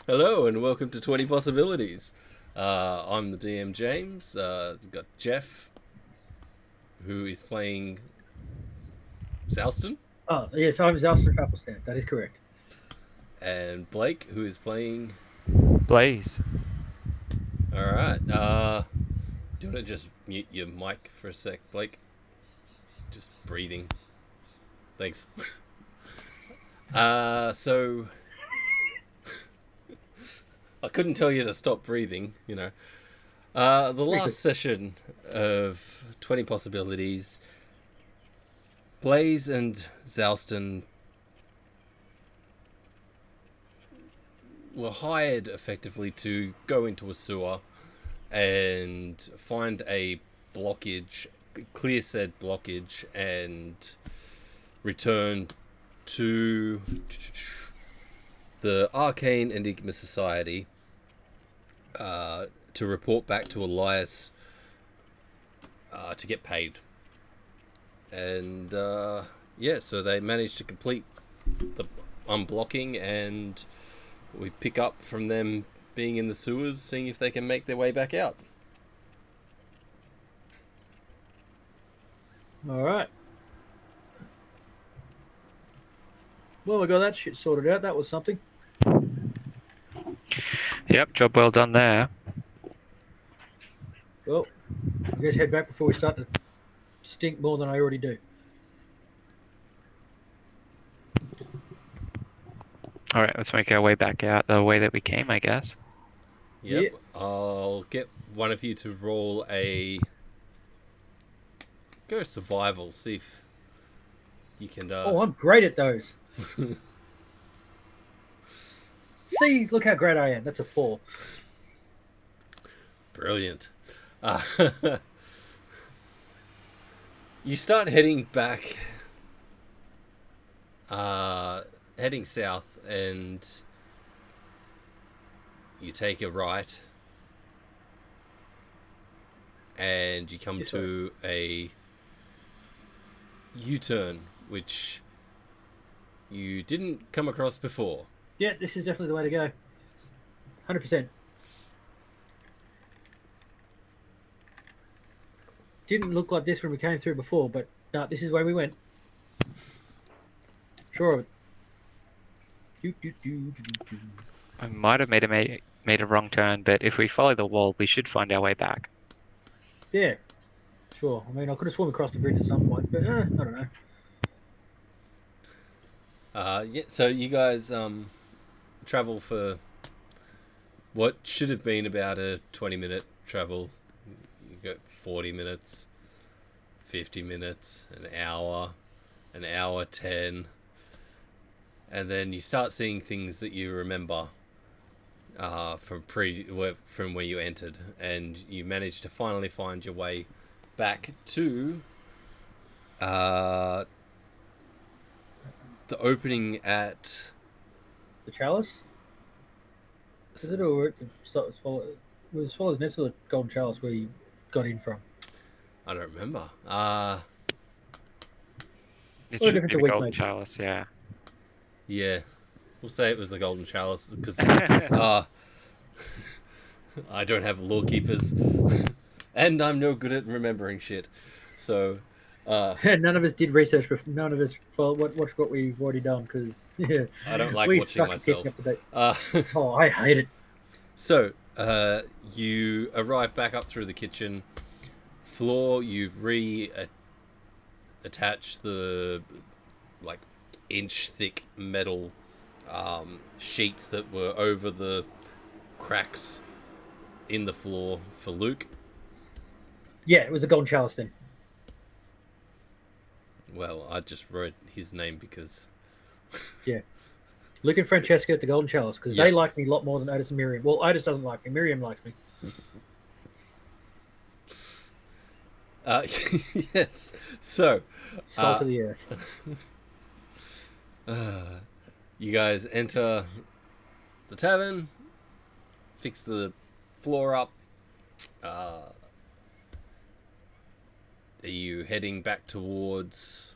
Hello and welcome to 20 Possibilities. I'm the DM James. We've got Jeff, who is playing Zalston, Oh, yes, I'm Zalston Trappelstamp. That is correct. and Blake, who is playing. Blaze. Alright, do you want to just mute your mic for a sec, Blake? Just breathing. Thanks. So. I couldn't tell you to stop breathing, you know. The last session of 20 Possibilities, Blaze and Zalston were hired effectively to go into a sewer and find a blockage, clear said blockage, and return to the Arcane Enigma Society to report back to Elias to get paid. And yeah, so they managed to complete the unblocking, and we pick up from them being in the sewers, seeing if they can make their way back out. All right. Well, we got that shit sorted out. That was something. Yep, job well done there. Well, I guess head back before we start to stink more than I already do. Alright, let's make our way back out the way that we came, I guess. Yep. Yeah. I'll get one of you to roll a survival, see if you can Oh, I'm great at those. See, look how great I am. That's a 4. Brilliant. You start heading back, heading south, and you take a right, and you come to a U-turn, which you didn't come across before. Yeah, this is definitely the way to go. 100%. Didn't look like this when we came through before, but no, this is where we went. Sure of it. I might have made a wrong turn, but if we follow the wall, we should find our way back. Yeah, sure. I mean, I could have swum across the bridge at some point, but I don't know. Yeah, so you guys travel for what should have been about a 20-minute travel. You got 40 minutes, 50 minutes, an hour 10, and then you start seeing things that you remember from where you entered, and you manage to finally find your way back to the opening at The chalice? Is it or it was Swallow's Nest or the Golden Chalice where you got in from? I don't remember. It Or should different be to the Golden Weekmates. Chalice, yeah. Yeah, we'll say it was the Golden Chalice because I don't have law keepers, and I'm no good at remembering shit. So None of us did research, but none of us watched what we've already done because yeah, I don't like we watching suck at keeping myself. up to date. Oh, I hate it. So you arrive back up through the kitchen floor. You attach the like inch thick metal sheets that were over the cracks in the floor for Luke. Yeah, it was a Golden Chalice then. Well, I just wrote his name because Yeah. Luke and Francesca at the Golden Chalice because they like me a lot more than Otis and Miriam. Well, Otis doesn't like me. Miriam likes me. yes. So Salt of the earth. You guys enter the tavern, fix the floor up. Are you heading back towards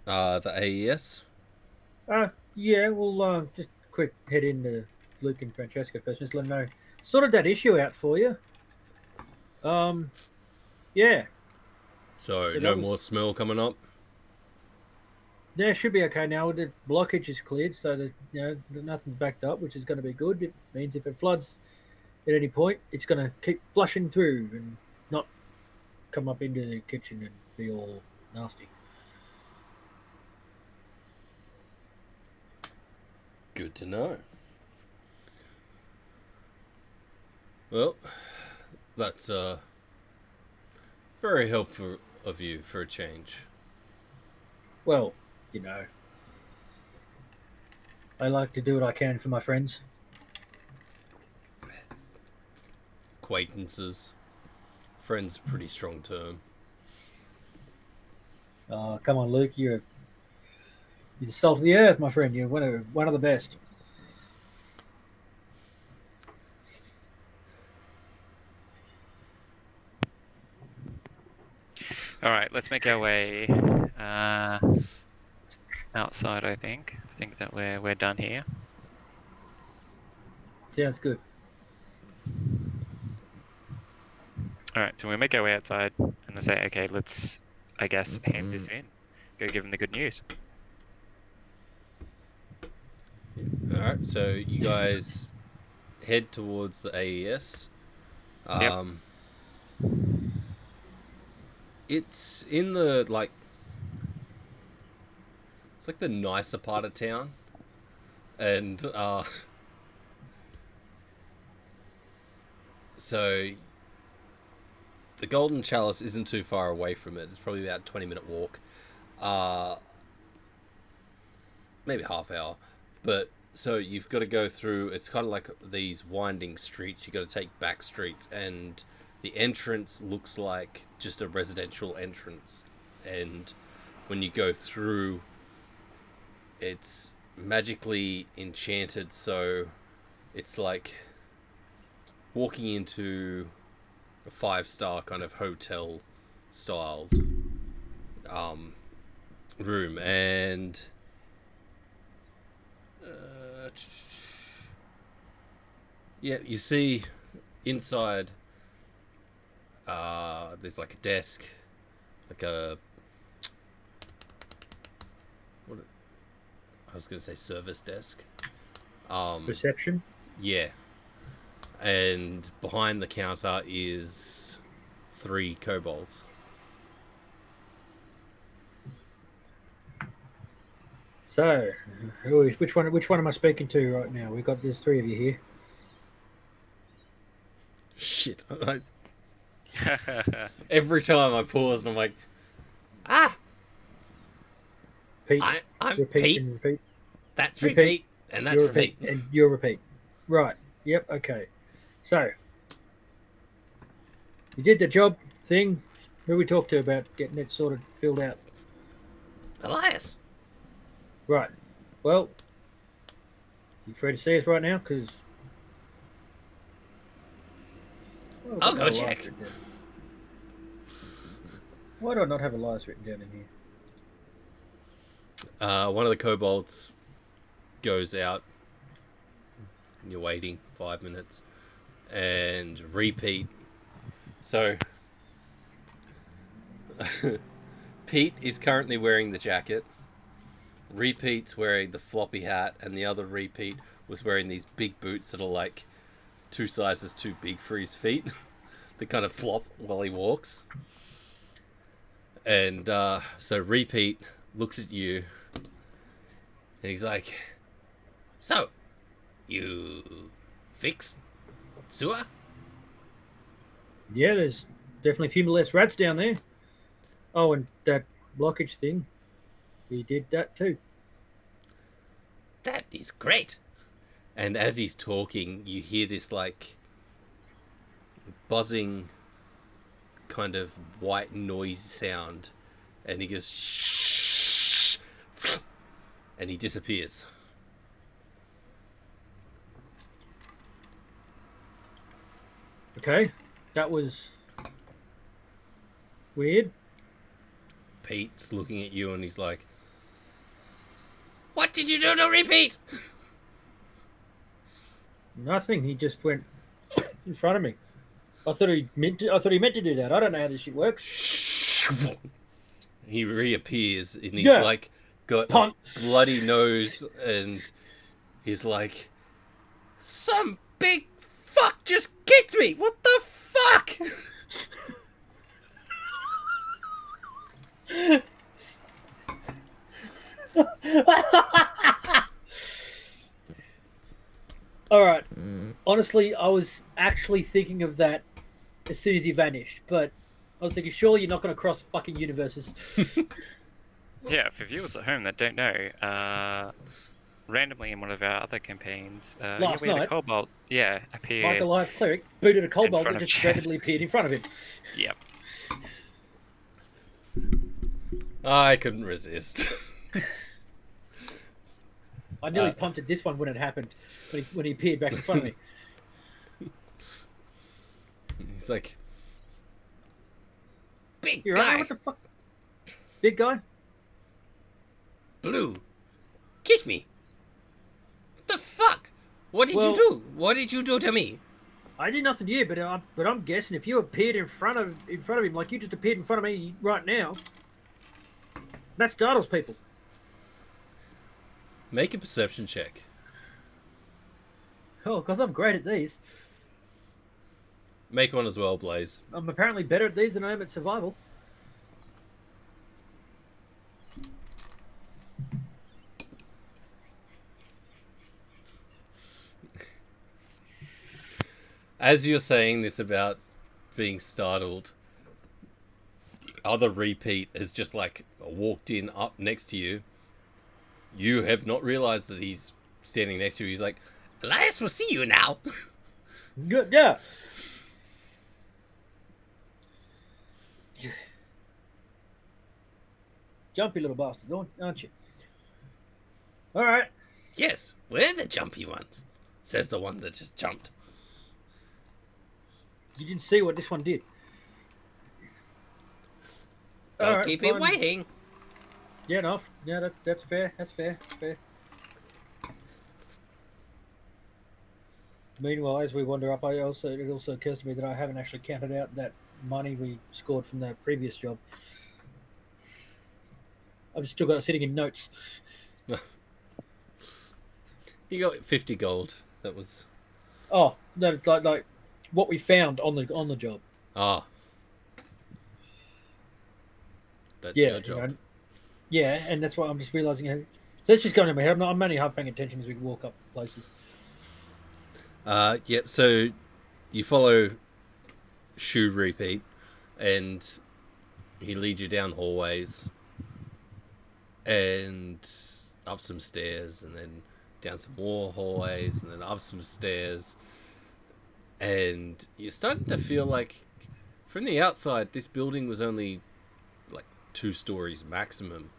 the AES? Yeah, we'll just quick head into Luke and Francesca first. Just let them know. Sorted that issue out for you. Yeah. So So no that was- more smell coming up. Yeah, should be okay now. The blockage is cleared, so that nothing's backed up, which is going to be good. It means if it floods at any point, it's going to keep flushing through and not come up into the kitchen and be all nasty. Good to know. Well, that's very helpful of you for a change. Well, I like to do what I can for my friends. Acquaintances. Friends, a pretty strong term. Come on, Luke, you're the salt of the earth, my friend. You're one of the best. All right, let's make our way outside. I think that we're done here. Sounds good. All right, so we make our way outside and they say, okay, let's, I guess, hand this in. Go give them the good news. Alright, so you guys head towards the AES. Yep. It's in the, like... It's like the nicer part of town. And, so... The Golden Chalice isn't too far away from it. It's probably about a 20-minute walk. Maybe half hour. But, so you've got to go through... It's kind of like these winding streets. You've got to take back streets. And the entrance looks like just a residential entrance. And when you go through, it's magically enchanted. So it's like walking into a 5-star kind of hotel styled room. And yeah, you see inside there's like a desk, like a what I was gonna say service desk. Reception. Yeah. And behind the counter is 3 kobolds. So, which one am I speaking to right now? We got there's 3 of you here. Shit. Every time I pause and I'm like, Pete, I'm repeat Pete. and repeat. That's Repeat. repeat. And that's You'll repeat. and you'll repeat. Right. Yep. Okay. So, you did the job thing. Who we talked to about getting it sort of filled out? Elias. Right. Well, you free to see us right now? Because I'll go check. Why do I not have Elias written down in here? One of the kobolds goes out. And you're waiting 5 minutes. And repeat. So, Pete is currently wearing the jacket. Repeat's wearing the floppy hat. And the other repeat was wearing these big boots that are like 2 sizes too big for his feet. They kind of flop while he walks. And so Repeat looks at you and he's like, so, you fix sewer? Yeah, there's definitely a few less rats down there. Oh, and that blockage thing, we did that too. That is great. And as he's talking, you hear this like buzzing kind of white noise sound, and he goes shh, and he disappears. Okay, that was weird. Pete's looking at you and he's like, what did you do to Repeat? Nothing. He just went in front of me. I thought he meant to do that. I don't know how this shit works. He reappears and he's Yeah. like got Punt. a bloody nose and he's like, some big fuck just kicked me. What the fuck? All right. Honestly, I was actually thinking of that as soon as he vanished, but I was thinking, surely you're not going to cross fucking universes. Yeah, for viewers at home that don't know, randomly in one of our other campaigns, Last we had a night? kobold, My appear. Goliath cleric booted a kobold front that of just Chad. randomly appeared in front of him. Yep. I couldn't resist. I nearly punted this one when it happened, when he appeared back in front of me. He's like, big You're guy, right, what the fuck? Big guy? blue, kick me. What the fuck? What did Well- you do? What did you do to me? I did nothing to you, but I'm guessing if you appeared in front of him like you just appeared in front of me right now, that startles people. Make a perception check. Oh, because I'm great at these. Make one as well, Blaze. I'm apparently better at these than I am at survival. As you're saying this about being startled, other repeat has just like walked in up next to you. You have not realized that he's standing next to you. He's like, Elias will see you now. Good, yeah. Jumpy little bastard, aren't you? All right. Yes, we're the jumpy ones, says the one that just jumped. You didn't see what this one did. Don't Alright, keep fine. him waiting. Yeah, no, yeah, that's fair. That's fair. Meanwhile, as we wander up, it also occurs to me that I haven't actually counted out that money we scored from that previous job. I've still got it sitting in notes. You got 50 gold. That was... Oh, no, like what we found on the job. Ah. That's Yeah, your job. you know, yeah, and that's why I'm just realizing. So it's just going in my head. I'm only half paying attention as we walk up places. Yep, so you follow Shoe Repeat, and he leads you down hallways, and up some stairs, and then down some more hallways, and then up some stairs, and you're starting to feel like, from the outside, this building was only like 2 stories maximum,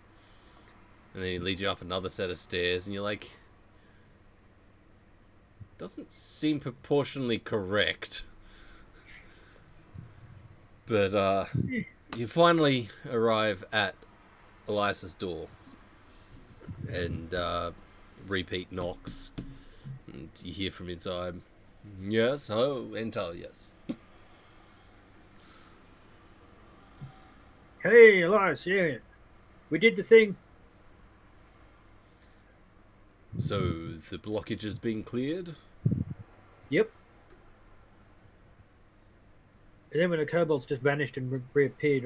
and then he leads you up another set of stairs, and you're like, doesn't seem proportionally correct. But you finally arrive at Elias's door, and Repeat knocks, and you hear from inside, yes, oh, enter, yes. Hey, Elias, yeah, we did the thing. So the blockage has been cleared? Yep. And then when the kobolds just vanished and reappeared,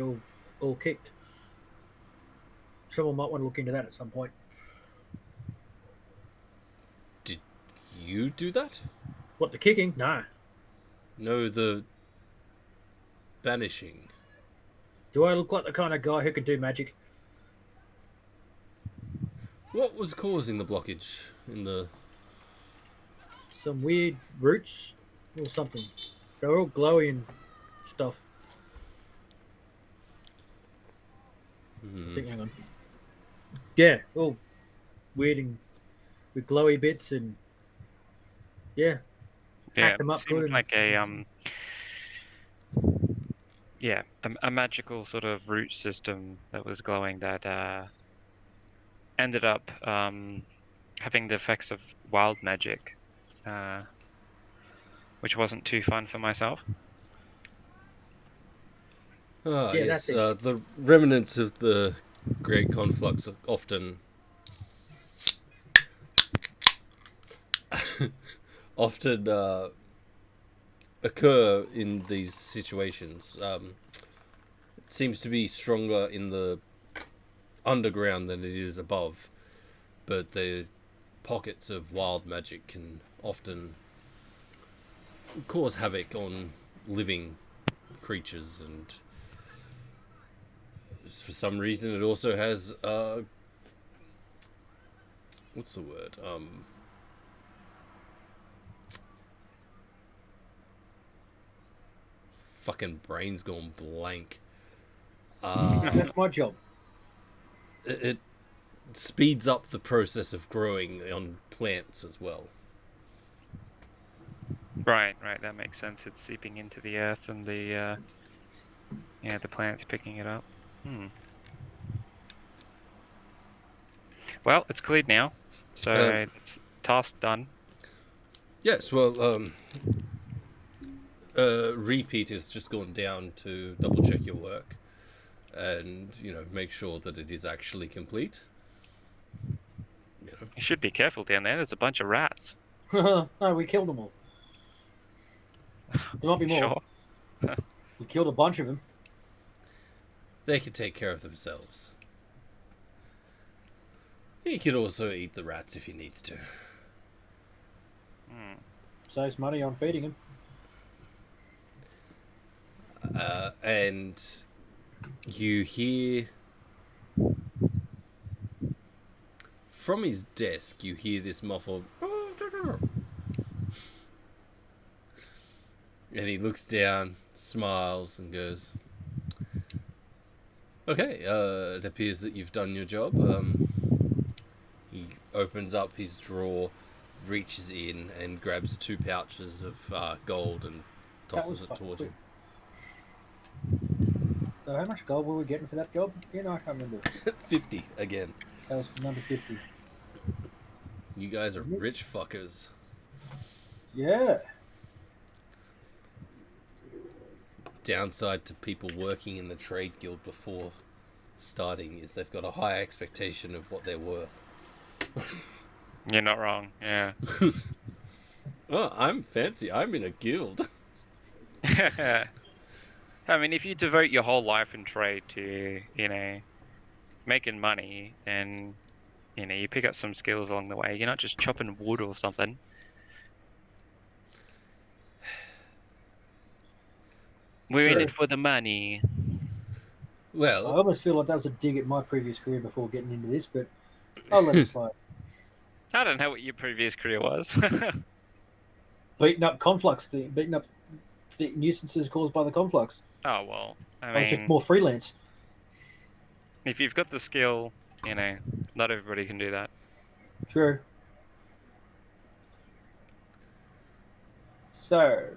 all kicked. Someone might want to look into that at some point. Did you do that? What, the kicking? No. No, the banishing. Do I look like the kind of guy who could do magic? What was causing the blockage in the... Some weird roots or something. They're all glowy and stuff. I think, hang on. Yeah, all weird and with glowy bits and yeah. Yeah, Pack them up it good seemed and- like a magical sort of root system that was glowing that ended up having the effects of wild magic. which wasn't too fun for myself. Ah, Yeah, yes. that's it. The remnants of the Great Conflux are often occur in these situations. It seems to be stronger in the underground than it is above, but the pockets of wild magic can often cause havoc on living creatures, and for some reason it also has what's the word, fucking brain's gone blank. That's my job. It speeds up the process of growing on plants as well. Right, that makes sense. It's seeping into the earth and the plant's picking it up. Well, it's cleared now, so it's task done. Yes, well, Repeat has just gone down to double check your work and, make sure that it is actually complete. You should be careful down there. There's a bunch of rats. No, we killed them all. There might be more. Sure. We killed a bunch of them. They can take care of themselves. He could also eat the rats if he needs to. Saves money on feeding them. And you hear from his desk, you hear this muffled, and he looks down, smiles, and goes, "Okay, it appears that you've done your job." He opens up his drawer, reaches in, and grabs 2 pouches of gold and tosses it towards you. So how much gold were we getting for that job? I can't remember. 50 again. That was number 50. You guys are rich fuckers. Yeah. Downside to people working in the trade guild before starting is they've got a high expectation of what they're worth. You're not wrong, yeah. Oh, I'm fancy. I'm in a guild. I mean, if you devote your whole life in trade to, making money, and, you pick up some skills along the way, you're not just chopping wood or something. We're in it for the money. Well, I almost feel like that was a dig at my previous career before getting into this, but I'll let it slide. I don't know what your previous career was. Beating up conflux, beating up the nuisances caused by the conflux. Oh, well, I was just more freelance. If you've got the skill, not everybody can do that. True. So,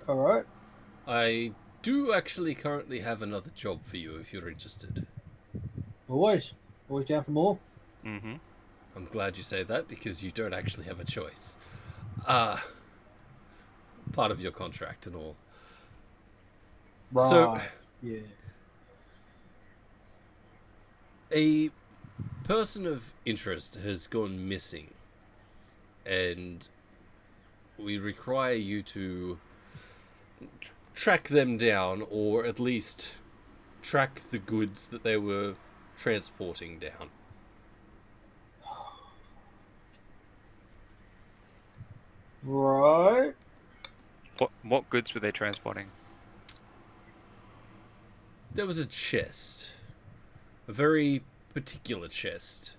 alright. I do actually currently have another job for you if you're interested. Always down for more. Mm-hmm. I'm glad you say that because you don't actually have a choice. Part of your contract and all. Right. So, yeah. A person of interest has gone missing, and we require you to track them down, or at least track the goods that they were transporting down. Right. What goods were they transporting? There was a chest. A very particular chest.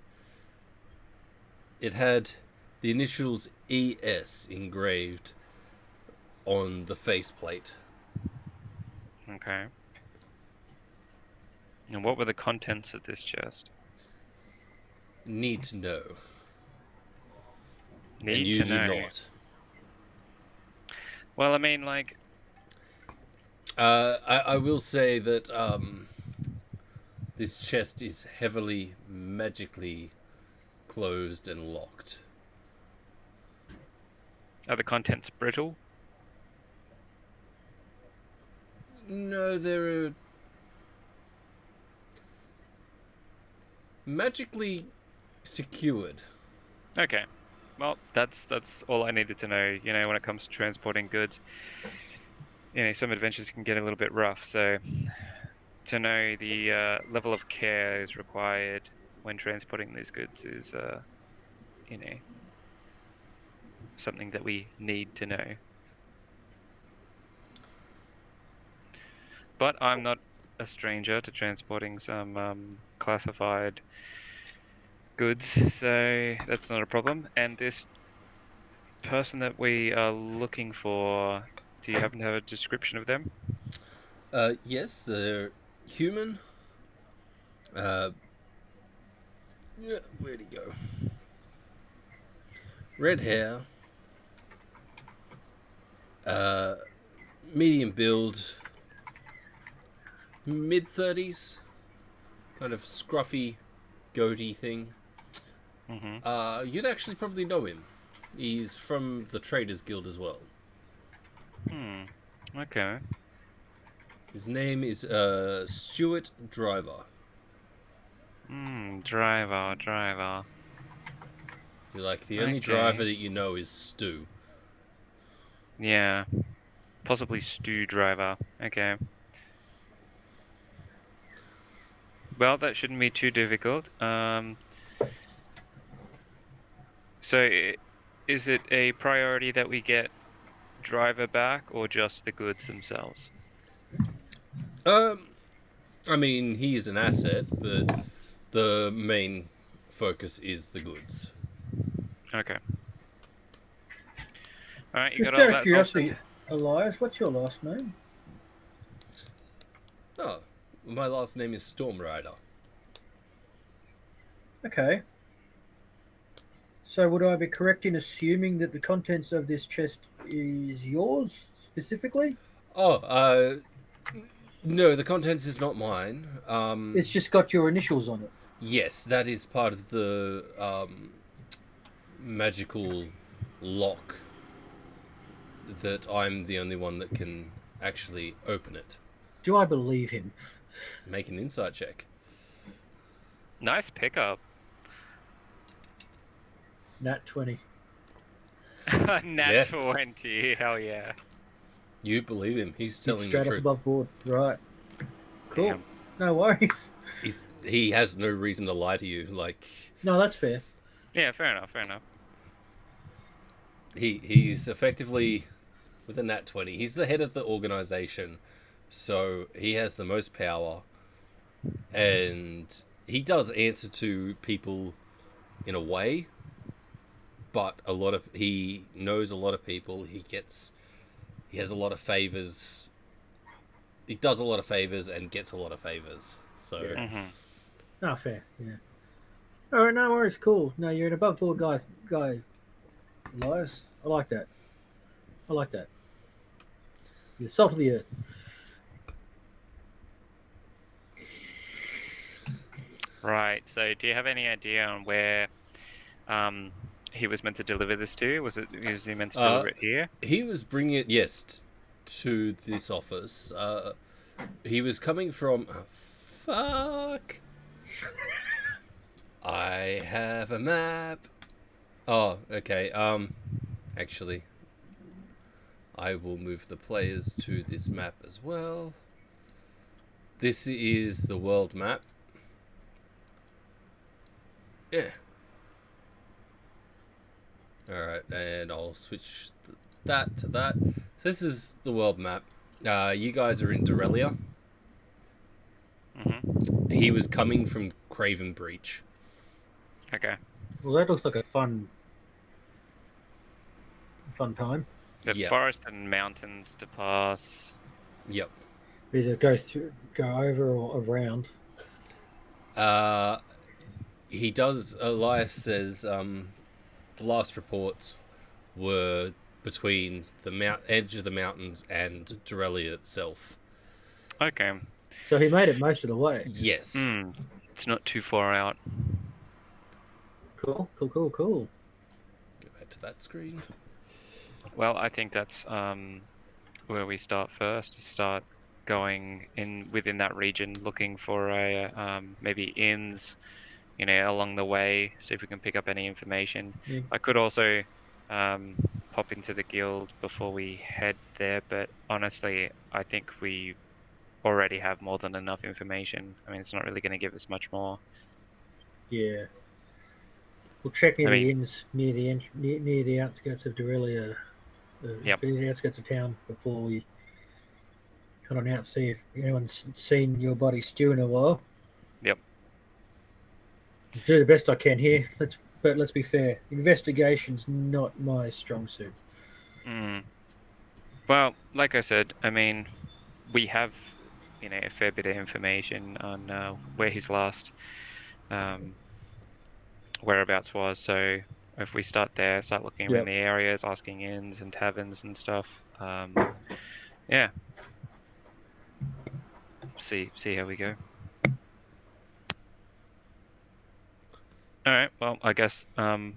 It had the initials ES engraved on the faceplate. Okay. And what were the contents of this chest? Need to know. Need and you to do know. not. Well, I mean, like... I will say that this chest is heavily magically closed and locked. Are the contents brittle? No, they're magically secured. Okay. Well, that's all I needed to know. You know, when it comes to transporting goods, you know, some adventures can get a little bit rough. So to know the level of care is required when transporting these goods is, you know, something that we need to know. But I'm not a stranger to transporting some classified goods, so that's not a problem. And this person that we are looking for, do you happen to have a description of them? Yes, they're human. Uh, yeah, where'd he go? Red hair. Uh, medium build. Mid-30s. Kind of scruffy, goatee thing. Mm-hmm. You'd actually probably know him. He's from the Traders Guild as well. Okay. His name is Stuart Driver. Driver. You're like, the only Okay. driver that you know is Stu. Yeah. Possibly stew driver. Okay. Well, that shouldn't be too difficult. So is it a priority that we get driver back or just the goods themselves? I mean, he is an asset, but the main focus is the goods. Okay. All right, you got Just all out of that, Austin? curiosity, Elias, what's your last name? Oh, my last name is Storm Rider. Okay. So would I be correct in assuming that the contents of this chest is yours specifically? Oh, no, the contents is not mine. It's just got your initials on it. Yes, that is part of the magical lock that I'm the only one that can actually open it. Do I believe him? Make an insight check. Nice pickup. Nat 20. Nat Yeah. 20. Hell yeah. You believe him. He's He's telling the straight up truth. above board. Right. Cool. Damn. No worries. He has no reason to lie to you. Like, No, that's fair. Yeah, fair enough. he's effectively with a nat 20. He's the head of the organization, so he has the most power, and he does answer to people in a way, but he knows a lot of people. He has a lot of favors. He does a lot of favors and gets a lot of favors. So Yeah. Mm-hmm. No, fair. Yeah. All right, no worries. Cool. No, you're an above board guy, Elias. I like that. You're salt of the earth. Right. So, do you have any idea on where he was meant to deliver this to? Was he meant to deliver it here? he was bringing it, yes, to this office. He was coming from. Oh, fuck. I have a map. Oh, okay. Actually, I will move the players to this map as well. This is the world map. Yeah. Alright, and I'll switch that to that. So this is the world map. You guys are in Dorelia. Mm-hmm. He was coming from Craven Breach. Okay. Well, that looks like a fun time. So Yep. forest and mountains to pass. Yep. Either go over or around. He does. Elias says the last reports were between the edge of the mountains and Dorelia itself. Okay. So he made it most of the way. Yes. It's not too far out. Cool. Go back to that screen. Well, I think that's where we start first. Start going in within that region, looking for maybe inns, along the way, see if we can pick up any information. Yeah. I could also pop into the guild before we head there, but honestly, I think we already have more than enough information. I mean, it's not really going to give us much more. Yeah. We'll check near I the mean, inns, near the outskirts of Dorelia, Yep. near the outskirts of town before we head on out. See if anyone's seen your body stew in a while. Yep. Do the best I can here. But let's be fair. Investigation's not my strong suit. Well, like I said, I mean, we have, a fair bit of information on where his last whereabouts was. So if we start there, start looking around Yep. the areas, asking inns and taverns and stuff, yeah, see how we go. All right. Well, I guess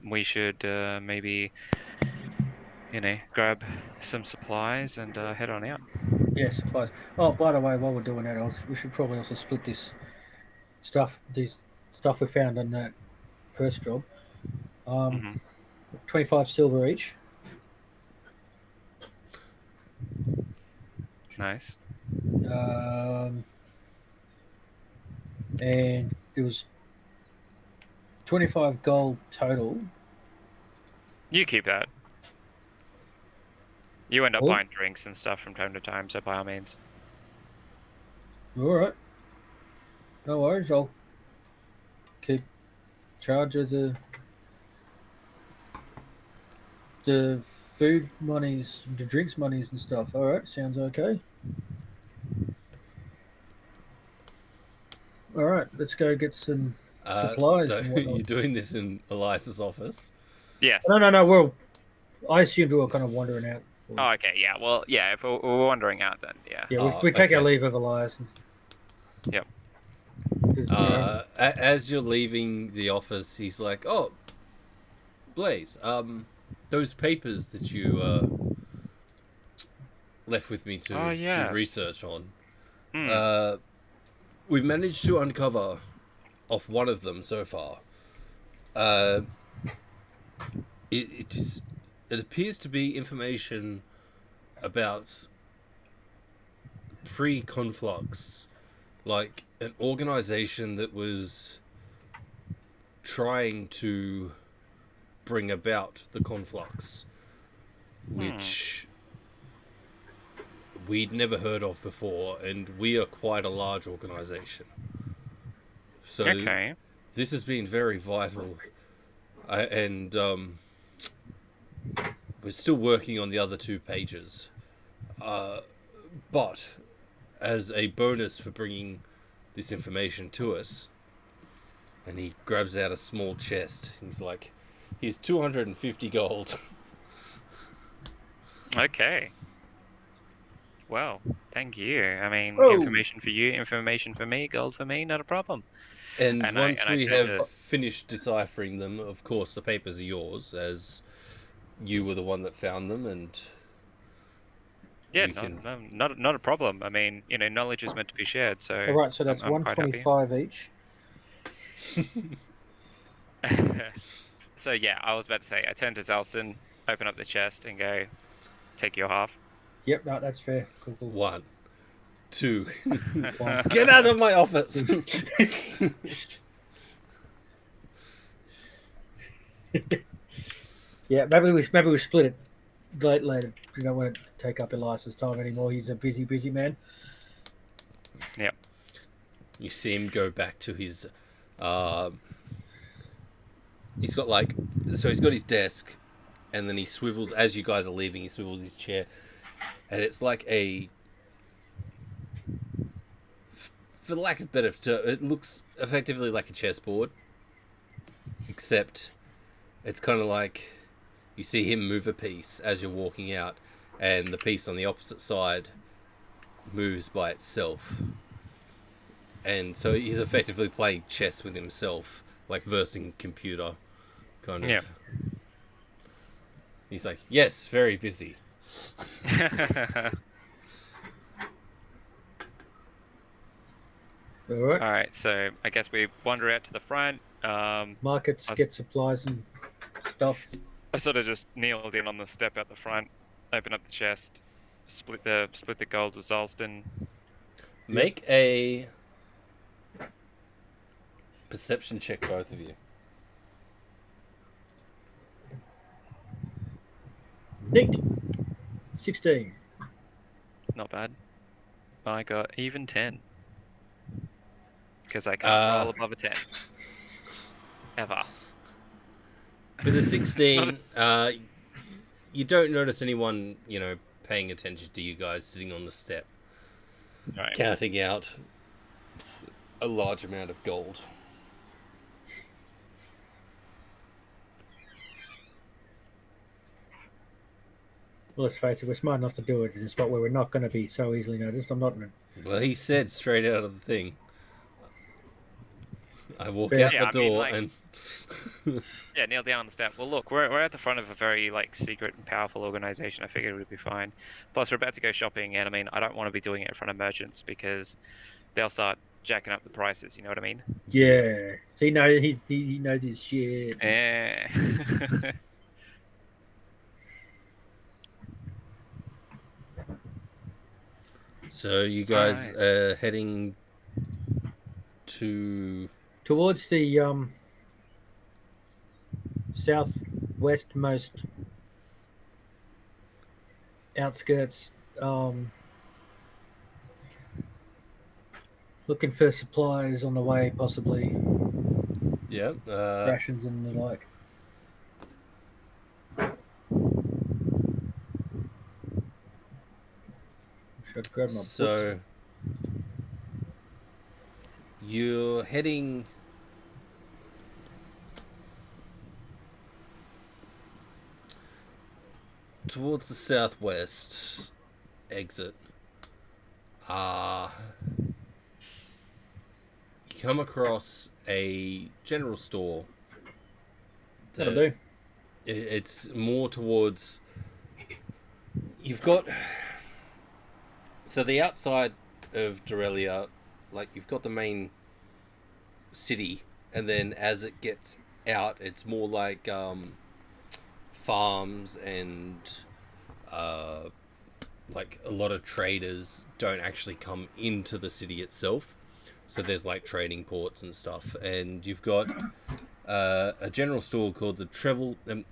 we should maybe, grab some supplies and head on out. Yes, supplies. Oh, by the way, while we're doing that, we should probably also split this these stuff we found on that first job. hmm 25 silver each. Nice. And there was 25 gold total. You keep that. You end up Oh. buying drinks and stuff from time to time, so by all means. All right. No worries. I'll keep charge of the food monies, the drinks monies and stuff. All right. Sounds okay. All right. Let's go get some supplies. So and whatnot. you're doing this in Elias's office? Yes. No. Well, I assumed we were kind of wandering out. Oh, okay. Yeah. Well, yeah. If we're wandering out, then yeah. Yeah, we take okay. our leave of Elias. Yep. As you're leaving the office, he's like, "Oh, Blaze, those papers that you left with me to do research on, we've managed to uncover off one of them so far. It appears to be information about pre-conflux, like an organization that was trying to bring about the conflux, which we'd never heard of before, and we are quite a large organization. So this has been very vital, and we're still working on the other 2 pages. But as a bonus for bringing this information to us, and he grabs out a small chest, he's like, here's 250 gold. Okay. Well, thank you. I mean, Whoa. Information for you, information for me, gold for me, not a problem. And once we have finished deciphering them, of course, the papers are yours, as you were the one that found them, and yeah, not a problem. I mean, knowledge is meant to be shared. So all right, so that's I'm 125 each. So yeah, I was about to say, I turn to Zelston, open up the chest, and go, take your half. Yep, no, that's fair. Cool. 1, 2, get out of my office. Yeah, maybe we split it later. You don't want to take up Elias's time anymore. He's a busy man. Yep. You see him go back to his he's got his desk, and then he swivels, as you guys are leaving, he swivels his chair, and it's like for lack of better term, it looks effectively like a chessboard, except it's kind of like you see him move a piece as you're walking out, and the piece on the opposite side moves by itself. And so he's effectively playing chess with himself, like versing computer, kind of. Yeah. He's like, yes, very busy. All right. All right, so I guess we wander out to the front. Markets, I- get supplies and stuff. I sort of just kneeled in on the step out the front, open up the chest, split the gold with Zolston. Make a perception check, both of you. Neat. 16. Not bad. I got even 10. Because I can't roll above a 10. Ever. With a It's not 16, you don't notice anyone, paying attention to you guys sitting on the step, Right. counting out a large amount of gold. Well, let's face it, we're smart enough to do it in a spot where we're not going to be so easily noticed. I'm not. Well, he said straight out of the thing. I walk Yeah. out Yeah, the I mean, door like- and Yeah, kneel down on the step. Well, look, we're at the front of a very secret and powerful organization. I figured we'd be fine. Plus, we're about to go shopping, and I mean, I don't want to be doing it in front of merchants because they'll start jacking up the prices. You know what I mean? Yeah. So he knows his shit. Eh. so you guys Alright. are heading to Towards the southwestmost outskirts, looking for supplies on the way, possibly rations and the like. Should grab my books. so you're heading towards the southwest exit. You come across a general store. That'll do. It's more towards. You've got. So the outside of Dorelia, you've got the main city, and then as it gets out, it's more like farms and a lot of traders don't actually come into the city itself. So there's trading ports and stuff, and you've got a general store called the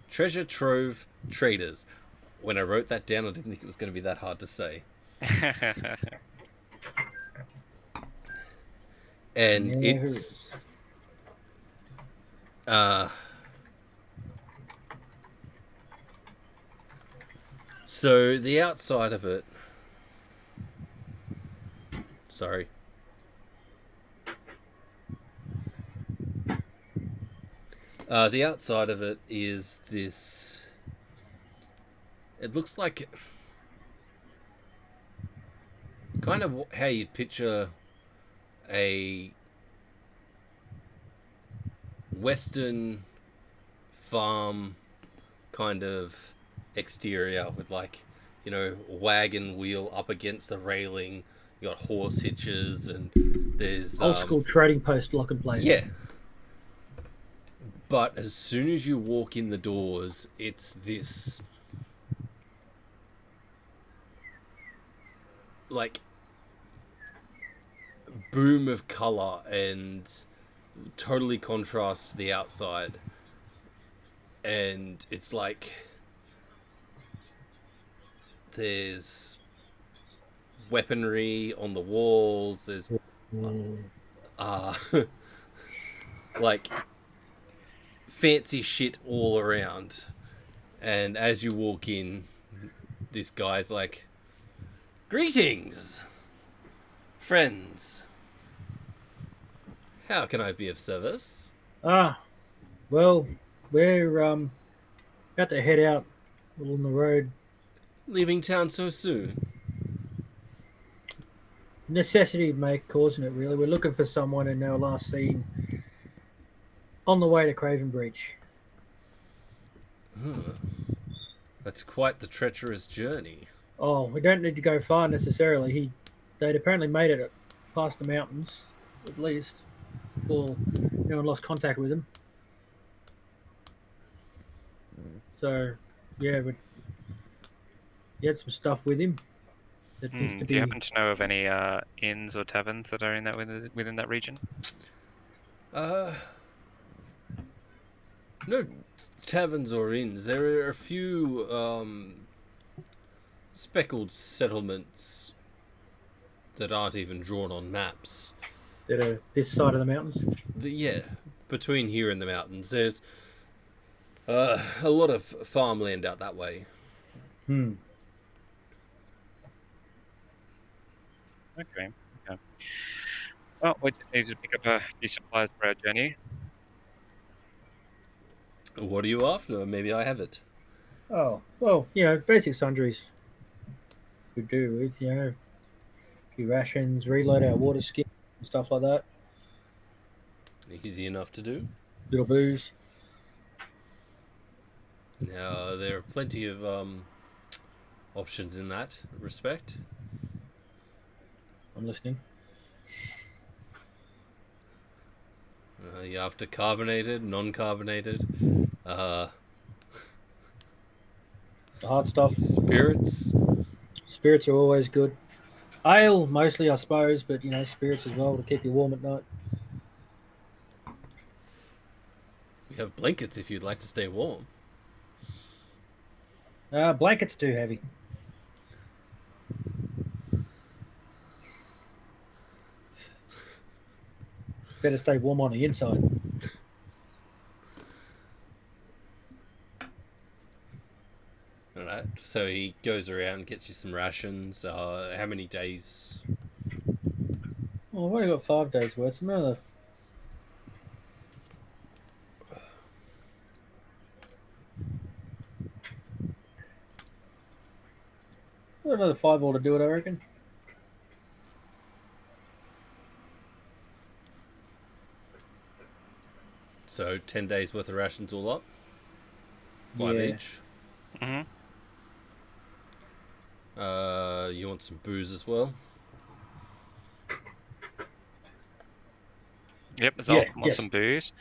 Treasure Trove Traders. When I wrote that down, I didn't think it was going to be that hard to say. And Yeah, it's so the outside of it. Sorry. The outside of it is this. It looks like kind of how you'd picture a Western farm kind of exterior with wagon wheel up against the railing. You got horse hitches and there's old school trading post lock and place. yeah. But as soon as you walk in the doors, it's this boom of color and totally contrasts to the outside. And it's there's weaponry on the walls, there's fancy shit all around. And as you walk in, this guy's like, "Greetings, friends. How can I be of service?" Well, we're about to head out on the road. Leaving town so soon? Necessity causing it, really. We're looking for someone in our last scene on the way to Craven Breach. That's quite the treacherous journey. Oh, we don't need to go far necessarily. They'd apparently made it past the mountains, at least, before anyone lost contact with him. So, yeah, but he had some stuff with him that needs to Do you be. happen to know of any inns or taverns that are in that within that region? No taverns or inns. There are a few speckled settlements that aren't even drawn on maps. That are this side of the mountains. Yeah, between here and the mountains, there's a lot of farmland out that way. Hmm. Okay. Okay. Well, we just need to pick up a few supplies for our journey. What are you after? Maybe I have it. Oh, well, basic sundries we do with, a few rations, reload our water skin, and stuff like that. Easy enough to do. Little booze. Now, there are plenty of options in that respect. I'm listening. You after carbonated, non-carbonated, The hard stuff. spirits. Spirits are always good. Ale, mostly, I suppose, but, spirits as well to keep you warm at night. We have blankets if you'd like to stay warm. Blankets too heavy. Better stay warm on the inside. Alright, so he goes around, gets you some rations. How many days? Well, I've only got 5 days worth. Another 5 all to do it, I reckon. So 10 days worth of rations all up? 5 Yeah. each? Mm-hmm. You want some booze as well? Yep, there's Yeah, want yes. some booze.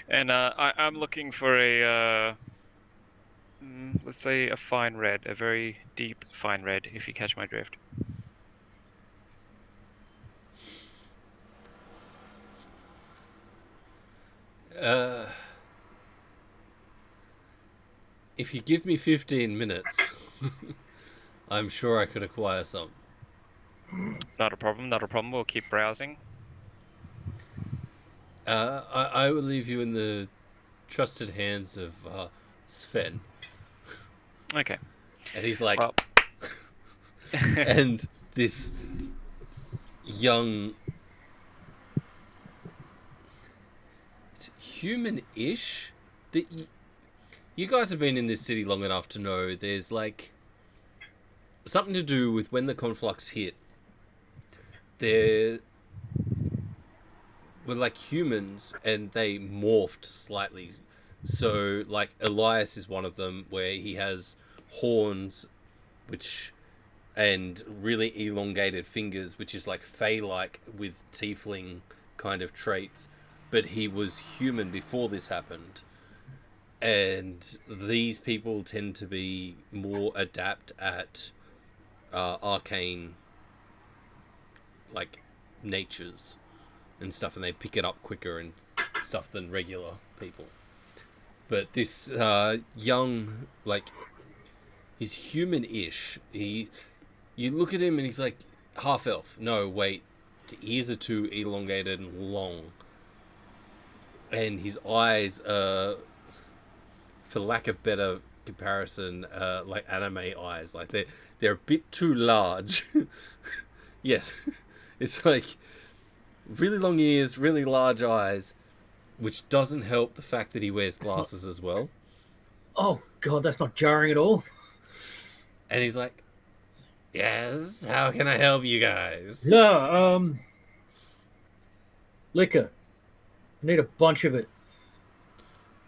And I'm looking for a, let's say a fine red, a very deep fine red, if you catch my drift. If you give me 15 minutes, I'm sure I could acquire some. Not a problem, not a problem. We'll keep browsing. I will leave you in the trusted hands of Sven. Okay. And he's like... Well. And this young... It's human-ish? You guys have been in this city long enough to know there's like... something to do with when the conflux hit. There were like humans and they morphed slightly. So like Elias is one of them where he has horns and really elongated fingers, which is like Fey-like with tiefling kind of traits. But he was human before this happened. And these people tend to be more adept at arcane like natures and stuff, and they pick it up quicker and stuff than regular people. But this young, like, he's human-ish. You look at him and he's like half elf. No, wait, the ears are too elongated and long, and his eyes are, for lack of better comparison, like anime eyes. Like they're a bit too large. Yes, it's like really long ears, really large eyes, which doesn't help the fact that he wears glasses as well. Oh, God, that's not jarring at all. And he's like, yes, how can I help you guys? Yeah, liquor. I need a bunch of it.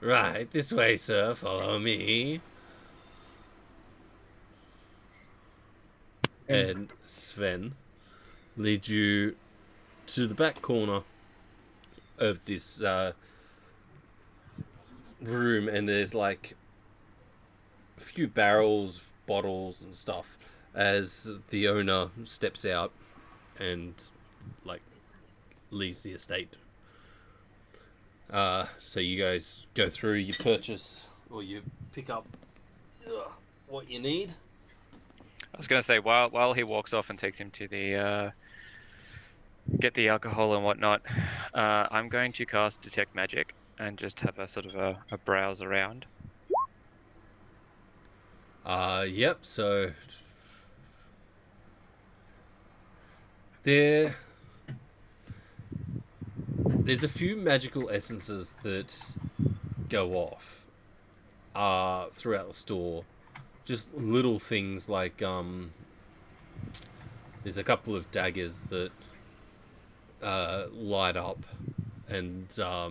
Right, this way, sir, follow me. And Sven leads you to the back corner of this room, and there's like a few barrels, bottles, and stuff. As the owner steps out and like leaves the estate. So you guys go through, you purchase or you pick up what you need. I was going to say, while he walks off and takes him to the get the alcohol and whatnot, I'm going to cast Detect Magic and just have a sort of a browse around. Yep. So there's a few magical essences that go off throughout the store. Just little things like there's a couple of daggers that light up, and does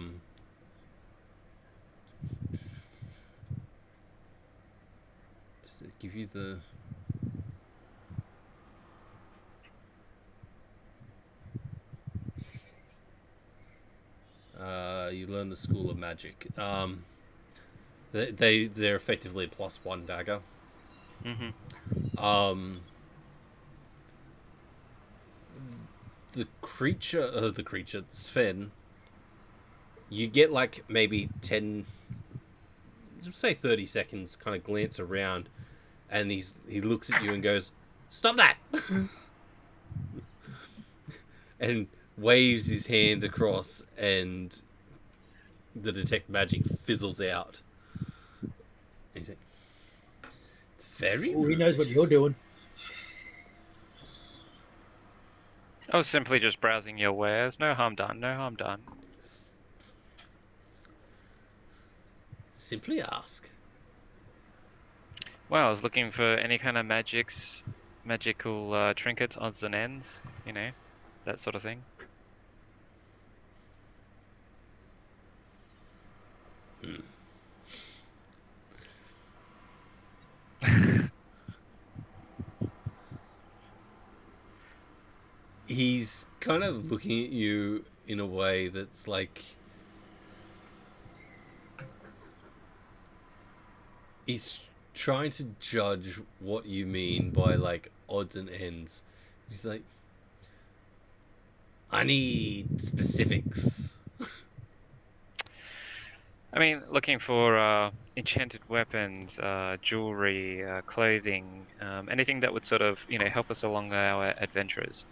it give you the you learn the School of Magic. They're effectively a +1 dagger. Mm-hmm. The creature, Sven, you get like maybe 10, say 30 seconds, kind of glance around, and he looks at you and goes, "Stop that!" and waves his hand across, and the detect magic fizzles out. And he's like, "Very Oh, he rude." knows what you're doing. I was simply just browsing your wares. No harm done. No harm done. Simply ask. Well, I was looking for any kind of magical trinkets, odds and ends. You know, that sort of thing. He's kind of looking at you in a way that's like he's trying to judge what you mean by like odds and ends. He's like, I need specifics. I mean, looking for enchanted weapons, jewelry, clothing, anything that would sort of, help us along our adventures.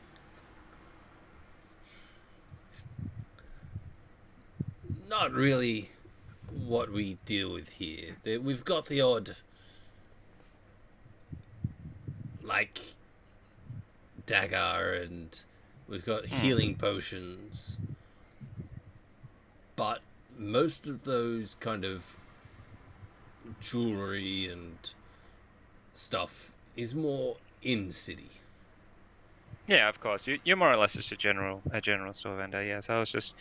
Not really what we deal with here. We've got the odd, like, dagger, and we've got healing potions. But most of those kind of jewelry and stuff is more in city. Yeah, of course. You're more or less just a general store vendor. Yeah, so I was just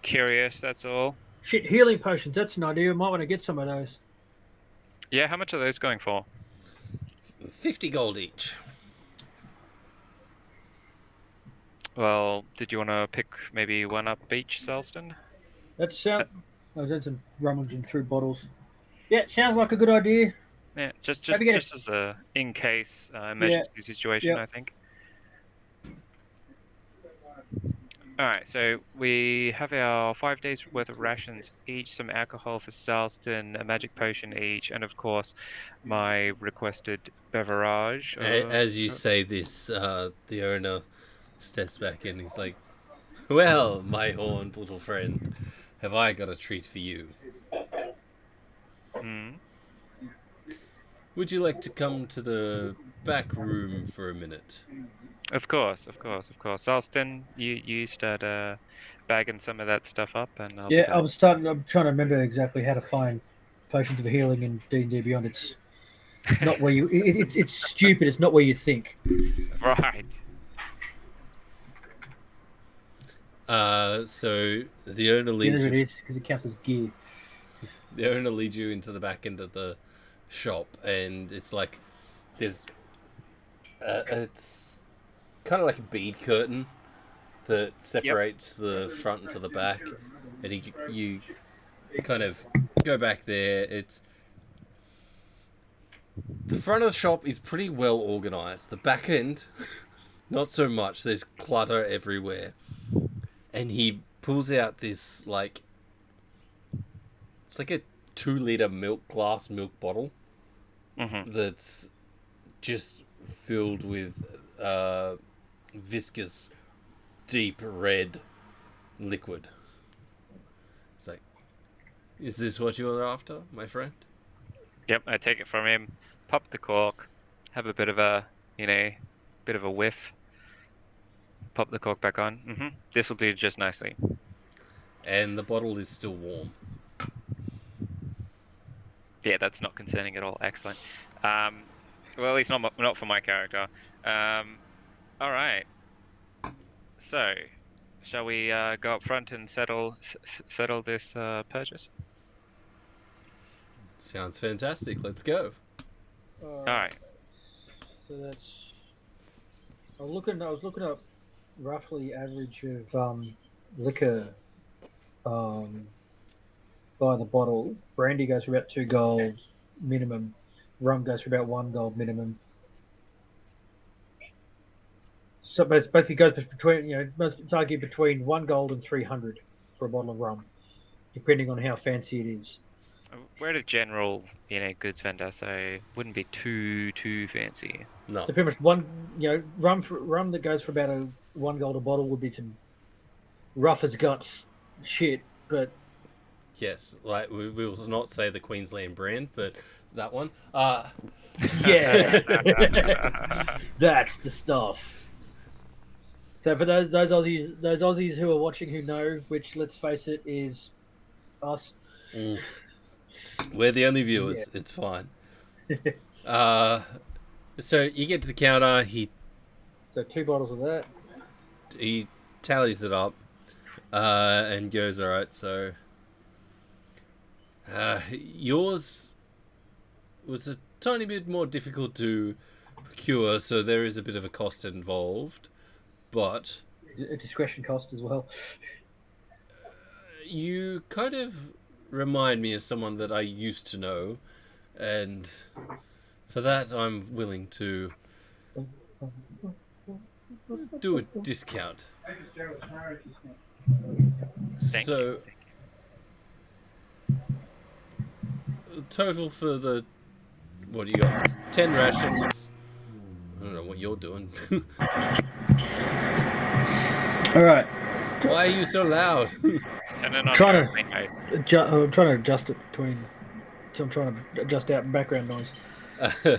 curious. That's all. Shit, healing potions. That's an idea. We might want to get some of those. Yeah, how much are those going for? 50 gold each. Well, did you want to pick maybe one up each, Selston? That sound. I was some rummaging through bottles. Yeah, sounds like a good idea. Yeah, just Maybe get as a in case emergency situation, I think. All right, so we have our 5 days worth of rations each, some alcohol for Selston, a magic potion each, and of course, my requested beverage. As you say this, the owner steps back in. He's like, "Well, my horned little friend, have I got a treat for you? Would you like to come to the back room for a minute?" Of course. Selston, you start bagging some of that stuff up, and I'll be back. I'm trying to remember exactly how to find potions of healing in D&D Beyond. It's not where you. It's stupid. It's not where you think. Right. So the owner leads It you. is because it counts as gear. The owner leads you into the back end of the shop, and it's like it's kind of like a bead curtain that separates the front to the back, and you kind of go back there. It's the front of the shop is pretty well organized. The back end, not so much. There's clutter everywhere, and he pulls out this like it's like a 2-liter glass milk bottle that's just filled with viscous, deep red liquid. It's like, is this what you're after, my friend? Yep, I take it from him, pop the cork, have a bit of a, bit of a whiff, pop the cork back on. This will do just nicely. And the bottle is still warm. Yeah, that's not concerning at all. Excellent. Well, at least not for my character. All right. So, shall we go up front and settle this purchase? Sounds fantastic. Let's go. All right. So that's. I was looking up roughly average of liquor by the bottle. Brandy goes for about 2 gold minimum. Rum goes for about 1 gold minimum. So basically goes between, it's argued between 1 gold and 300 for a bottle of rum, depending on how fancy it is. We're a general, goods vendor, so wouldn't be too fancy. No. So pretty much rum that goes for about 1 gold a bottle would be some rough as guts shit, but Yes, like we will not say the Queensland brand, but that one. yeah, that's the stuff. So for those Aussies who are watching who know, which let's face it is us. We're the only viewers. Yeah. It's fine. So you get to the counter. So 2 bottles of that. He tallies it up, and goes, all right. So yours was a tiny bit more difficult to procure, so there is a bit of a cost involved, but a discretion cost as well. You kind of remind me of someone that I used to know, and for that I'm willing to do a discount. So total for the, what do you got? 10 rations. I don't know what you're doing. All right. Why are you so loud? I'm trying to adjust it between. So I'm trying to adjust out background noise. All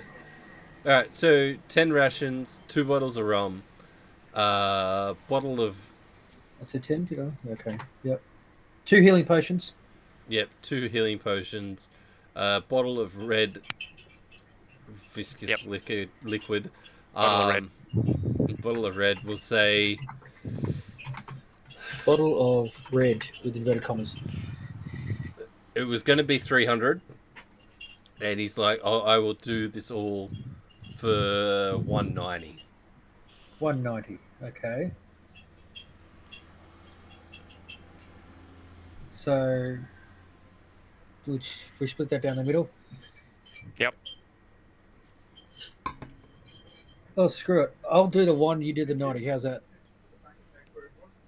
right. So 10 rations, 2 bottles of rum, bottle of. I said 10. Did I? Okay. Yep. 2 healing potions. Yep. 2 healing potions. Bottle of red viscous liquid. Bottle of red. Bottle of red. We'll say. Bottle of red with inverted commas. It was going to be 300, and he's like, "Oh, I will do this all for 190." 190. Okay. So, we split that down the middle. Yep. Oh, screw it. I'll do the 1, you do the 90. How's that?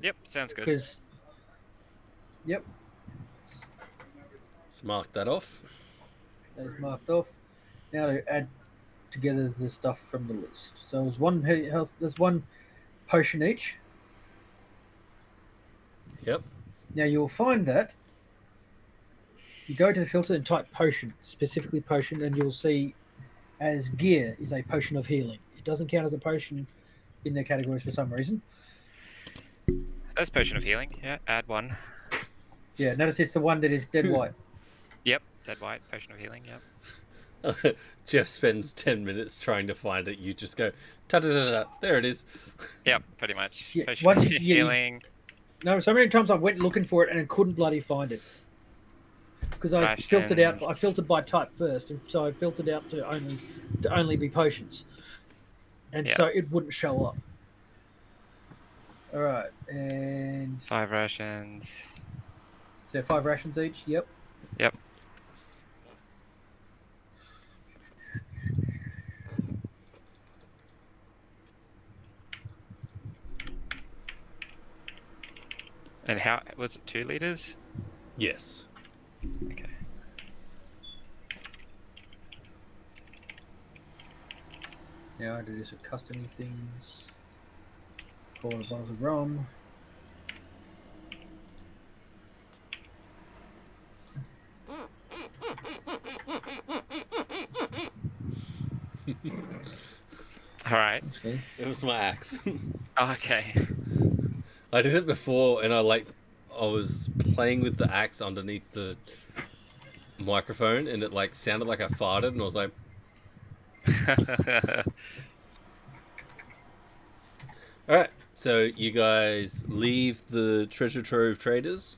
Yep, sounds good. Yep. Let's mark that off. That is marked off. Now to add together the stuff from the list. So there's 1 potion each. Yep. Now you'll find that you go to the filter and type potion, specifically potion, and you'll see as gear is a potion of healing. It doesn't count as a potion in their categories for some reason. That's potion of healing. Yeah, add 1. Yeah, notice it's the one that is dead white. Yep, dead white, potion of healing, yep. Jeff spends 10 minutes trying to find it. You just go, ta-da-da-da, there it is. Yep, pretty much. Yeah, potion of healing. No, so many times I went looking for it and I couldn't bloody find it. Because I filtered out. I filtered by type first, and so I filtered out to only be potions, and so it wouldn't show up. All right, and 5 rations. so 5 rations each. Yep. Yep. And how was it? 2 liters? Yes. Okay. Now I do this with customing things. Pour the bottles of rum. All right. Actually, It was my axe. Okay. I did it before, and I was playing with the axe underneath the microphone, and it like sounded like I farted, and I was like, "All right." So you guys leave the treasure trove traders.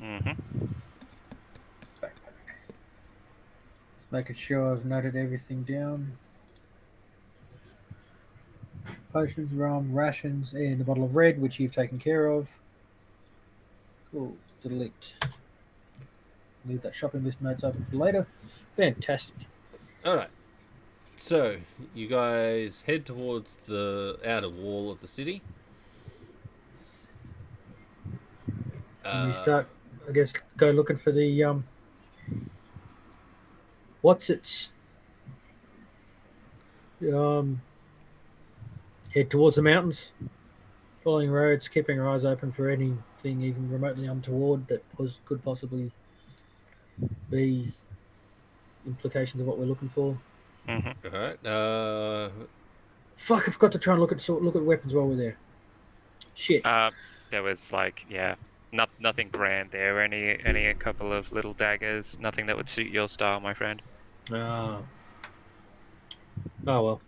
Mhm. backpack. Making sure I've noted everything down. Potions, rum, rations, and the bottle of red, which you've taken care of. Cool. Delete. Leave that shopping list notes open for later. Fantastic. All right. So you guys head towards the outer wall of the city. And we start, I guess, go looking for the what's its um head towards the mountains, following roads, keeping our eyes open for anything even remotely untoward that could possibly be implications of what we're looking for. Mhm. All right. Fuck! I forgot to try and look at weapons while we're there. Shit. There was like, yeah, nothing grand there. Only a couple of little daggers. Nothing that would suit your style, my friend. Ah. Oh well.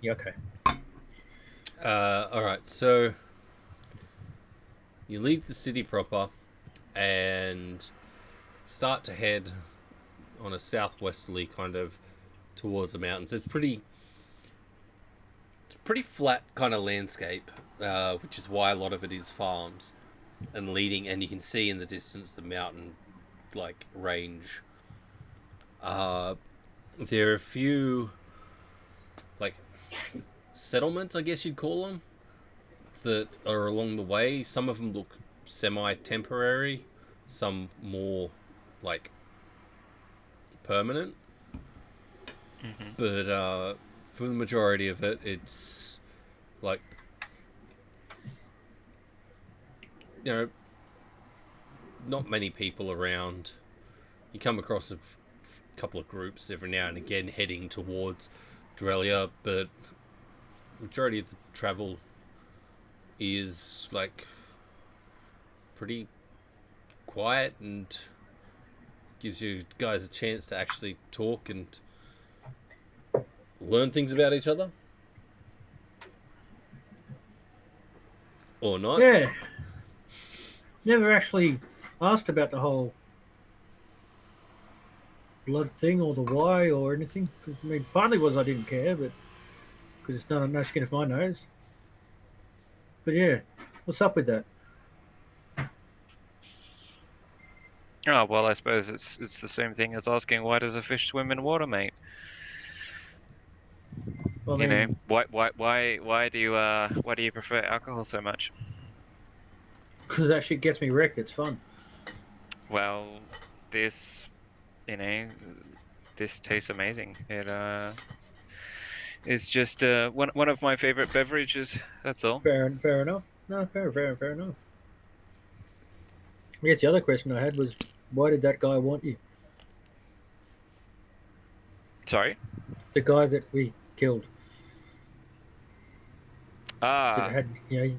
Yeah. Okay. All right. So you leave the city proper and start to head on a southwesterly kind of towards the mountains. It's pretty flat kind of landscape, which is why a lot of it is farms and leading. And you can see in the distance the mountain like range. There are a few like settlements, I guess you'd call them, that are along the way. Some of them look semi-temporary, some more like permanent. Mhm. But for the majority of it, it's like, you know, not many people around. You come across a couple of groups every now and again heading towards Dorelia, but majority of the travel is like pretty quiet and gives you guys a chance to actually talk and learn things about each other. Or not. Yeah. Never actually asked about the whole blood thing or the why or anything. 'Cause, I mean, partly was I didn't care, but because it's no skin off my nose. But yeah, what's up with that? Oh well, I suppose it's the same thing as asking why does a fish swim in water, mate? I You know, mean, why do you prefer alcohol so much? because that shit gets me wrecked. It's fun. Well, this, you know, this tastes amazing. It is just one of my favorite beverages. That's all. Fair enough. No, fair enough. I guess the other question I had was, why did that guy want you? Sorry. The guy that we killed. That Ah, had you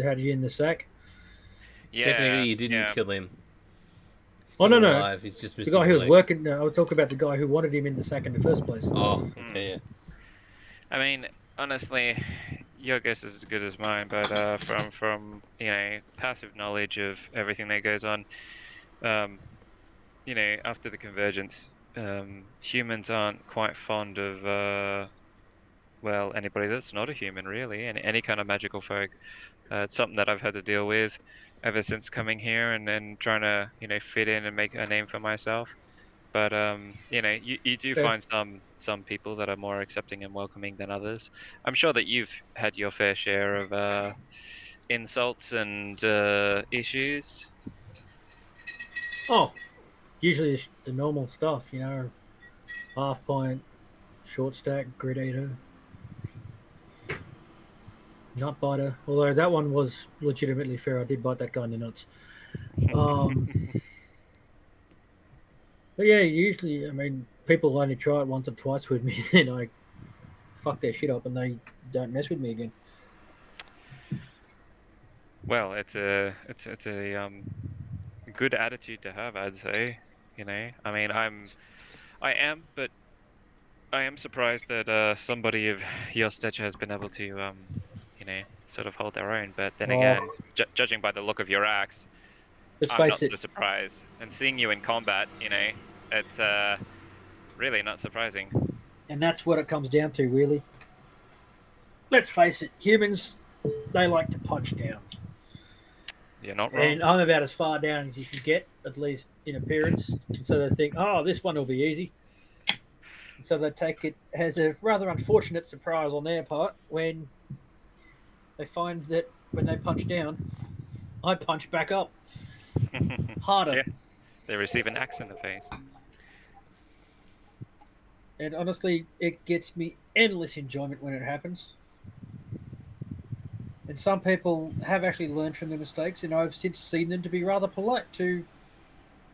had you in the sack. Technically, yeah, you didn't yeah. kill him. He's Oh still no, alive. He's just the missing guy a who was leg. working. No, I was talking about the guy who wanted him in the sack in the first place. Oh, Hmm. okay, yeah. I mean, honestly, your guess is as good as mine. But from passive knowledge of everything that goes on, um, after the convergence, humans aren't quite fond of well, anybody that's not a human, really, and any kind of magical folk. It's something that I've had to deal with ever since coming here and then trying to, fit in and make a name for myself. But you do Fair. find some people that are more accepting and welcoming than others. I'm sure that you've had your fair share of insults and issues. Oh, usually the normal stuff, half pint, short stack, grid eater, nut biter. Although that one was legitimately fair. I did bite that guy in the nuts. Um, but yeah, usually, I mean, people only try it once or twice with me, then I fuck their shit up and they don't mess with me again. Well, it's a good attitude to have, I'd say. I mean, but I am surprised that somebody of your stature has been able to, sort of hold their own. But then Oh, again, judging by the look of your axe, let's I'm face not it, so surprised. And seeing you in combat, it's really not surprising. and that's what it comes down to, really. Let's face it, humans, they like to punch down. You're not And wrong. I'm about as far down as you can get, at least in appearance. And so they think, oh, this one will be easy. And so they take it as a rather unfortunate surprise on their part when they find that when they punch down, I punch back up harder. Yeah, they receive an axe in the face. And honestly, it gets me endless enjoyment when it happens. And some people have actually learned from their mistakes, and I've since seen them to be rather polite to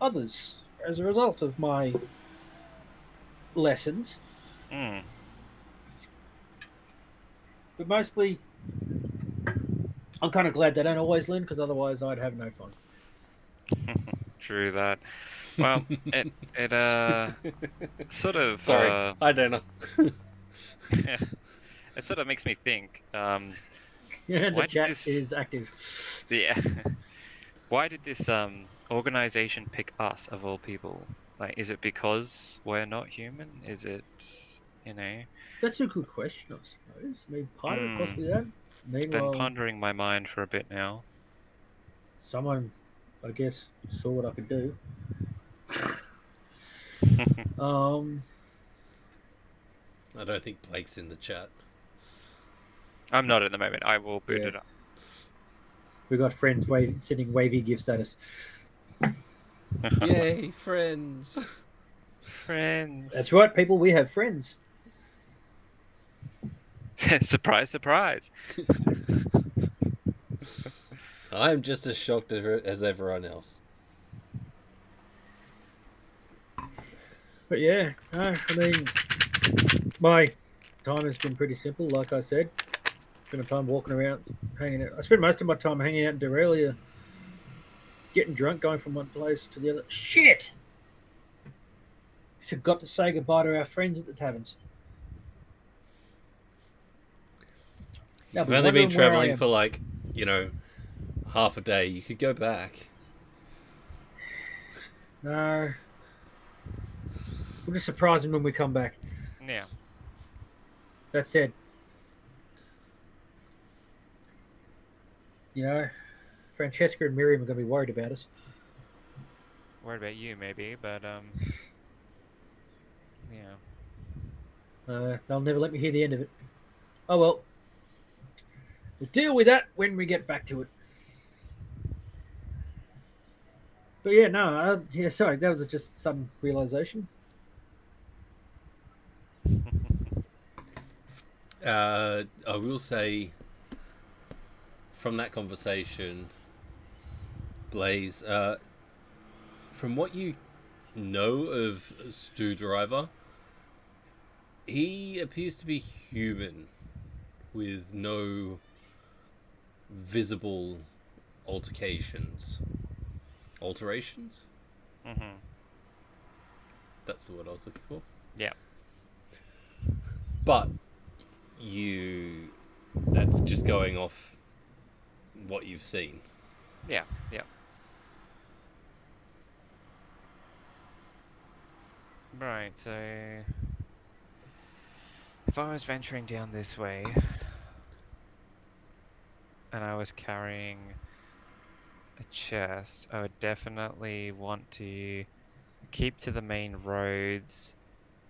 others as a result of my lessons. Mm. But mostly, I'm kind of glad they don't always learn because otherwise I'd have no fun. True that. Well, it sort of Sorry, I don't know. it sort of makes me think. The Why did chat this? is active. Yeah. Why did this organization pick us of all people? Like, is it because we're not human? Is it, you know? That's a good question, I suppose. I mean, part of it possibly Hmm. that. It's been Meanwhile, pondering my mind for a bit now. someone, I guess, saw what I could do. Um, I don't think Blake's in the chat. I'm not at the moment. I will boot yeah, it up. we got friends sending wavy gift status. Yay, friends! Friends. That's right, people. We have friends. Surprise, surprise. I'm just as shocked as everyone else. But yeah, no, I mean, my time has been pretty simple. Like I said, spent time walking around, hanging out. I spent most of my time hanging out in Deralia, getting drunk, going from one place to the other. Shit! Forgot to say goodbye to our friends at the taverns. They'll You've be only been wondering where I traveling am. for like, half a day. You could go back. No, we'll just surprise them when we come back. Yeah. That said, Francesca and Miriam are going to be worried about us. Worried about you, maybe, but yeah. They'll never let me hear the end of it. Oh well, we'll deal with that when we get back to it. But yeah, no, yeah, sorry, that was just some realization. I will say, from that conversation, Blaze, from what you know of Stu Driver, he appears to be human with no visible alterations. Mhm. That's the word I was looking for. Yeah. But that's just going off what you've seen. Yeah. Yeah. Right. So If I was venturing down this way, and I was carrying a chest, I would definitely want to keep to the main roads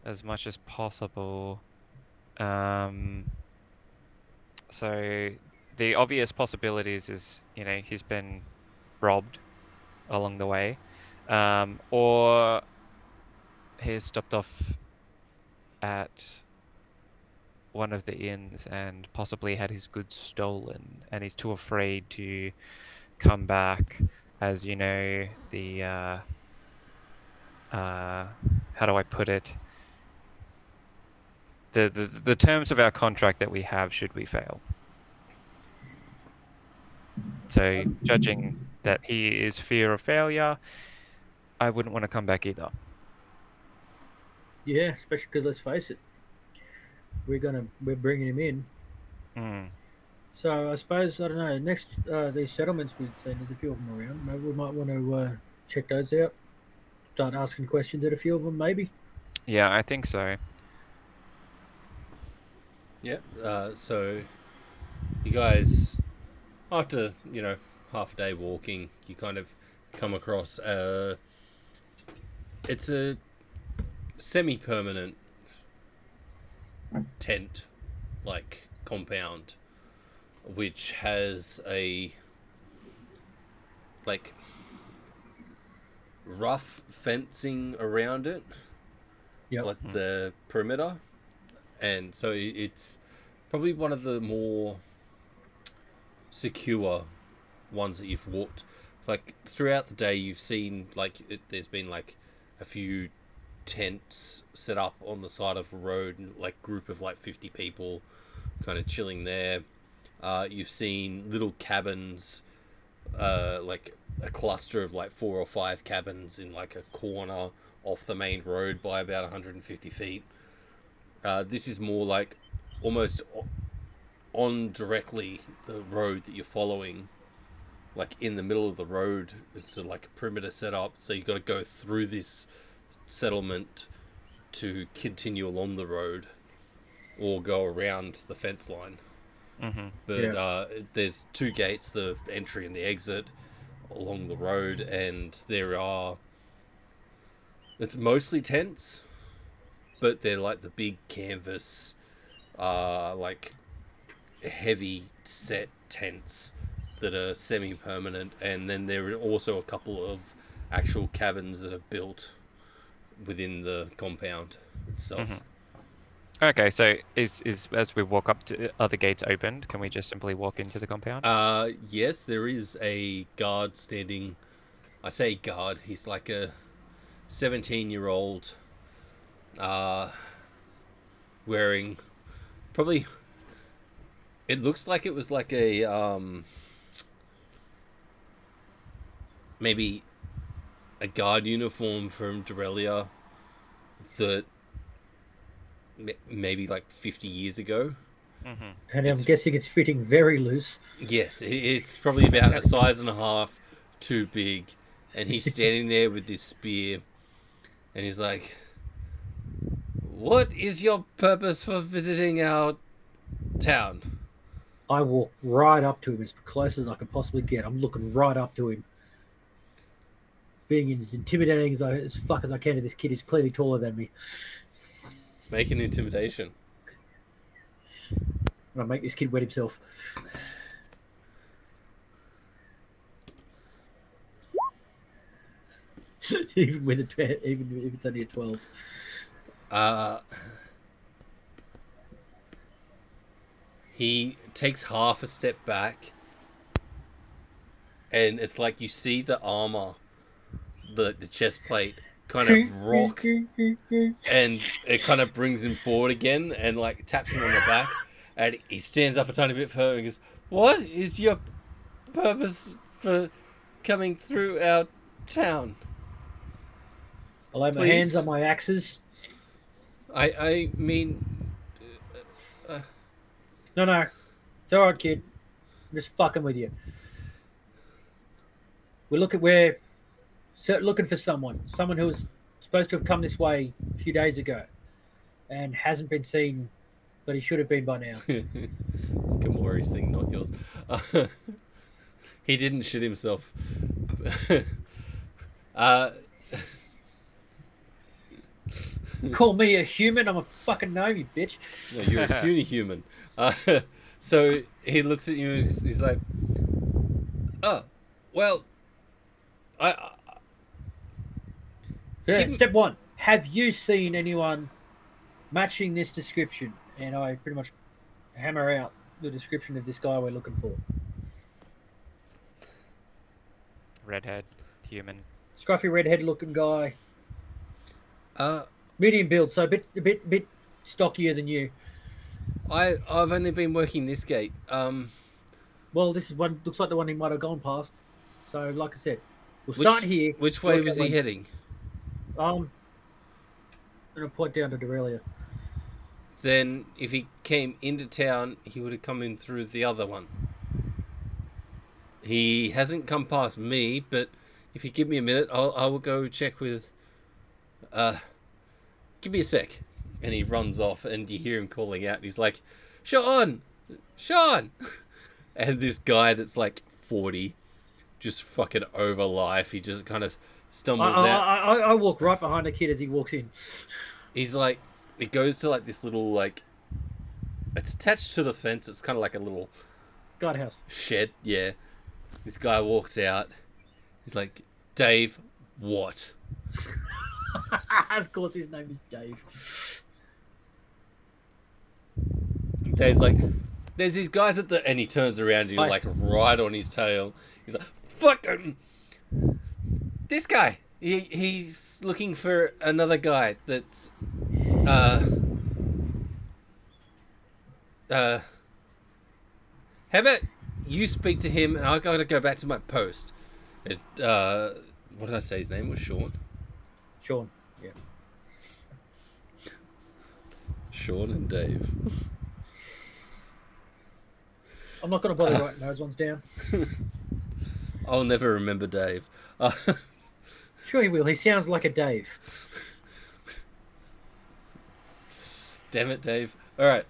as much as possible. So the obvious possibilities is, he's been robbed along the way, or he's stopped off at one of the inns and possibly had his goods stolen, and he's too afraid to come back, as the how do I put it? The terms of our contract that we have should we fail. So judging that he is fear of failure, I wouldn't want to come back either. Yeah, especially because let's face it, we're bringing him in. Mm. So I suppose I don't know. Next, these settlements we've seen, there's a few of them around. Maybe we might want to check those out. Start asking questions at a few of them, maybe. Yeah, I think so. Yeah. So you guys, after half a day walking, you kind of come across it's a semi-permanent tent like compound which has a like rough fencing around it. Yep. Like the perimeter, and so it's probably one of the more secure ones that you've walked. Like throughout the day you've seen there's been like a few tents set up on the side of a road, and like group of like 50 people kind of chilling there. You've seen little cabins, like a cluster of like 4 or 5 cabins in like a corner off the main road by about 150 feet. This is more like almost on directly the road that you're following, like in the middle of the road. It's like a perimeter setup, so you've got to go through this settlement to continue along the road or go around the fence line. Mm-hmm. But there's 2 gates, the entry and the exit along the road, and it's mostly tents, but they're like the big canvas, like heavy set tents that are semi-permanent, and then there are also a couple of actual cabins that are built within the compound itself. Mm-hmm. Okay, so is as we walk up to other gates opened, can we just simply walk into the compound? Yes, there is a guard standing. I say guard, he's like a 17-year-old, wearing probably, it looks like it was like a maybe a guard uniform from Dorelia that maybe like 50 years ago. Mm-hmm. And I'm guessing it's fitting very loose. Yes, it's probably about a size and a half too big, and he's standing there with this spear, and he's like, "What is your purpose for visiting our town?" I walk right up to him as close as I can possibly get. I'm looking right up to him, being as intimidating as fuck as I can to this kid who's clearly taller than me. Make an intimidation. And I make this kid wet himself. even if it's only a 12. He takes half a step back, and it's like you see the armor, the chest plate kind of rock, and it kind of brings him forward again and like taps him on the back, and he stands up a tiny bit further and goes, "What is your purpose for coming through our town?" I lay my hands on my axes. I mean, No, it's all right, kid. I'm just fucking with you. We're looking for someone who was supposed to have come this way a few days ago and hasn't been seen but he should have been by now. It's Kamori's thing, not yours. He didn't shit himself. Call me a human, I'm a fucking gnome, you bitch. No, you're a puny human. So he looks at you and he's like, "Oh, well, I Yeah, step one, have you seen anyone matching this description? And I pretty much hammer out the description of this guy we're looking for. Redhead, human. Scruffy redhead looking guy. uh, Medium build, so a bit stockier than you. I've only been working this gate. Well, this is one, looks like the one he might have gone past. So, like I said, we'll start here. Which way work was our he way- heading? I'm gonna point down to Dorelia. Then, if he came into town, he would have come in through the other one. He hasn't come past me, but if you give me a minute, I will go check with. Give me a sec. And he runs off, and you hear him calling out. And he's like, "Sean, Sean!" And this guy that's like 40, just fucking over life. He just kind of stumbles out. I walk right behind the kid as he walks in. He's like, it goes to like this little like, it's attached to the fence. It's kind of like a little Guardhouse. shed. Yeah. This guy walks out. He's like, "Dave, what?" Of course, his name is Dave. Dave's like, "There's these guys at the," and he turns around and you're Hi. like right on his tail. He's like, "Fuck him. This guy. He's looking for another guy that's how about you speak to him and I gotta go back to my post." What did I say his name was? Sean? Sean. Yeah. Sean and Dave. I'm not going to bother writing those ones down. I'll never remember Dave. Sure he will. He sounds like a Dave. Damn it, Dave. Alright.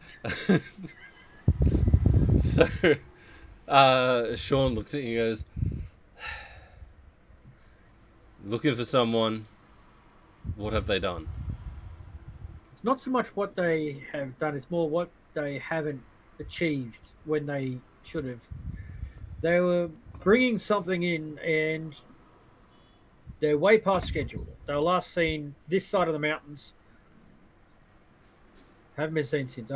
So, Sean looks at you and goes, "Looking for someone. What have they done?" It's not so much what they have done, it's more what they haven't achieved when they should have. They were bringing something in and they're way past schedule. They were last seen this side of the mountains. Haven't been seen since.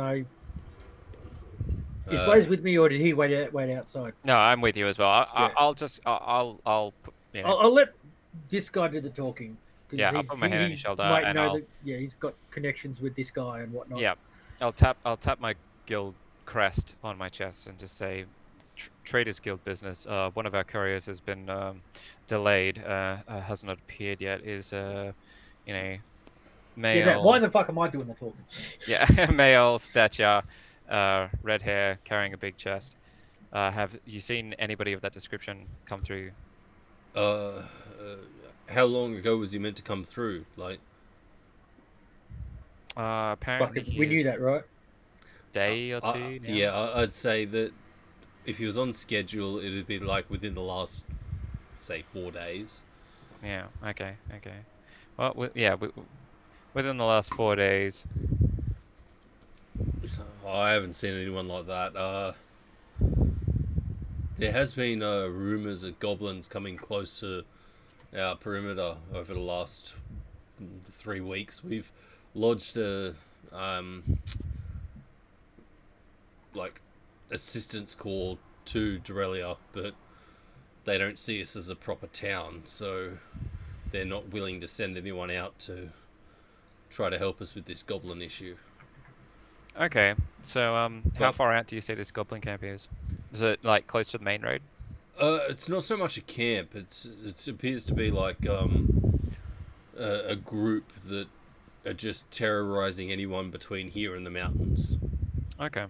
Is Blaze with me or did he wait outside? No, I'm with you as well. Yeah. I'll you know, I'll let this guy do the talking. 'Cause Yeah, I'll put my hand on your shoulder might and know I'll- that, yeah, he's got connections with this guy and whatnot. yeah, I'll tap my guild crest on my chest and just say, Traders Guild business. One of our couriers has been delayed. Has not appeared yet. Is male. Yeah, why the fuck am I doing the talking? Yeah, male stature, red hair, carrying a big chest. Have you seen anybody of that description come through? How long ago was he meant to come through? Like, Apparently Fuck it, we knew that, right? day or two now. yeah, I'd say that if he was on schedule, it'd be like within the last, say, 4 days. Yeah. Okay. Well, within the last 4 days. So, I haven't seen anyone like that. There has been rumors of goblins coming close to our perimeter over the last 3 weeks. We've lodged a like assistance call to Dorelia, but they don't see us as a proper town, so they're not willing to send anyone out to try to help us with this goblin issue. Okay. So how But- far out do you say this goblin camp is? Is it like close to the main road? It's not so much a camp. It appears to be like a group that are just terrorizing anyone between here and the mountains. Okay.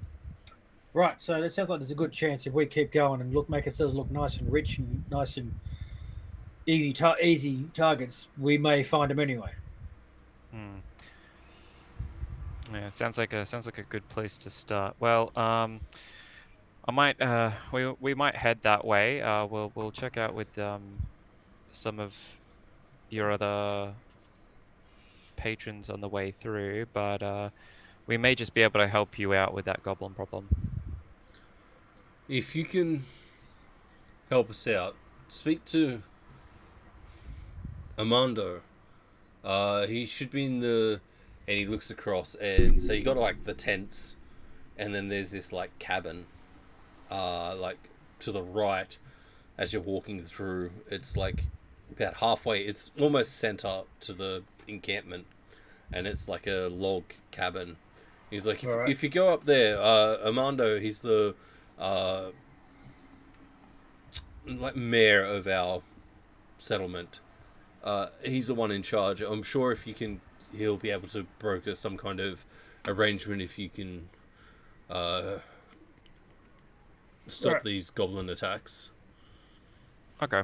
Right, so it sounds like there's a good chance if we keep going and make ourselves look nice and rich and nice and easy targets, we may find them anyway. Yeah, sounds like a good place to start. Well, I might we might head that way. We'll check out with some of your other patrons on the way through, but we may just be able to help you out with that goblin problem. If you can help us out, speak to Armando. He should be in the. And he looks across, and so you got like the tents, and then there's this like cabin, like to the right as you're walking through. It's like about halfway. It's almost center to the encampment, and it's like a log cabin. He's like, Alright. if you go up there, Armando, he's the like mayor of our settlement. He's the one in charge. I'm sure if you can, he'll be able to broker some kind of arrangement if you can stop Right. these goblin attacks. Okay.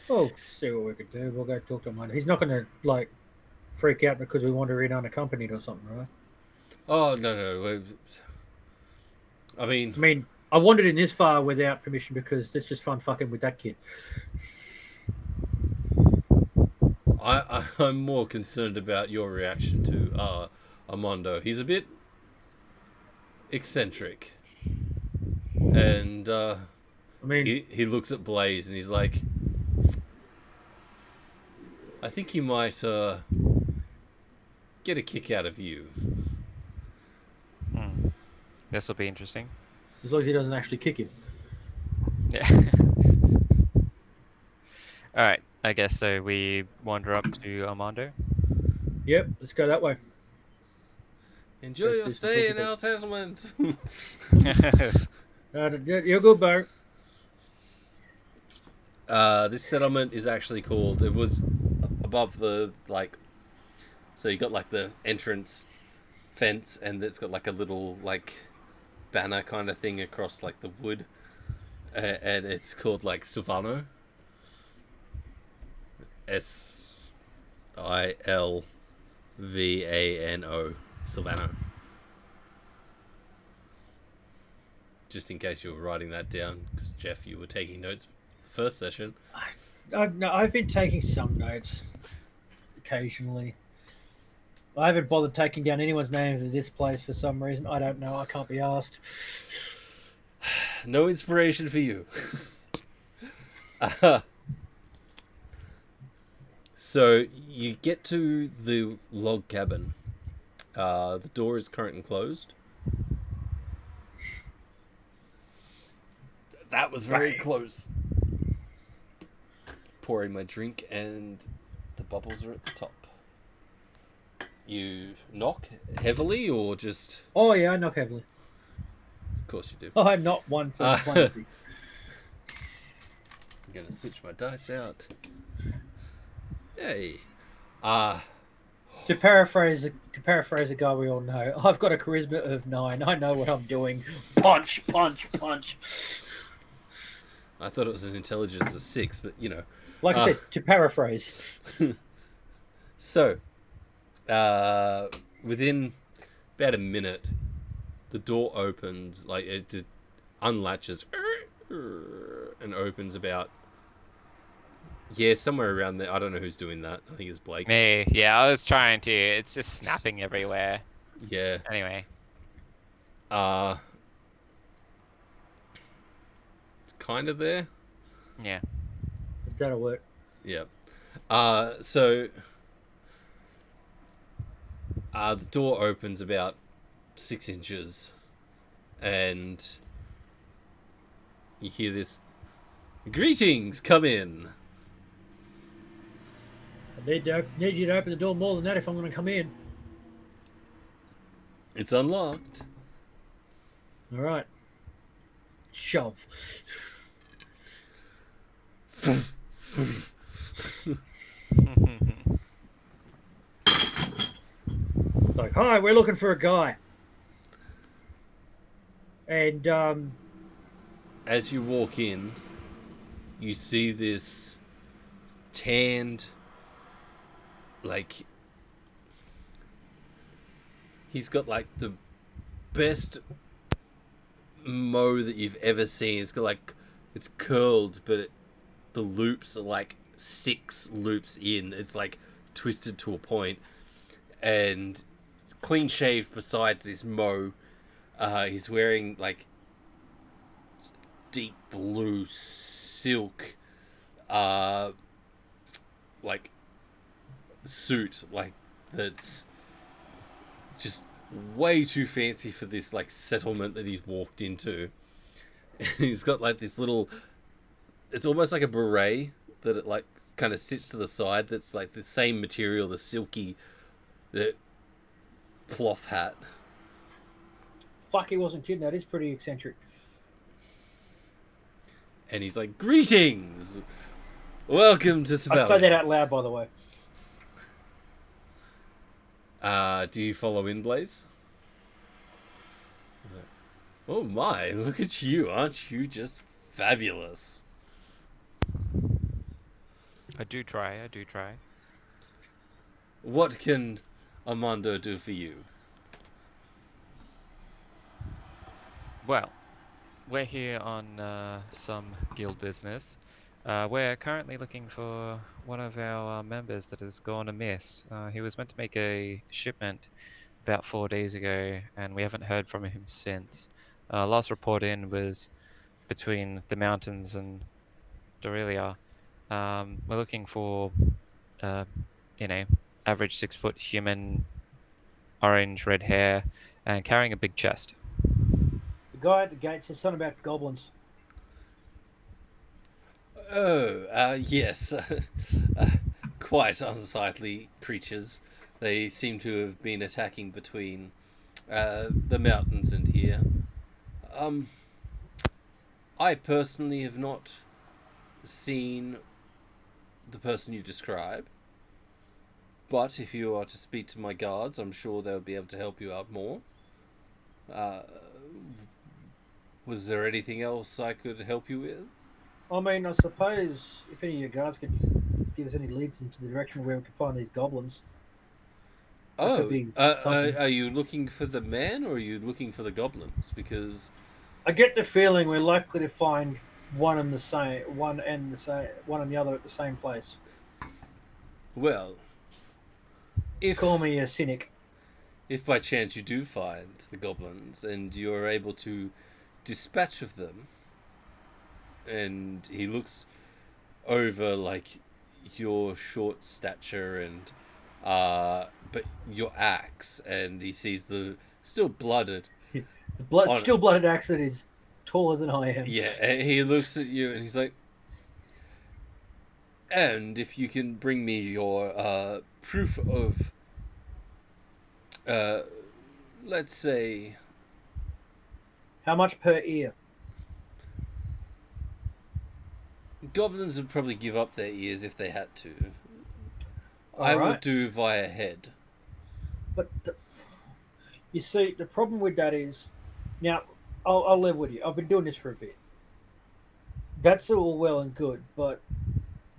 We'll see what we can do. We'll go talk to him. He's not going to like freak out because we wander in unaccompanied or something, right? Oh no. I mean, I mean, I wandered in this far without permission because it's just fun fucking with that kid. I'm more concerned about your reaction to Armando. He's a bit eccentric, and I mean, he looks at Blaze and he's like, I think he might get a kick out of you. This will be interesting. as long as he doesn't actually kick him. Yeah. All right. I guess so. We wander up to Armando. Yep, let's go that way. Enjoy Let's your do some stay in talking. our settlement. You're good, Bo. This settlement is actually called. It was above the like. So you got like the entrance fence, and it's got like a little like banner kind of thing across like the wood, and it's called like Silvano. Silvano. Silvano. Just in case you were writing that down, because Jeff, you were taking notes the first session. No, I've been taking some notes occasionally. I haven't bothered taking down anyone's names of this place for some reason. I don't know. I can't be asked. No inspiration for you. So you get to the log cabin. The door is currently closed. That was very Right. close. Pouring my drink and the bubbles are at the top. You knock heavily or just... Oh yeah, I knock heavily. Of course you do. Oh, I'm not one for diplomacy. I'm going to switch my dice out. Hey. To paraphrase a guy we all know, I've got a charisma of 9. I know what I'm doing. Punch, punch, punch. I thought it was an intelligence of 6, but you know. Like I said, to paraphrase. So, within about a minute, the door opens, like it just unlatches and opens about, somewhere around there. I don't know who's doing that. I think it's Blake. Me. Yeah, I was trying to. It's just snapping everywhere. Yeah. Anyway. It's kind of there. Yeah. That'll work. Yeah. So the door opens about 6 inches, and you hear this. Greetings, come in. I need you to open the door more than that if I'm going to come in. It's unlocked. All right. Shove. It's like, hi, we're looking for a guy. And As you walk in, you see this tanned, like, he's got like the best mow that you've ever seen. It's got like it's curled, but the loops are like 6 loops in. It's like twisted to a point, and clean shaved. Besides this mow, he's wearing like deep blue silk, like suit, like that's just way too fancy for this like settlement that he's walked into. He's got like this little, it's almost like a beret that it like kind of sits to the side, that's like the same material, the silky, the cloth hat. Fuck, he wasn't kidding. That is pretty eccentric. And he's like, greetings, welcome to Savalia. I say that out loud, by the way. Do you follow in, Blaze? Oh my, look at you, aren't you just fabulous? I do try. What can Armando do for you? Well, we're here on some guild business. We're currently looking for one of our members that has gone amiss. He was meant to make a shipment about 4 days ago, and we haven't heard from him since. Last report in was between the mountains and Dorelia. We're looking for, average 6-foot human, orange red hair, and carrying a big chest. The guy at the gate says something about goblins. Oh, yes. Quite unsightly creatures. They seem to have been attacking between the mountains and here. I personally have not seen the person you describe, but if you are to speak to my guards, I'm sure they'll be able to help you out more. Was there anything else I could help you with? I mean, I suppose if any of your guards could give us any leads into the direction where we can find these goblins. Oh, are you looking for the man or are you looking for the goblins? Because I get the feeling we're likely to find one and the other at the same place. well, Call me a cynic. if by chance you do find the goblins and you're able to dispatch of them, and he looks over like your short stature and but your axe, and he sees the still blooded Still blooded axe that is taller than I am. yeah, and he looks at you and he's like, and if you can bring me your proof of let's say, How much per ear? goblins would probably give up their ears if they had to. All I right. would do via head. But you see, the problem with that is, now, I'll live with you. I've been doing this for a bit. That's all well and good, but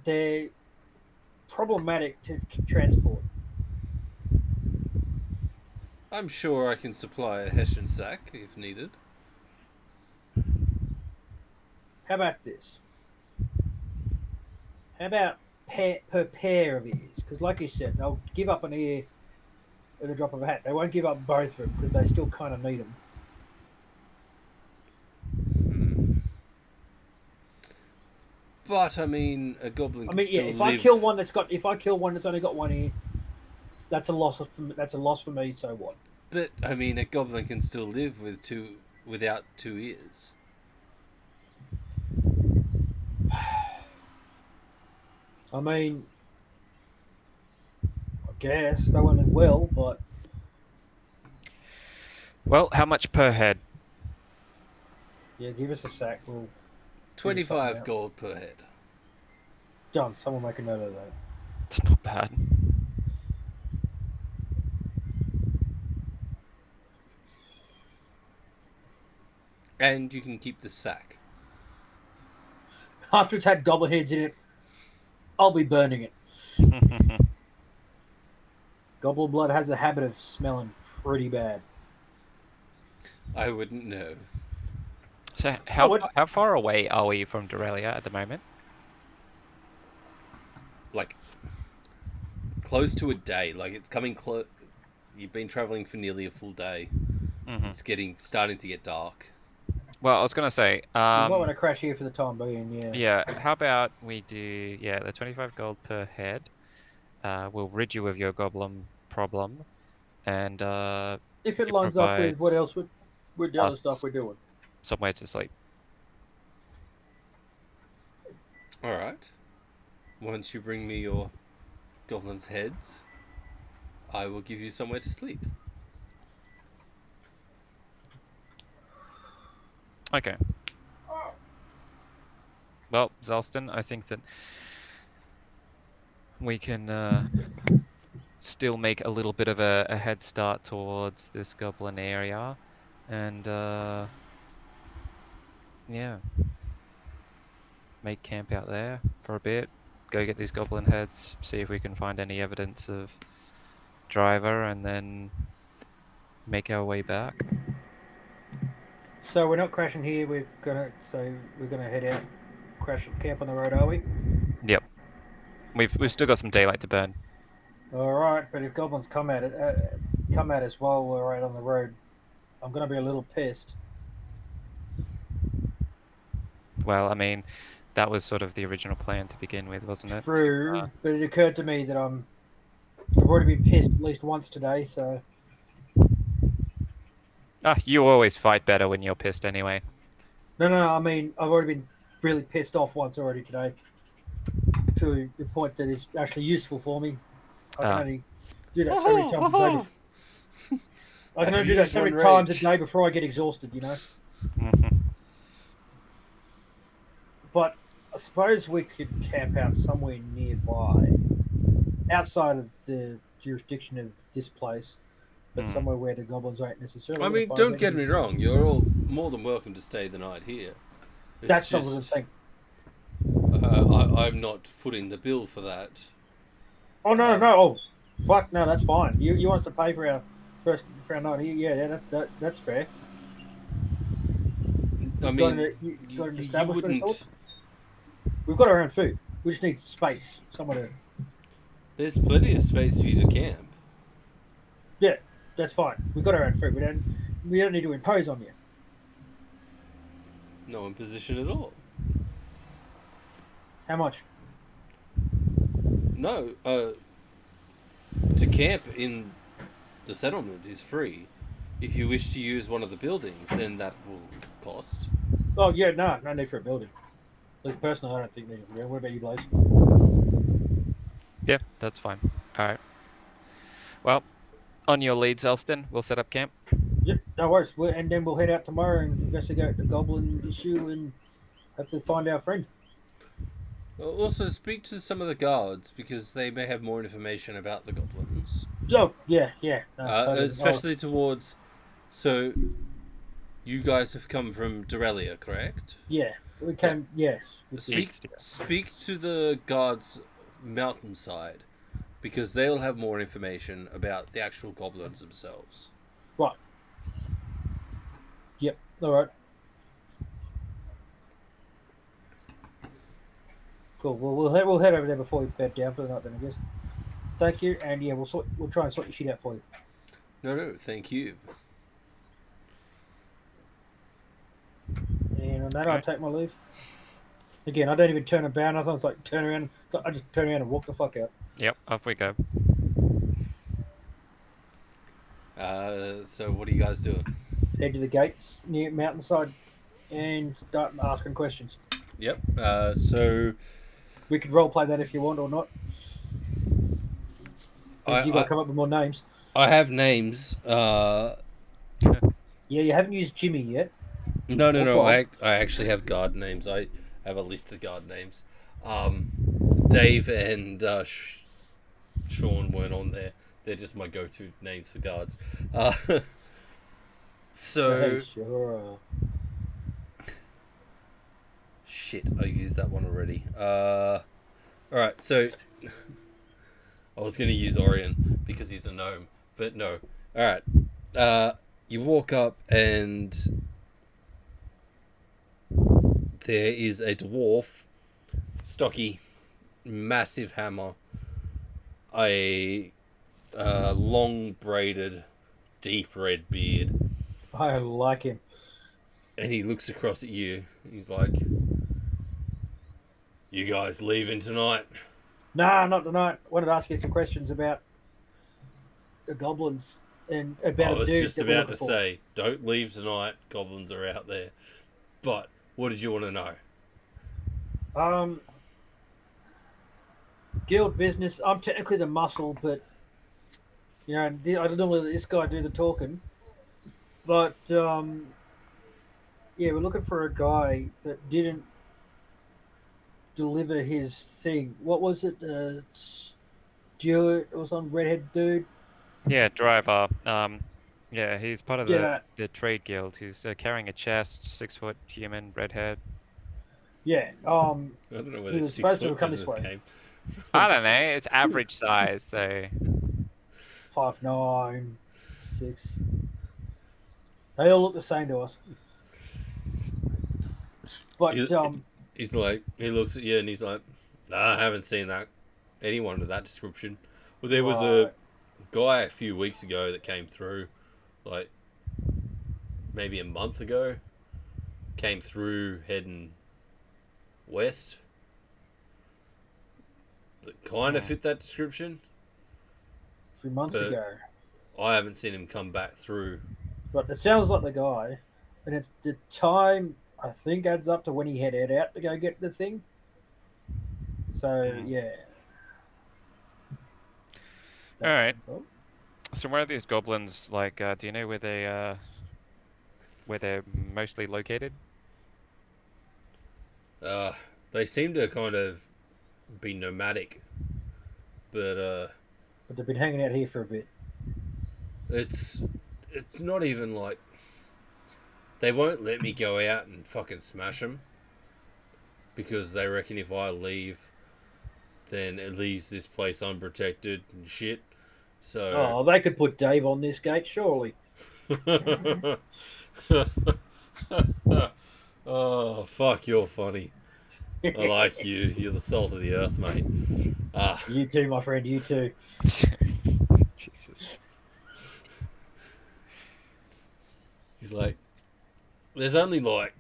they're problematic to transport. I'm sure I can supply a Hessian sack if needed. How about this? How about per pair of ears? Because like you said, they'll give up an ear at the drop of a hat. They won't give up both of them because they still kind of need them. But I mean, a goblin can Yeah. still If live. I kill one that's only got one ear, that's a loss for me. So what? But I mean, a goblin can still live without 2 ears. I mean, I guess they won't live well, but Well, how much per head? yeah, give us a sack. We'll 25 out. gold per head. John, someone make a note of that. It's not bad. And you can keep the sack. After it's had goblin heads in it, I'll be burning it. Goblin blood has a habit of smelling. pretty bad. I wouldn't know. So I would. how far away are we from Dorelia at the moment? Like, close to a day. Like, it's coming close. You've been traveling for nearly a full day. Mm-hmm. It's starting to get dark. Well, I was gonna say, You might want to crash here for the time being, yeah. yeah. How about we do the 25 gold per head. We'll rid you of your goblin problem, and If it you lines up provide with what else with the other us stuff we're doing. somewhere to sleep. All right. Once you bring me your goblins' heads, I will give you somewhere to sleep. Okay. Well, Zalston, I think that we can still make a little bit of a head start towards this goblin area, and yeah, make camp out there for a bit. Go get these goblin heads, see if we can find any evidence of driver, and then make our way back. So we're not crashing here. We're gonna head out, crash camp on the road, are we? Yep. We've still got some daylight to burn. All right, but if goblins come at us while we're out on the road, I'm gonna be a little pissed. Well, I mean, that was sort of the original plan to begin with, wasn't it? True, but it occurred to me that I've already been pissed at least once today, so. You always fight better when you're pissed anyway. No, I mean, I've already been really pissed off once already today. To the point that it's actually useful for me. I can only do that so many times a day. I can only do that so many times a day before I get exhausted, you know? Mm-hmm. But I suppose we could camp out somewhere nearby, outside of the jurisdiction of this place, but somewhere where the goblins aren't necessarily. I mean, don't get me wrong. You're all more than welcome to stay the night here. That's what I'm saying. I'm not footing the bill for that. Oh no! Oh, fuck no! That's fine. You want us to pay for our night here? Yeah, that's fair. I mean, got an you establishment wouldn't. of sorts? We've got our own food. We just need space, somewhere to. There's plenty of space for you to camp. Yeah, that's fine. We've got our own food. We don't need to impose on you. No imposition at all. How much? No, to camp in the settlement is free. If you wish to use one of the buildings, then that will cost. Oh yeah, no need for a building. At least personally, I don't think need for. What about you, Blaze? Yeah, that's fine. All right. Well, on your lead, Zelston. We'll set up camp. Yep, no worries. And then we'll head out tomorrow and investigate the goblin issue and hopefully find our friend. Also, speak to some of the guards because they may have more information about the goblins. Oh, yeah. No, totally. Especially towards. So, you guys have come from Dorelia, correct? Yeah, we came. Yes. Speak to the guards mountainside because they'll have more information about the actual goblins themselves. Right. Yep. All right. Cool. Well, we'll head over there before we bed down for the night, then I guess. Thank you, and yeah, we'll try and sort your shit out for you. No, thank you. And on that, I'll take my leave. Again, I don't even turn about. I was like turn around. So I just turn around and walk the fuck out. Yep, off we go. So what are you guys doing? Head to the gates near mountainside and start asking questions. Yep. So we could role play that if you want or not. You got to come up with more names. I have names. Yeah, you haven't used Jimmy yet. No. I actually have guard names. I have a list of guard names. Dave and Sean weren't on there. They're just my go-to names for guards. So. Sure. Shit, I used that one already. Alright, so I was gonna use Orion because he's a gnome, but no. Alright. You walk up and there is a dwarf, stocky, massive hammer, a long braided, deep red beard, I like him. and he looks across at you. He's like, "You guys leaving tonight?" Nah, not tonight. Wanted to ask you some questions about the goblins and I about a was dude just that we're about looking to for. say, "Don't leave tonight. Goblins are out there." But what did you want to know? Um, guild business. I'm technically the muscle, but I don't know whether this guy do the talking. But yeah, we're looking for a guy that didn't deliver his thing. What was it? Stuart or some redhead dude? Yeah, driver. Yeah, he's part of Yeah, the trade guild. He's carrying a chest, 6 foot human, redhead. yeah. I don't know where He this was six supposed to foot have come this business way. came I from. don't know. It's average size, so 5'9", 6. They all look the same to us. But He, he's like, he looks at you and he's like, "Nah, I haven't seen that anyone of that description." Well, there was a right, guy a few weeks ago that came through, like maybe a month ago, came through heading west that kind of a fit that description, few months but ago. I haven't seen him come back through. But it sounds like the guy, and it's the time I think adds up to when he headed out to go get the thing. So mm. yeah, All that right. comes up. So where are these goblins? Like, do you know where they're mostly located? Uh, they seem to kind of be nomadic, but But they've been hanging out here for a bit. it's it's not even like they won't let me go out and fucking smash them because they reckon if I leave, then it leaves this place unprotected and shit. So, Oh, they could put Dave on this gate, surely. oh fuck, you're funny. I like you. You're the salt of the earth, mate. Ah, You too, my friend. You too. Jesus. he's like, there's only like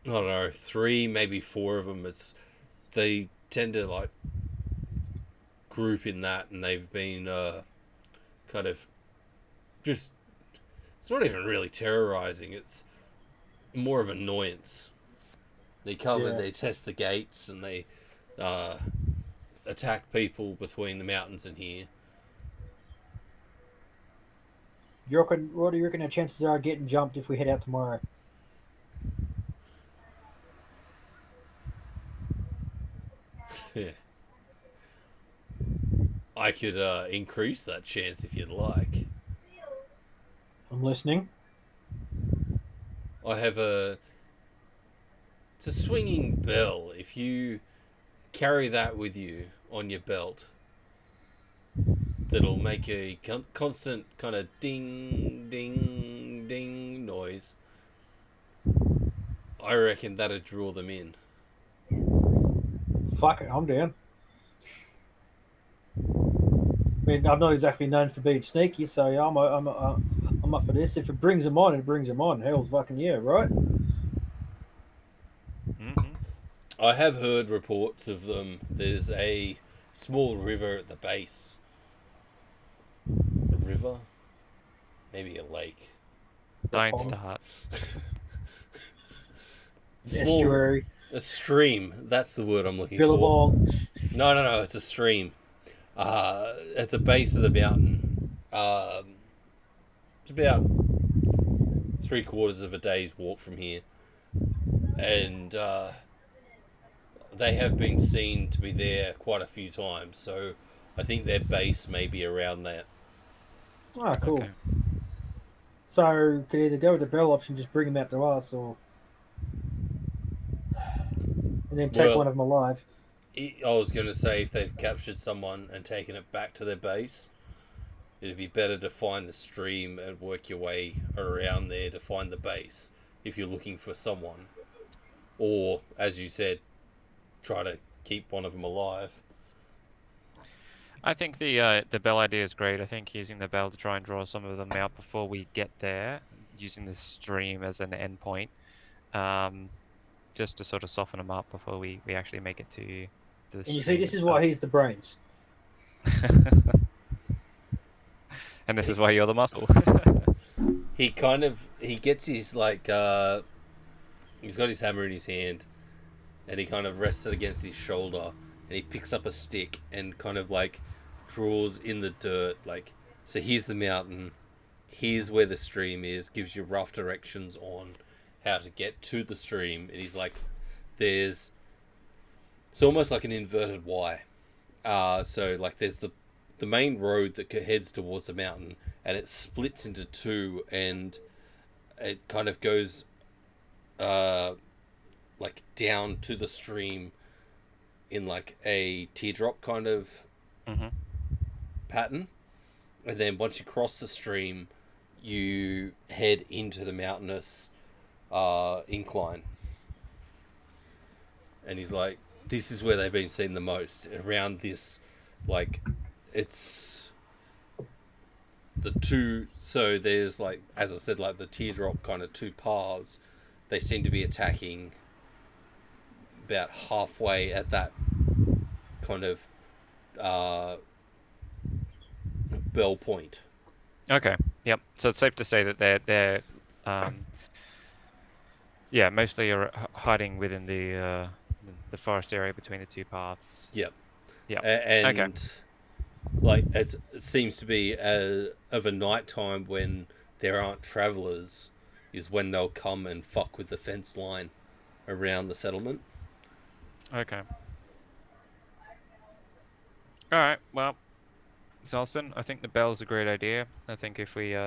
I don't know, three, maybe four of them. It's they tend to like group in that, and they've been kind of just. It's not even really terrorizing. It's more of annoyance. They come and Yeah. they test the gates and they uh, attack people between the mountains and here. What do you reckon our chances are of getting jumped if we head out tomorrow? Yeah. I could increase that chance if you'd like. I'm listening. I have a. It's a swinging bell. If you carry that with you on your belt, that'll make a constant kind of ding, ding, ding noise. I reckon that'd draw them in. Fuck it, I'm down. I mean, I'm not exactly known for being sneaky, so yeah, I'm up for this. If it brings them on, it brings them on. Hell, fucking yeah, right? Mm-hmm. I have heard reports of them. There's a small river at the base. A river? Maybe a lake. Don't Pond, start. Small. estuary, A stream. That's the word I'm looking for. billabong. No. It's a stream. At the base of the mountain. It's about 3/4 of a day's walk from here. And they have been seen to be there quite a few times. So I think their base may be around that. Ah, cool. Okay. So could either go with the bell option, just bring them out to us, or and then take Well, one of them alive. I was going to say if they've captured someone and taken it back to their base, it'd be better to find the stream and work your way around there to find the base if you're looking for someone. Or, as you said, try to keep one of them alive. I think the bell idea is great. I think using the bell to try and draw some of them out before we get there, using the stream as an endpoint, just to sort of soften them up before we actually make it to the And stream you see, this is itself. why he's the brains. And this is why you're the muscle. He gets his, like, he's got his hammer in his hand, and he kind of rests it against his shoulder, and he picks up a stick and kind of, like, draws in the dirt, like, so here's the mountain, here's where the stream is, gives you rough directions on how to get to the stream, and he's like, it's almost like an inverted Y. So, like, there's the main road that heads towards the mountain, and it splits into two, and it kind of goes like down to the stream in like a teardrop kind of pattern, and then once you cross the stream you head into the mountainous incline. And he's like, this is where they've been seen the most, around this, like, it's the two, so there's, like, as I said, like the teardrop kind of two paths. They seem to be attacking about halfway at that kind of bell point. Okay. Yep. So it's safe to say that they're mostly are hiding within the forest area between the two paths. Yep. Yeah. And okay. Like it seems to be of a night time when there aren't travelers, is when they'll come and fuck with the fence line around the settlement. Okay. All right. Well, Zolston, I think the bell's a great idea. I think if we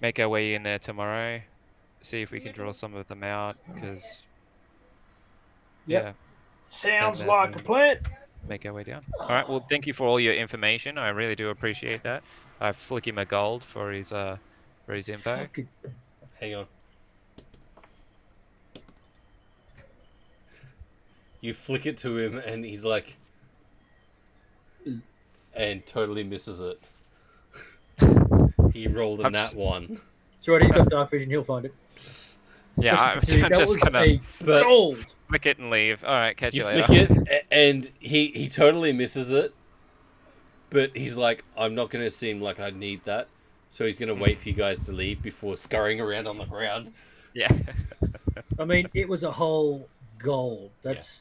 make our way in there tomorrow, see if we can draw some of them out, because Yep. Sounds like a plan. Make our way down. All right. Well, thank you for all your information. I really do appreciate that. I flick him a gold for his info. Hang on. You flick it to him, and he's like, and totally misses it. He rolled a nat one. It's alright, he's got dark vision. He'll find it. Yeah, I'm just gonna gold. Flick it and leave. All right, catch you later. You flick it, and he totally misses it. But he's like, I'm not going to seem like I need that. So he's going to wait for you guys to leave before scurrying around on the ground. Yeah. I mean, it was a whole gold. That's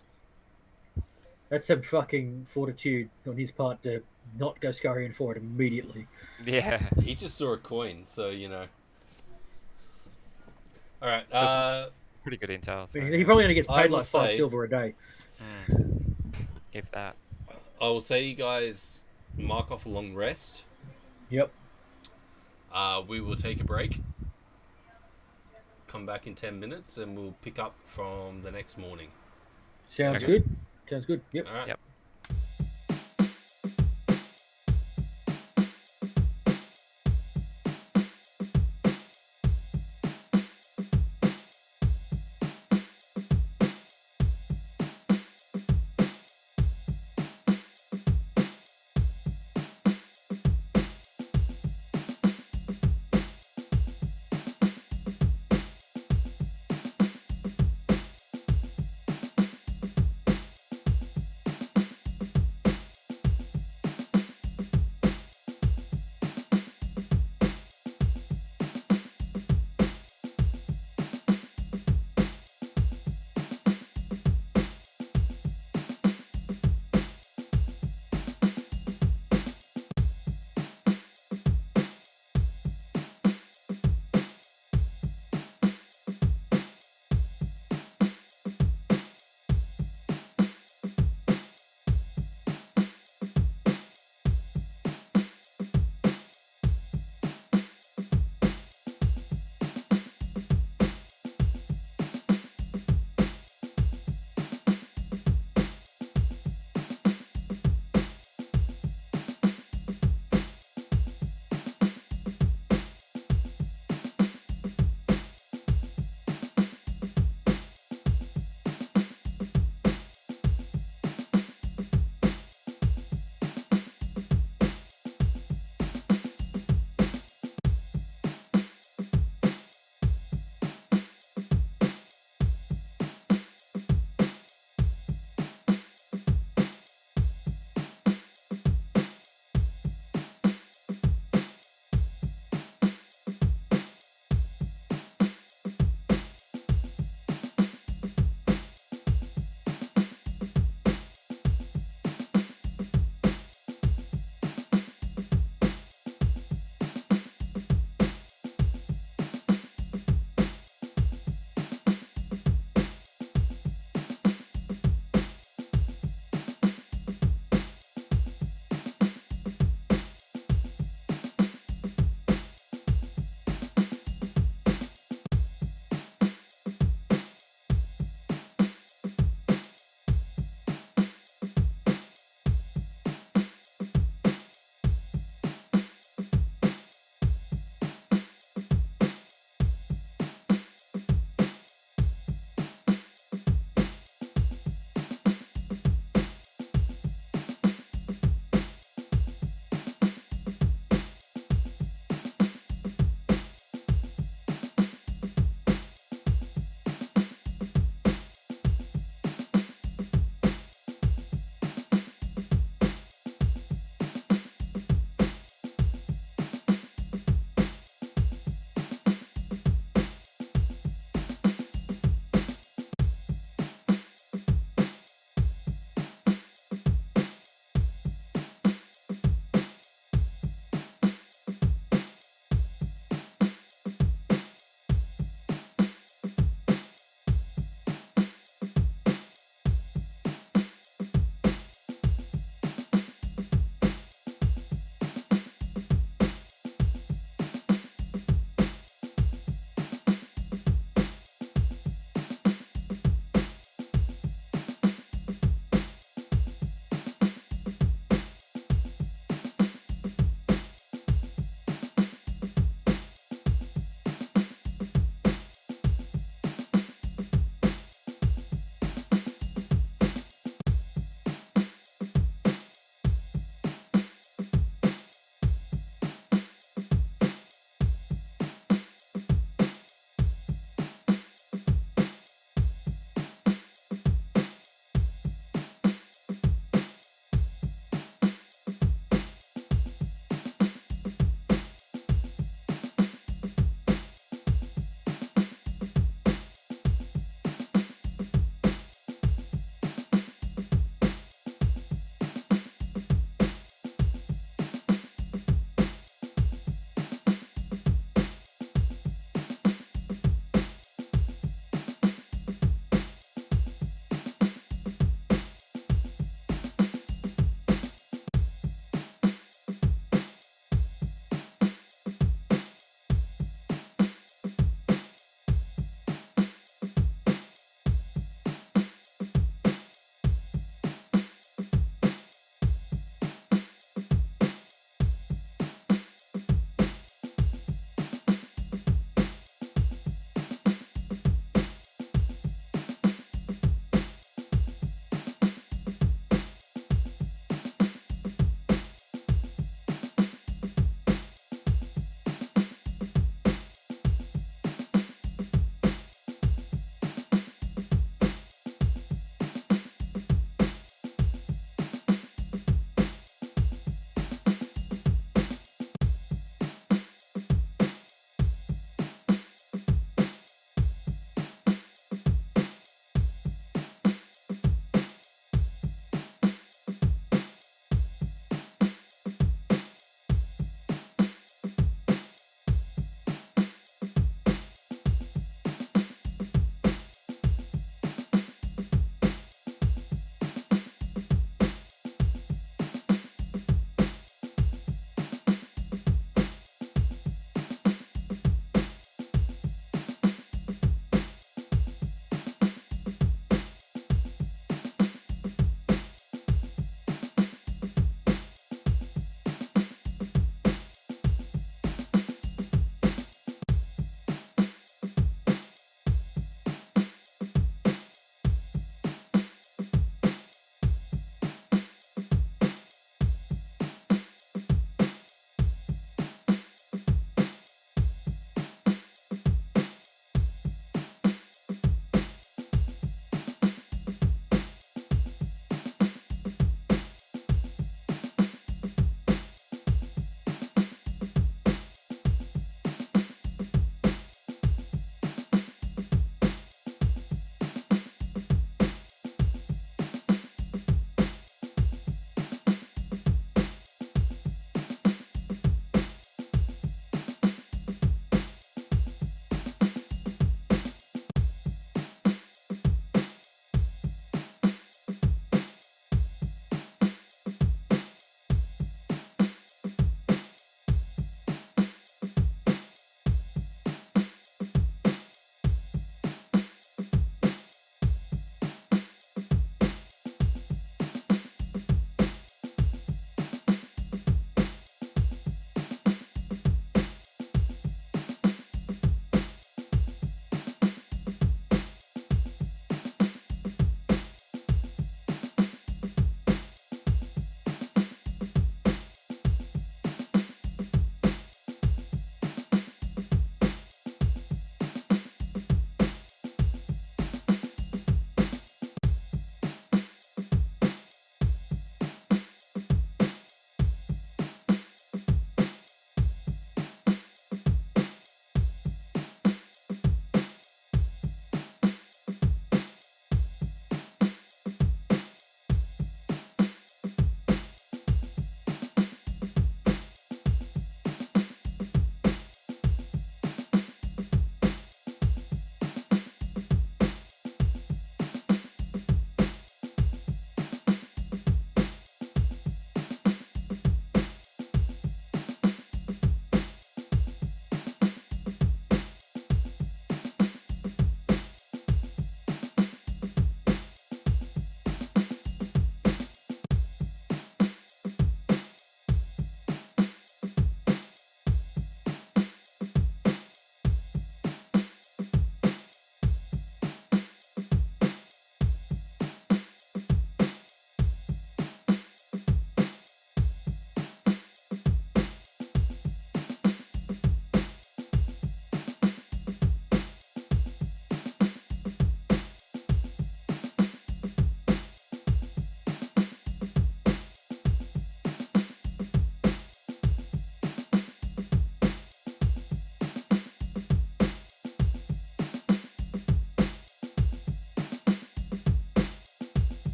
some fucking fortitude on his part to not go scurrying for it immediately. Yeah. He just saw a coin, so, you know. All right. Pretty good intel. So. He probably only gets paid like 5 silver a day. If that. I will say you guys mark off a long rest. Yep. We will take a break. Come back in 10 minutes and we'll pick up from the next morning. Sounds good. Sounds good. Yep. All right. Yep.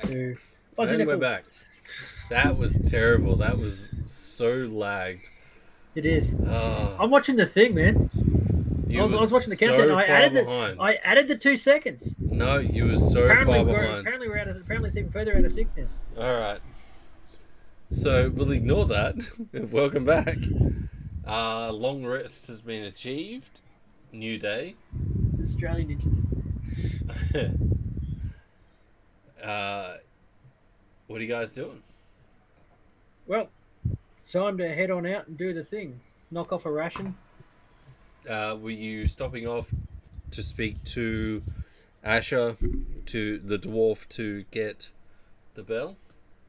2. And we're back. That was terrible. That was so lagged. It is. Oh, I'm watching the thing, man. you I was watching the so countdown. I far added behind. I added the 2 seconds. No, you were so far behind. Apparently it's even further out of sync now. All right. So we'll ignore that. Welcome back. Long rest has been achieved. New day. Australian Ninja. What are you guys doing? Well, time to head on out and do the thing. Knock off a ration. Were you stopping off to speak to Asher, to the dwarf, to get the bell?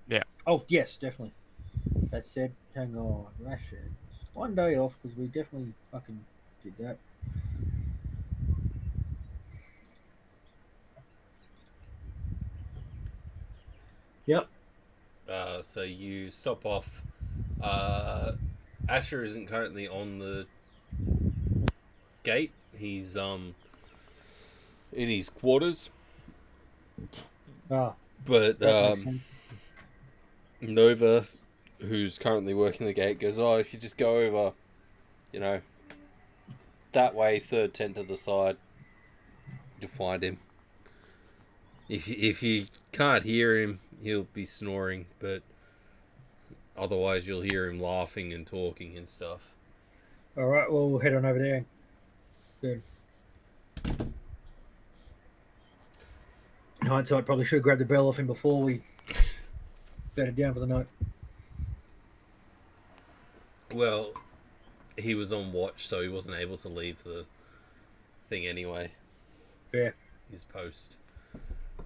Yeah. Oh, yes, definitely. That said, hang on, rations. 1 day off, because we definitely fucking did that. Yep. So you stop off. Asher isn't currently on the gate. He's in his quarters. Ah, But that makes sense. Nova, who's currently working the gate, goes, "Oh, if you just go over, that way, third tent to the side, you'll find him. If you can't hear him, he'll be snoring, but otherwise you'll hear him laughing and talking and stuff." All right, well, we'll head on over there. Good. In hindsight, probably should have grabbed the bell off him before we bedded down for the night. Well, he was on watch, so he wasn't able to leave the thing anyway. Fair. His post.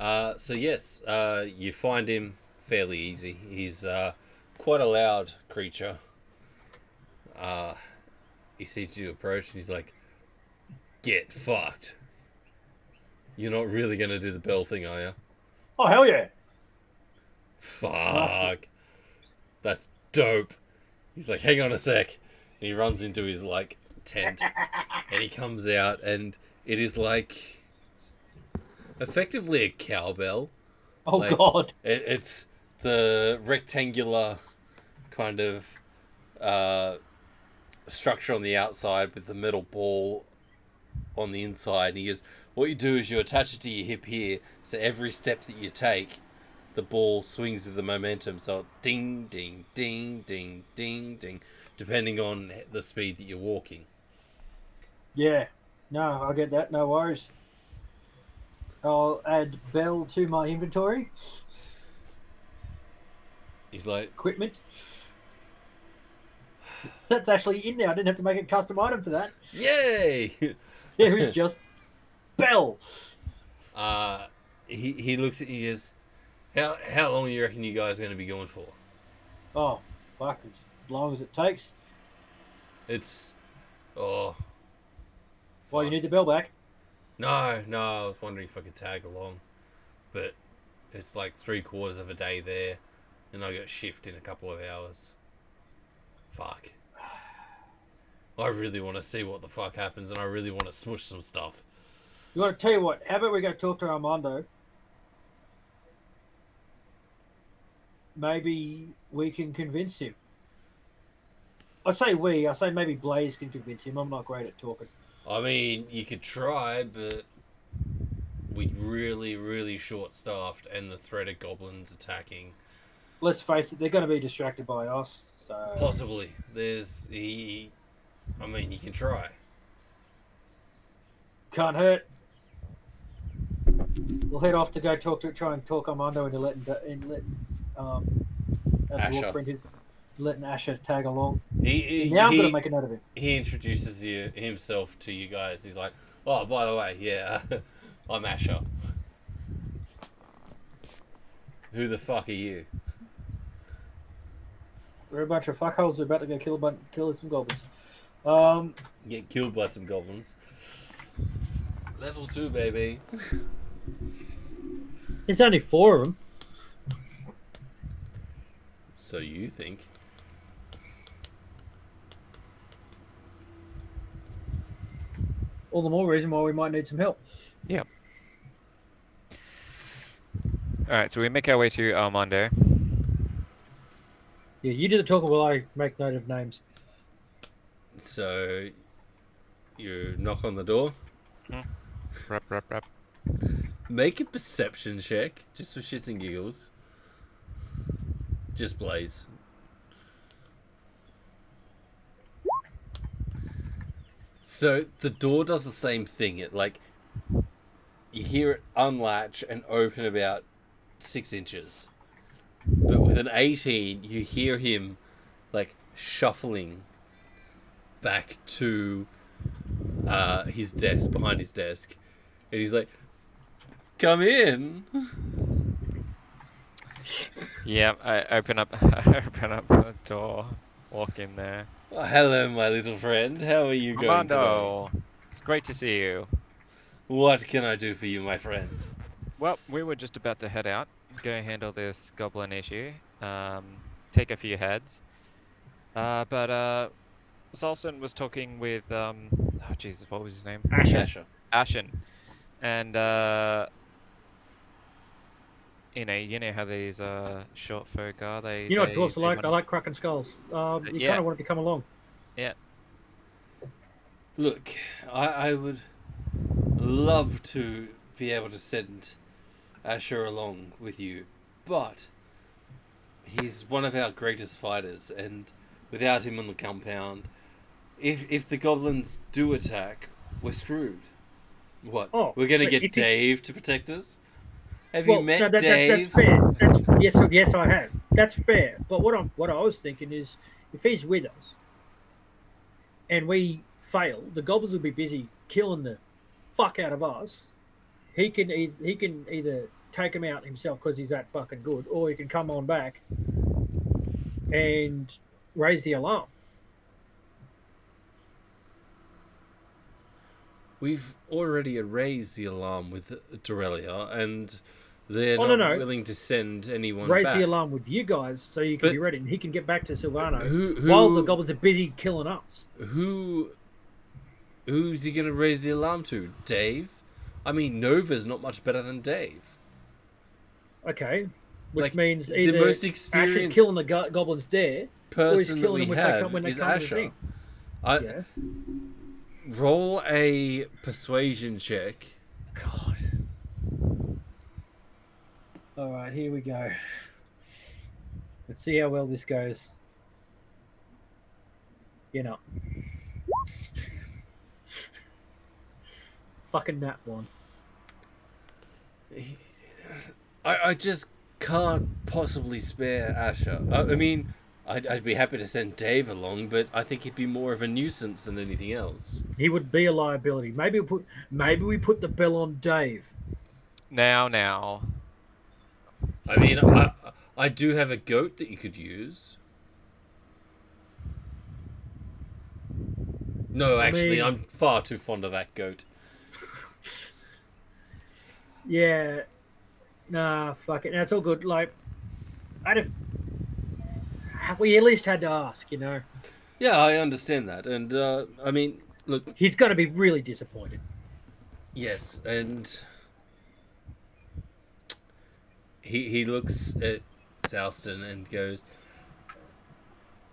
So yes, you find him fairly easy. He's quite a loud creature. He sees you approach and he's like, "Get fucked. You're not really going to do the bell thing, are you?" Oh, hell yeah. Fuck. That's dope. He's like, "Hang on a sec." And he runs into his, tent. And he comes out and it is effectively a cowbell. Oh, God. It's the rectangular kind of structure on the outside with the metal ball on the inside. And he goes, what you do is you attach it to your hip here, so every step that you take, the ball swings with the momentum. So ding, ding, ding, ding, ding, ding, depending on the speed that you're walking. Yeah. No, I get that. No worries. I'll add bell to my inventory. He's like, Equipment. That's actually in there. I didn't have to make a custom item for that. "Yay!" There is just bell. He looks at you and goes, how long do you reckon you guys are going to be going for? Oh, fuck, as long as it takes. It's, oh. Well, you need the bell back. No, I was wondering if I could tag along. But it's like 3/4 of a day there, and I got shift in a couple of hours. Fuck. I really want to see what the fuck happens, and I really want to smush some stuff. You want to tell you what? How about we go talk to Armando? Maybe we can convince him. I say maybe Blaze can convince him. I'm not great at talking. I mean, you could try, but we're really, really short-staffed, and the threat of goblins attacking. Let's face it, they're going to be distracted by us. So Possibly. You can try. Can't hurt. We'll head off to go try and talk Armando into Asher. letting Asher tag along. I'm going to make a note of him. He introduces himself to you guys. He's like, "Oh, by the way, yeah, I'm Asher. Who the fuck are you?" We're a bunch of fuckholes who are about to go kill some goblins. Get killed by some goblins. Level 2, baby. There's only 4 of them. So you think? All the more reason why we might need some help. Yeah. All right, so we make our way to Armando. Yeah, you do the talking while I make note of names. So you knock on the door. Rap, rap, rap. Make a perception check, just for shits and giggles. Just Blaze. So the door does the same thing. It like you hear it unlatch and open about 6 inches. But with an 18, you hear him like shuffling back to his desk, behind his desk, and he's like, "Come in." Yeah, I open up, I open up the door, walk in there. Oh, hello, my little friend. How are you going today? Armando, it's great to see you. What can I do for you, my friend? Well, we were just about to head out, go handle this goblin issue, take a few heads. But Zalston was talking with oh Jesus, what was his name? Asher. Ashen, and you know how these short folk are. They You know what dwarfs are they like? I wanna, like cracking skulls. You yeah, kind of wanted to come along. yeah. Look, I would love to be able to send Asher along with you, but he's one of our greatest fighters, and without him on the compound, if the goblins do attack, we're screwed. What? Oh, We're gonna but get if you- Dave to protect us? Have Well, you met no, that's Dave? fair. Yes, I have. That's fair. But what I was thinking is, if he's with us and we fail, the goblins will be busy killing the fuck out of us. He can either take him out himself because he's that fucking good, or he can come on back and raise the alarm. We've already raised the alarm with Dorelia, and they're Oh, not no. willing to send anyone Raise back. the alarm with you guys so you can But be ready, and he can get back to Silvano who while the goblins are busy killing us. who's he going to raise the alarm to? Dave? I mean, Nova's not much better than Dave. Okay, which Like, means the either most Ash is experienced killing the goblins there, or he's person that killing we them when have they is come to the Asher. thing. I Yeah. roll a persuasion check. God. All right, here we go. Let's see how well this goes. You know. Fucking nat one. I just can't possibly spare Asher. I mean, I'd be happy to send Dave along, but I think he'd be more of a nuisance than anything else. He would be a liability. Maybe we put the bell on Dave. Now. I mean, I do have a goat that you could use. No, actually, I'm far too fond of that goat. Yeah. Nah, fuck it. No, it's all good. Like, we at least had to ask, you know. Yeah, I understand that, and I mean, look, He's going to be really disappointed. yes, and he looks at Salston and goes,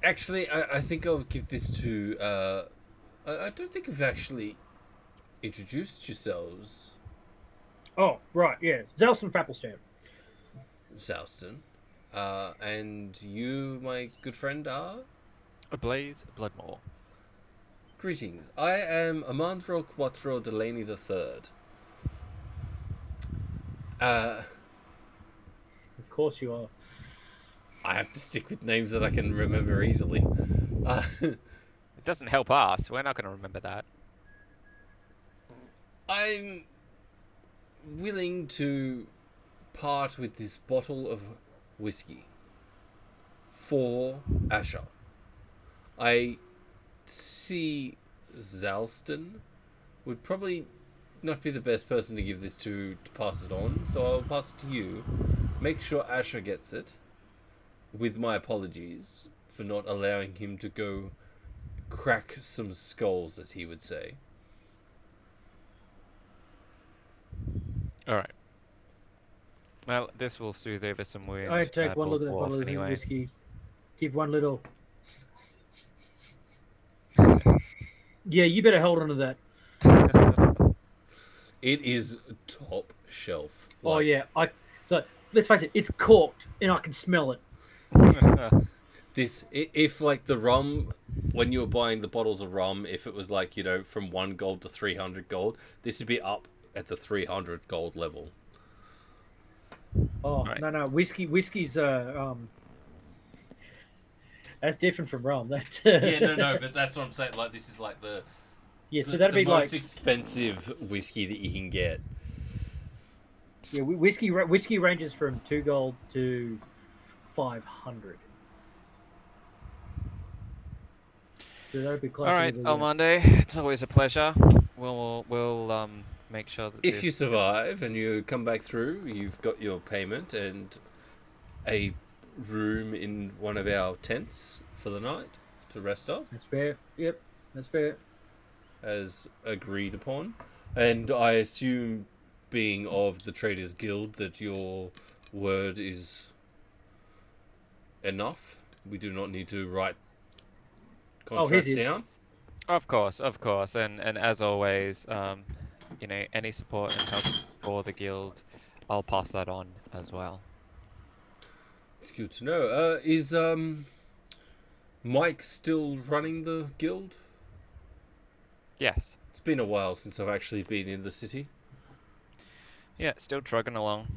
actually, I think I'll give this to. I don't think you've actually introduced yourselves, Oh, right, yeah. Zelston Fappelstam. Salston, and you, my good friend, are. Blaze Bloodmore. Greetings. I am Amandro Quattro Delaney III. Of course you are. I have to stick with names that I can remember easily. It doesn't help us. We're not going to remember that. I'm willing to part with this bottle of whiskey for Asher. I see Zalston would probably not be the best person to give this to pass it on, so I'll pass it to you. Make sure Asher gets it, with my apologies for not allowing him to go crack some skulls, as he would say. All right. Well, this will soothe over some wounds. I take one poor look at that dwarf, bottle of anyway. whiskey. Give one little. Yeah, you better hold on to that. It is top shelf. Oh Like, yeah, so let's face it, it's corked and I can smell it. if like the rum, when you were buying the bottles of rum, if it was like, you know, from 1 gold to 300 gold, this would be up at the 300 gold level. Oh Right. no, whiskey's that's different from rum. That's Yeah, no, but that's what I'm saying. Like, this is like the yeah. So that'd be most like expensive whiskey that you can get. yeah, whiskey ranges from 2 gold to 500. So that'd be closer All right, to the Armando, it's always a pleasure. We'll make sure that If you this gets- survive and you come back through, you've got your payment and a room in one of our tents for the night to rest off, That's fair. Yep, that's fair. as agreed upon. And I assume, being of the Traders Guild, that your word is enough. We do not need to write contract his is. down. Of course, and as always, you know, any support and help for the guild, I'll pass that on as well. It's good to know. Is Mike still running the guild? Yes. It's been a while since I've actually been in the city. Yeah, still trugging along.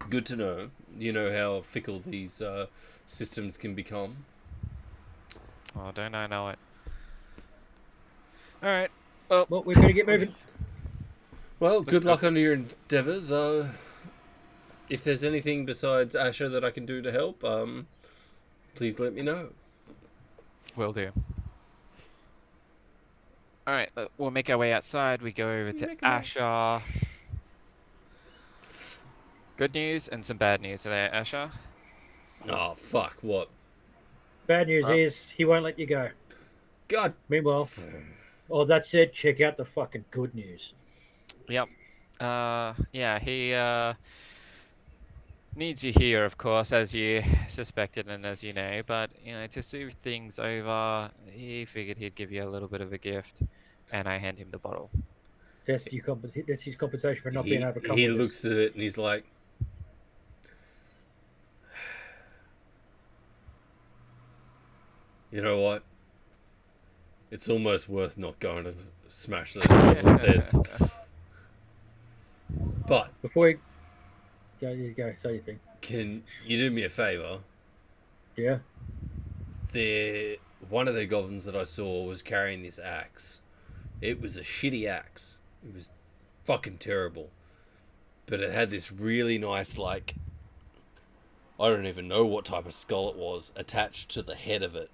Good to know. You know how fickle these systems can become. Oh, don't I know it? All right. Well, Well, we better get moving. Well, good luck on your endeavours. If there's anything besides Asher that I can do to help, please let me know. will do. All right, we'll make our way outside. We go over to Make 'em up. Asher. Good news and some bad news there, Asher. Oh, fuck, what? Bad news Well- is he won't let you go. God. Meanwhile, that said, check out the fucking good news. Yep. Yeah, he needs you here, of course, as you suspected and as you know. But you know, to soothe things over, he figured he'd give you a little bit of a gift, and I hand him the bottle. That's his compensation for not being able to come He with looks us. at it and he's like, you know what? It's almost worth not going to smash those goblins' heads. But Before you go, say your thing. can you do me a favour? Yeah. One of the goblins that I saw was carrying this axe. It was a shitty axe. It was fucking terrible. But it had this really nice, like, I don't even know what type of skull it was, attached to the head of it.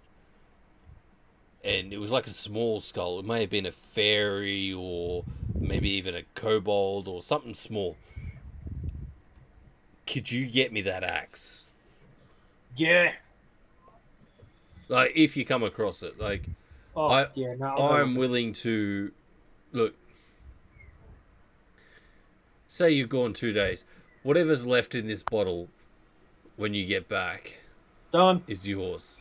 And it was like a small skull. It may have been a fairy or maybe even a kobold or something small. Could you get me that axe? Yeah. Like, if you come across it, like, Oh, yeah. No, I'm willing to look. Say you're gone 2 days. Whatever's left in this bottle when you get back done. is yours.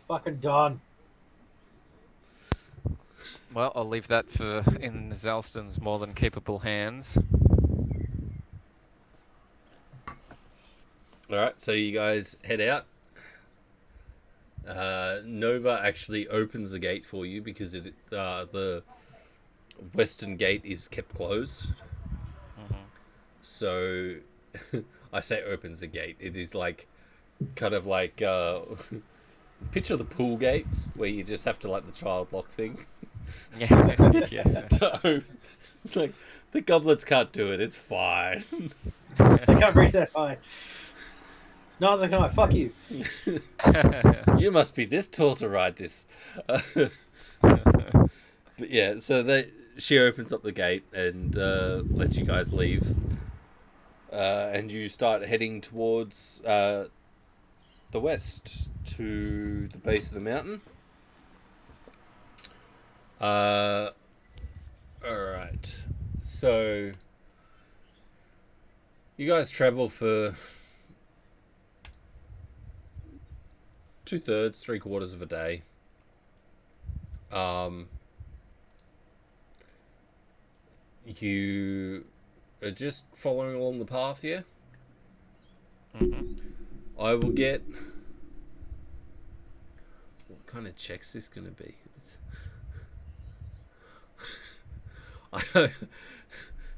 Fucking done. Well, I'll leave that for in Zalston's more than capable hands. Alright, so you guys head out. Nova actually opens the gate for you because the western gate is kept closed. So I say opens the gate. It is like kind of like picture the pool gates where you just have to like the child lock thing. Yeah, yeah. So it's like the goblins can't do it. It's fine. They can't reach that high. Neither can I. Fuck you. You must be this tall to ride this. But yeah, so she opens up the gate and lets you guys leave. And you start heading towards the west to the base of the mountain. Alright. So you guys travel for 2/3, 3/4 of a day. You are just following along the path here. I will get. What kind of check's this gonna be?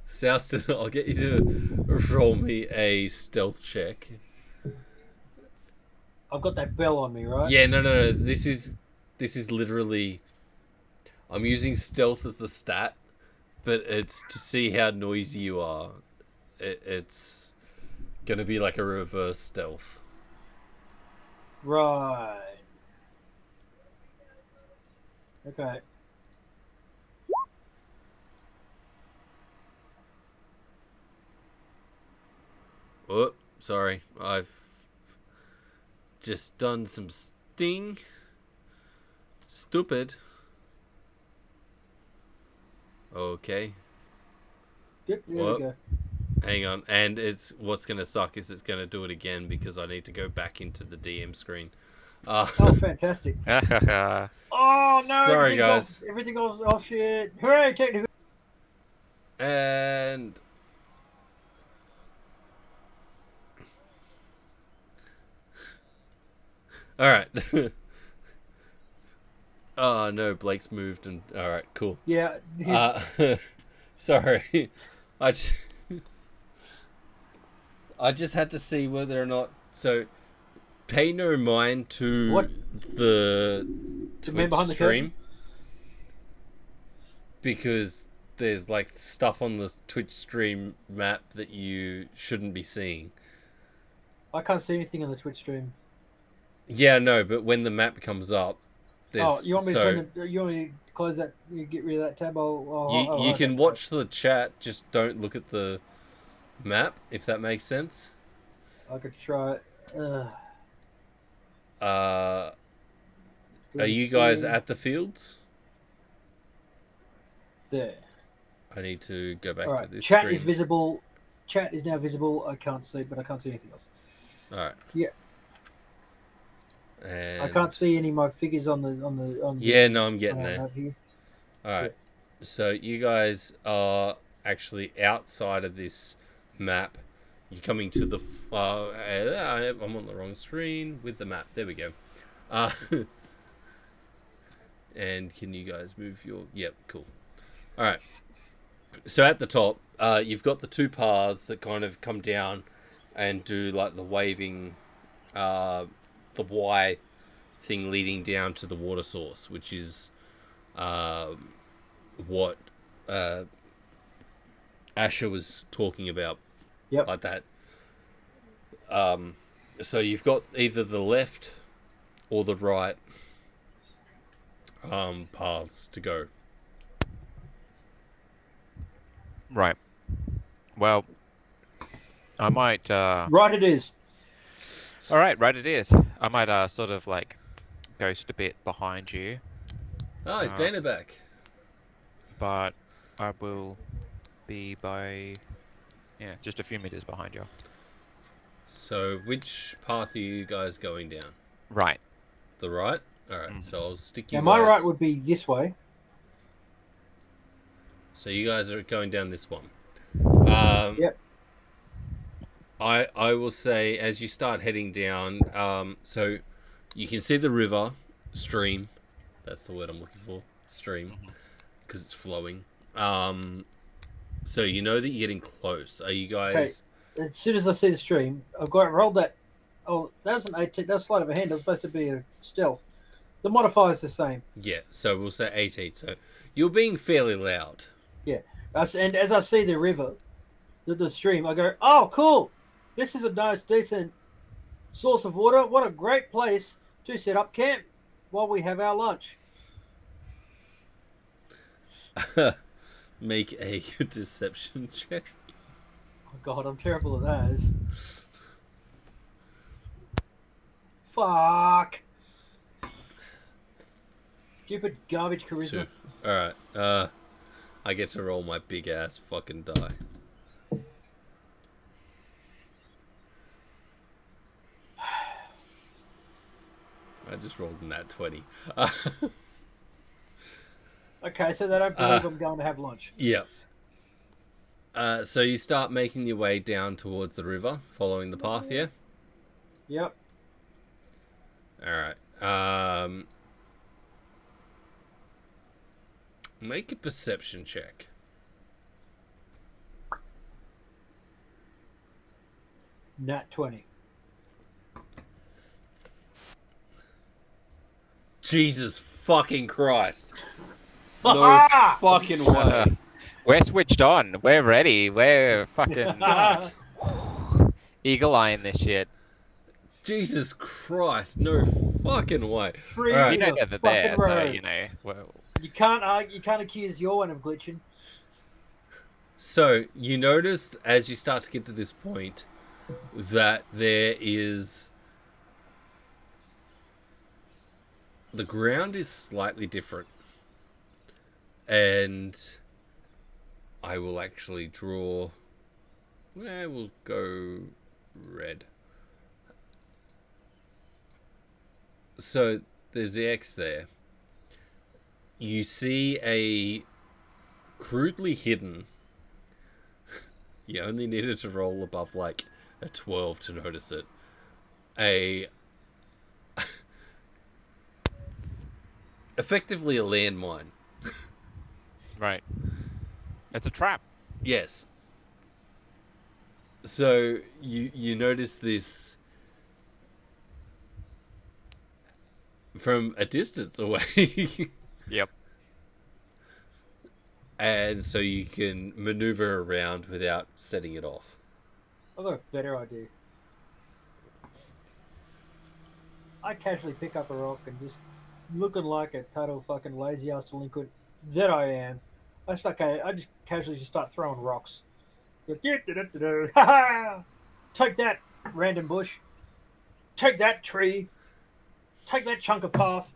Souston, I'll get you to roll me a stealth check. I've got that bell on me, right? Yeah, no. This is literally. I'm using stealth as the stat, but it's to see how noisy you are. It's gonna be like a reverse stealth. Right. Okay. Oh, sorry. I've just done some sting. Stupid. Okay. Yep, there Whoop. we go. Hang on. And it's what's going to suck is it's going to do it again because I need to go back into the DM screen. Oh, fantastic. Oh, Oh, no. Sorry, guys. Everything goes off shit. Hooray, technical. And... Alright. Oh, no. Blake's moved and... Alright, cool. Yeah. Sorry. I just had to see whether or not... So, pay no mind to What? the Twitch behind the stream. Because there's, like, stuff on the Twitch stream map that you shouldn't be seeing. I can't see anything on the Twitch stream. Yeah, no, but when the map comes up, there's... Oh, you want me to turn the, you want me to close that, you get rid of that tab? You can watch the chat, just don't look at the map, if that makes sense. I could try it. Are you guys at the fields? There. I need to go back All to this chat screen. is visible. Chat is now visible. I can't see, but I can't see anything else. Alright. Yeah. And... I can't see any of my figures on the Yeah, no, I'm getting there. map here. Alright. Yeah. So you guys are actually outside of this map. You're coming to the... I'm on the wrong screen with the map. There we go. And can you guys move your... Yep, cool. Alright. So at the top, you've got the two paths that kind of come down and do like the waving... the Y thing leading down to the water source, which is what Asher was talking about. Yep. Like that. So you've got either the left or the right paths to go. right. Well, I might... Right, it is. All right, it is. I might sort of like ghost a bit behind you, Oh, is Dana back? but I will be by, just a few meters behind you. So which path are you guys going down? Right. The right? Alright, so I'll stick you Now, my guys... right would be this way. So you guys are going down this one. Yep. I will say, as you start heading down, so you can see the river, stream. That's the word I'm looking for. Stream. Because it's flowing. So you know that you're getting close. Are you guys... As soon as I see the stream, I've got rolled that. Oh, that was an 18. That was sleight of a hand. It was supposed to be a stealth. The modifier's the same. Yeah, so we'll say 18. So you're being fairly loud. Yeah. And as I see the river, the stream, I go, oh, cool. This is a nice, decent source of water. What a great place to set up camp while we have our lunch. Make a deception check. Oh, God, I'm terrible at those. Fuck. Stupid garbage charisma. 2. Alright. I I get to roll my big ass fucking die. I just rolled in that 20. Okay, so they don't believe I'm going to have lunch. Yeah. So you start making your way down towards the river, following the path, yeah? Yep. Alright. Make a perception check. Nat 20. Jesus fucking Christ. No fucking way. We're switched on. We're ready. We're fucking Fuck. eagle-eyeing this shit. Jesus Christ. No fucking way. Three Alright. You in know a that they're there, fucking so, row. you know. Well, You can't accuse your one of glitching. So you notice as you start to get to this point that there is... The ground is slightly different. And I will actually draw... we'll go red. So there's the X there. You see a crudely hidden... You only needed to roll above like a 12 to notice it. Effectively a landmine. right. It's a trap. Yes. So you notice this from a distance away. Yep. And so you can maneuver around without setting it off. I've got a better idea. I casually pick up a rock and just looking like a total fucking lazy ass delinquent that I am. I just casually just start throwing rocks. Take that, random bush. Take that, tree. Take that chunk of path,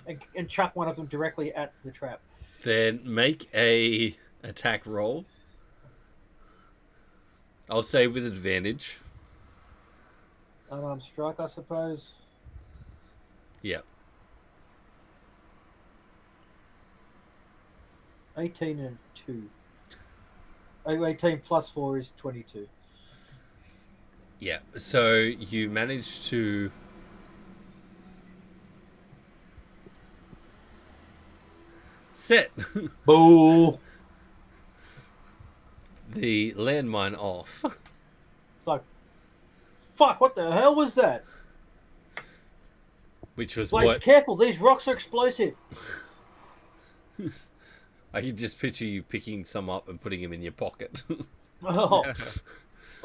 and chuck one of them directly at the trap. Then make a attack roll. I'll say with advantage. Unarmed strike, I suppose. Yeah. 18 and 2. 18 plus 4 is 22. Yeah. So you manage to set Boo! the landmine off. It's like, fuck, what the hell was that? Which was Blaze, what careful, these rocks are explosive. I can just picture you picking some up and putting them in your pocket. Oh.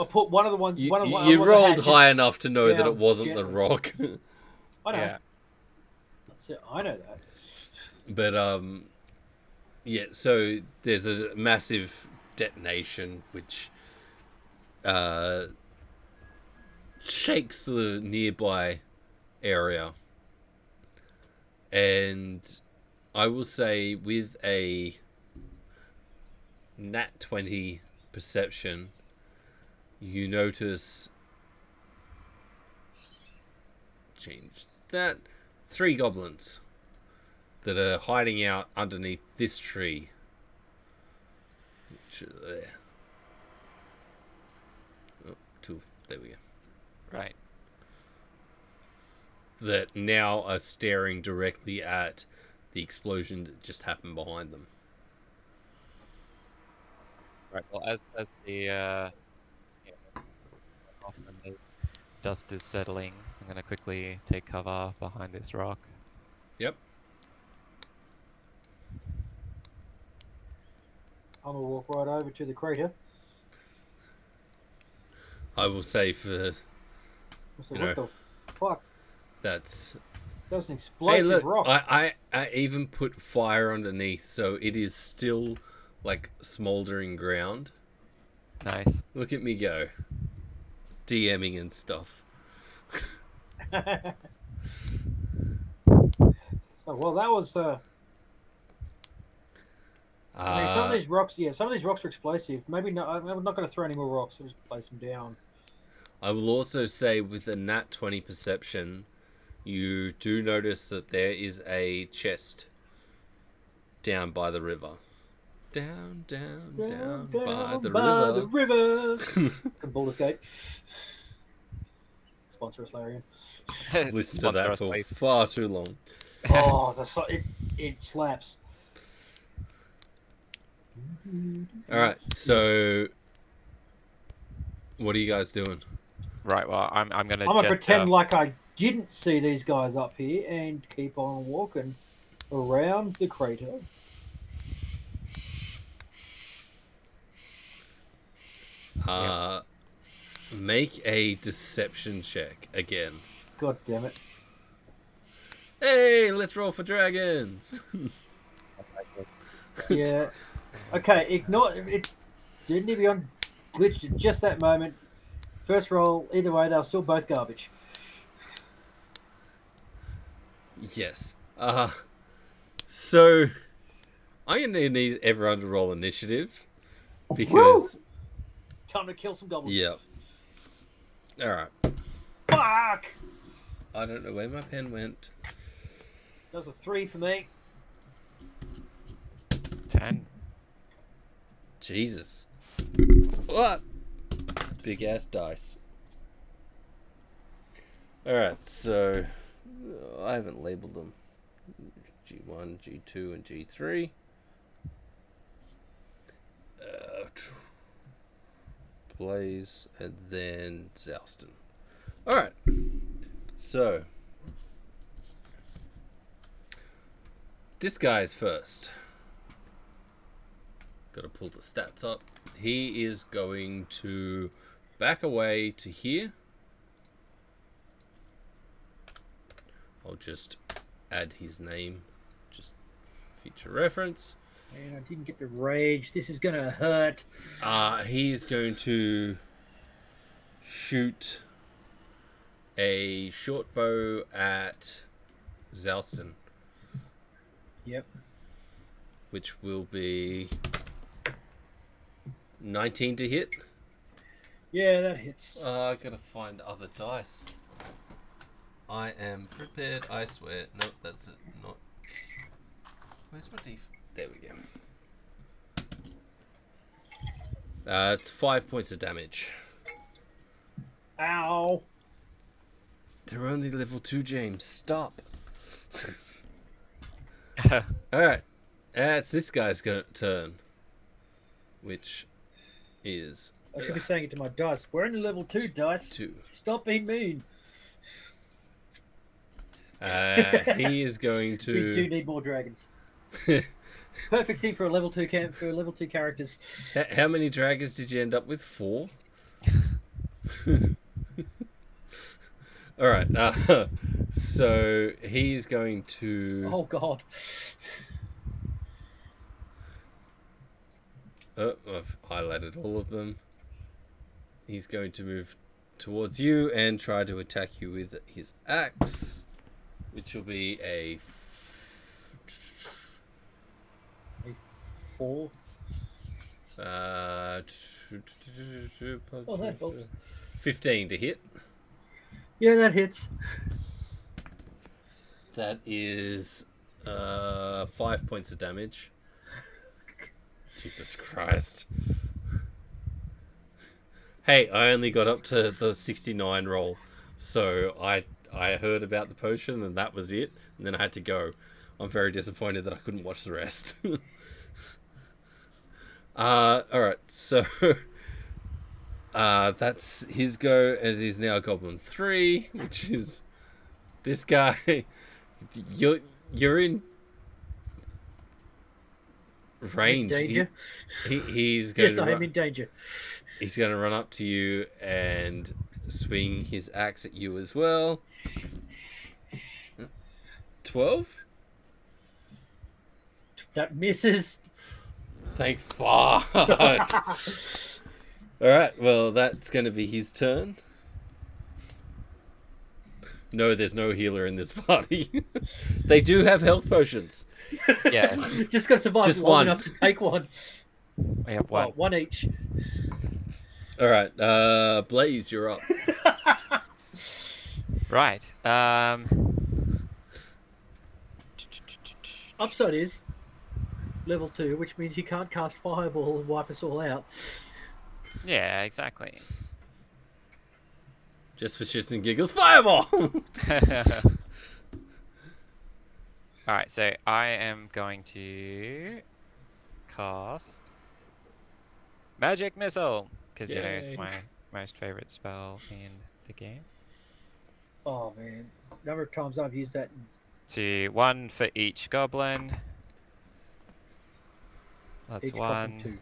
I put one of the ones. You one of the, you one rolled that high enough to know that down it wasn't the gently. rock. I know. Yeah. That's it, I know that. But yeah, so there's a massive detonation which shakes the nearby area. And I will say with a nat 20 perception, you notice, change that, 3 goblins that are hiding out underneath this tree. Which are there. Oh, 2. There we go. Right. That now are staring directly at the explosion that just happened behind them. Right. Well, as the off and the dust is settling, I'm gonna quickly take cover behind this rock. Yep. I'm gonna walk right over to the crater. I will say for I said, You what know. the fuck? that's... That was an explosive Hey, look, rock. I even put fire underneath, so it is still like smoldering ground. Nice. Look at me go. DMing and stuff. So, well, that was I mean, some of these rocks, some of these rocks are explosive. Maybe not. I'm not going to throw any more rocks. I'll just place them down. I will also say with a nat 20 perception, you do notice that there is a chest down by the river. Down by the river. Can Baldur's Gate. Sponsor us, Larian. I've listened to that for far too long. Oh, it slaps. Alright, so what are you guys doing? Right. Well, I'm gonna. I'm gonna pretend like I didn't see these guys up here and keep on walking around the crater. Make a deception check again. God damn it. Hey, let's roll for dragons. Yeah. Okay, ignore it. Didn't even on glitched at just that moment. First roll, either way, they're still both garbage. Yes. So I'm gonna need everyone to roll initiative because time to kill some goblins. Yep. Alright. Fuck! I don't know where my pen went. That was a 3 for me. 10. Jesus. What? Big ass dice. Alright, so I haven't labeled them. G1, G2, and G3. Blaze, and then Zouston. Alright. So this guy is first. Gotta pull the stats up. He is going to back away to here. I'll just add his name, just feature reference. Man, I didn't get the rage. This is gonna hurt. He is going to shoot a short bow at Zouston. Yep. Which will be 19 to hit. Yeah, that hits. I gotta find other dice. I am prepared, I swear. Nope, that's it. Not. Where's my def? There we go. It's 5 points of damage. Ow. They're only level 2, James. Stop. Alright. It's this guy's turn. Which is... I should be saying it to my dice. We're only level 2, dice. 2. Stop being mean. He is going to... We do need more dragons. Perfect thing for a level 2 characters. How many dragons did you end up with? 4? Alright, so he's going to... Oh god. Oh, I've highlighted all of them. He's going to move towards you and try to attack you with his axe, which will be a 4. Oh, that helps. 15 to hit. Yeah, that hits. That is 5 points of damage. Jesus Christ. Hey, I only got up to the 69 roll, so I heard about the potion and that was it, and then I had to go. I'm very disappointed that I couldn't watch the rest. Alright, so that's his go, and it is now Goblin 3, which is this guy. You're in range. Danger. He's going Yes, to I am in danger. He's going to run up to you and swing his axe at you as well. 12? That misses. Thank fuck. Alright, well, that's going to be his turn. No, there's no healer in this party. They do have health potions. Yeah, Just got to survive Just long one. enough to take one. we have Well, one. one each. All right, Blaze, you're up. Right. Upside is level 2, which means you can't cast Fireball and wipe us all out. Yeah, exactly. Just for shits and giggles, fireball! Alright, so I am going to cast Magic Missile, because you know Yay. it's my most favorite spell in the game. Oh man, number of times I've used that. To 1 for each goblin. That's Each 1, copy 2.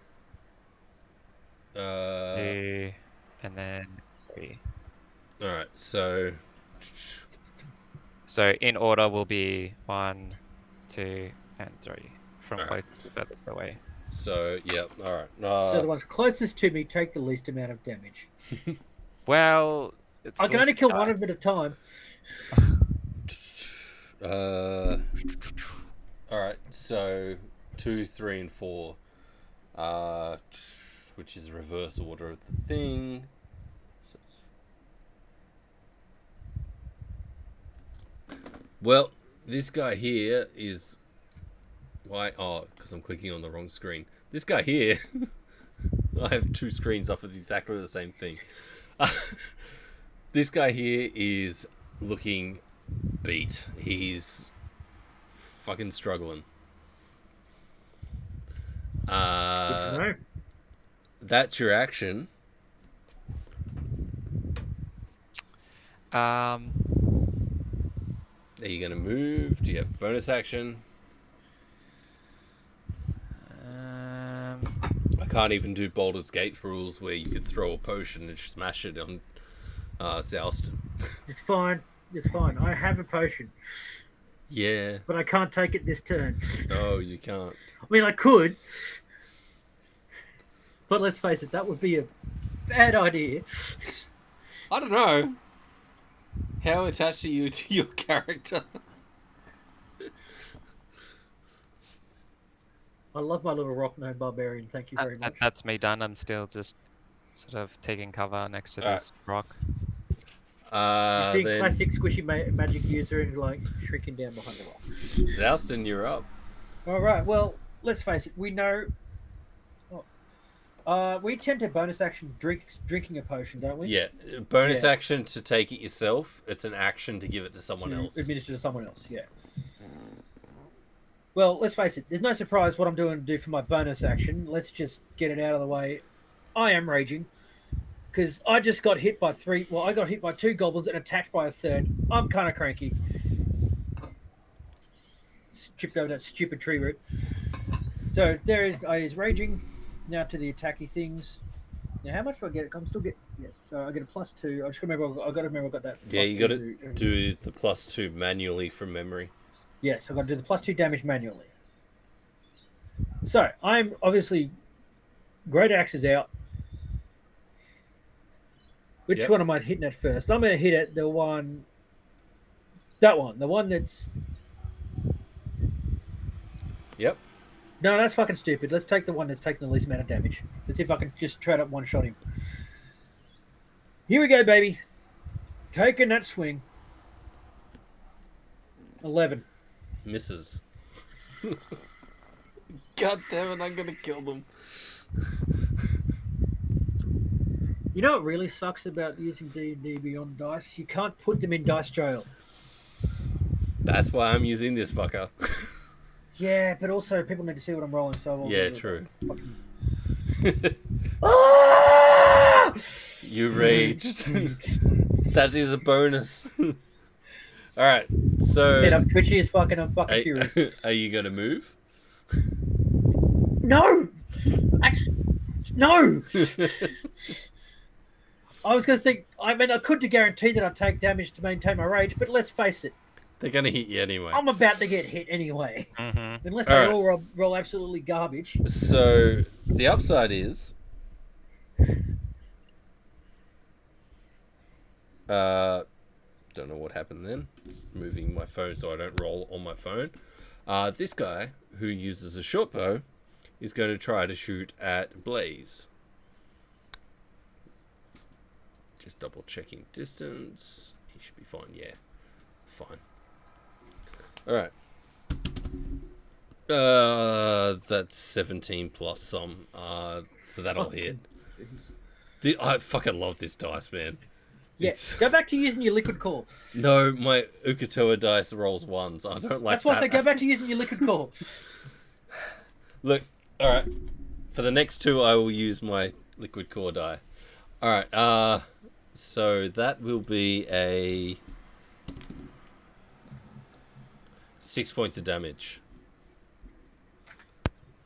2, and then 3. All right, so So in order will be 1, 2, and 3 from Alright. closest to furthest away. yep. All right. So the ones closest to me take the least amount of damage. Well, it's I can only kill one die. of them at a time. All right. So 2, 3, and 4, which is reverse order of the thing. Well, this guy here is why? Oh, because I'm clicking on the wrong screen. This guy here, I have 2 screens up of exactly the same thing. This guy here is looking beat. He's fucking struggling. Good to know. That's your action. Are you gonna move? Do you have bonus action? I can't even do Baldur's Gate rules where you could throw a potion and smash it on Zouston. It's fine. It's fine. I have a potion, Yeah. but I can't take it this turn. No, you can't. I mean, I could, but let's face it, that would be a bad idea. I don't know. How attached are you to your character? I love my little rock gnome barbarian. Thank you very much. That's me done. I'm still just sort of taking cover next to Alright. this rock. Being Then classic squishy magic user and like shrinking down behind the rock. Zouston, you're up. All right. Well, let's face it. We know. We tend to bonus action drinking a potion, don't we? Yeah, bonus Yeah. action to take it yourself. It's an action to give it to someone To else. administer to someone else. Yeah. Well, let's face it. There's no surprise what I'm doing to do for my bonus action. Let's just get it out of the way. I am raging because I just got hit by 3. Well, I got hit by 2 goblins and attacked by a 3rd. I'm kind of cranky. Chipped over that stupid tree root. So there is. I is raging. Now to the attacky things. Now how much do I get? I'm still get. Yeah. So I get a +2. I just remember. I got to remember. I got that. Yeah, you +2 got to everything do else. the +2 manually from memory. Yes, I've got to do the +2 damage manually. So, I'm obviously... Great Axe is out. Which Yep. one am I hitting at first? I'm going to hit at the one... That one. The one that's... Yep. No, that's fucking stupid. Let's take the one that's taking the least amount of damage. Let's see if I can just straight up one-shot him. Here we go, baby. Taking that swing. 11. Misses. God damn it, I'm gonna kill them. You know what really sucks about using D&D Beyond dice? You can't put them in dice jail. That's why I'm using this fucker. Yeah, but also people need to see what I'm rolling, so... I'll Yeah, do it. true. Fucking... Ah! You raged. That is a bonus. Alright, so... Said I'm twitchy as fucking, I'm fucking furious. Are you gonna move? No! No! I was going to think, I mean, I could guarantee that I'd take damage to maintain my rage, but let's face it, They're gonna hit you anyway. I'm about to get hit anyway. Mm-hmm. Unless All I right. roll absolutely garbage. So, the upside is... Don't know what happened then. Moving my phone so I don't roll on my phone. This guy, who uses a short bow, is going to try to shoot at Blaze. Just double checking distance. He should be fine. Yeah, it's fine. All right. That's 17 plus some. So that'll hit. I fucking love this dice, man. Yes. Go back to using your liquid core. No, my Ukatoa dice rolls ones. I don't like That's why I that. said go back to using your liquid core. Look, all right. For the next two, I will use my liquid core die. All right. So that will be a 6 points of damage.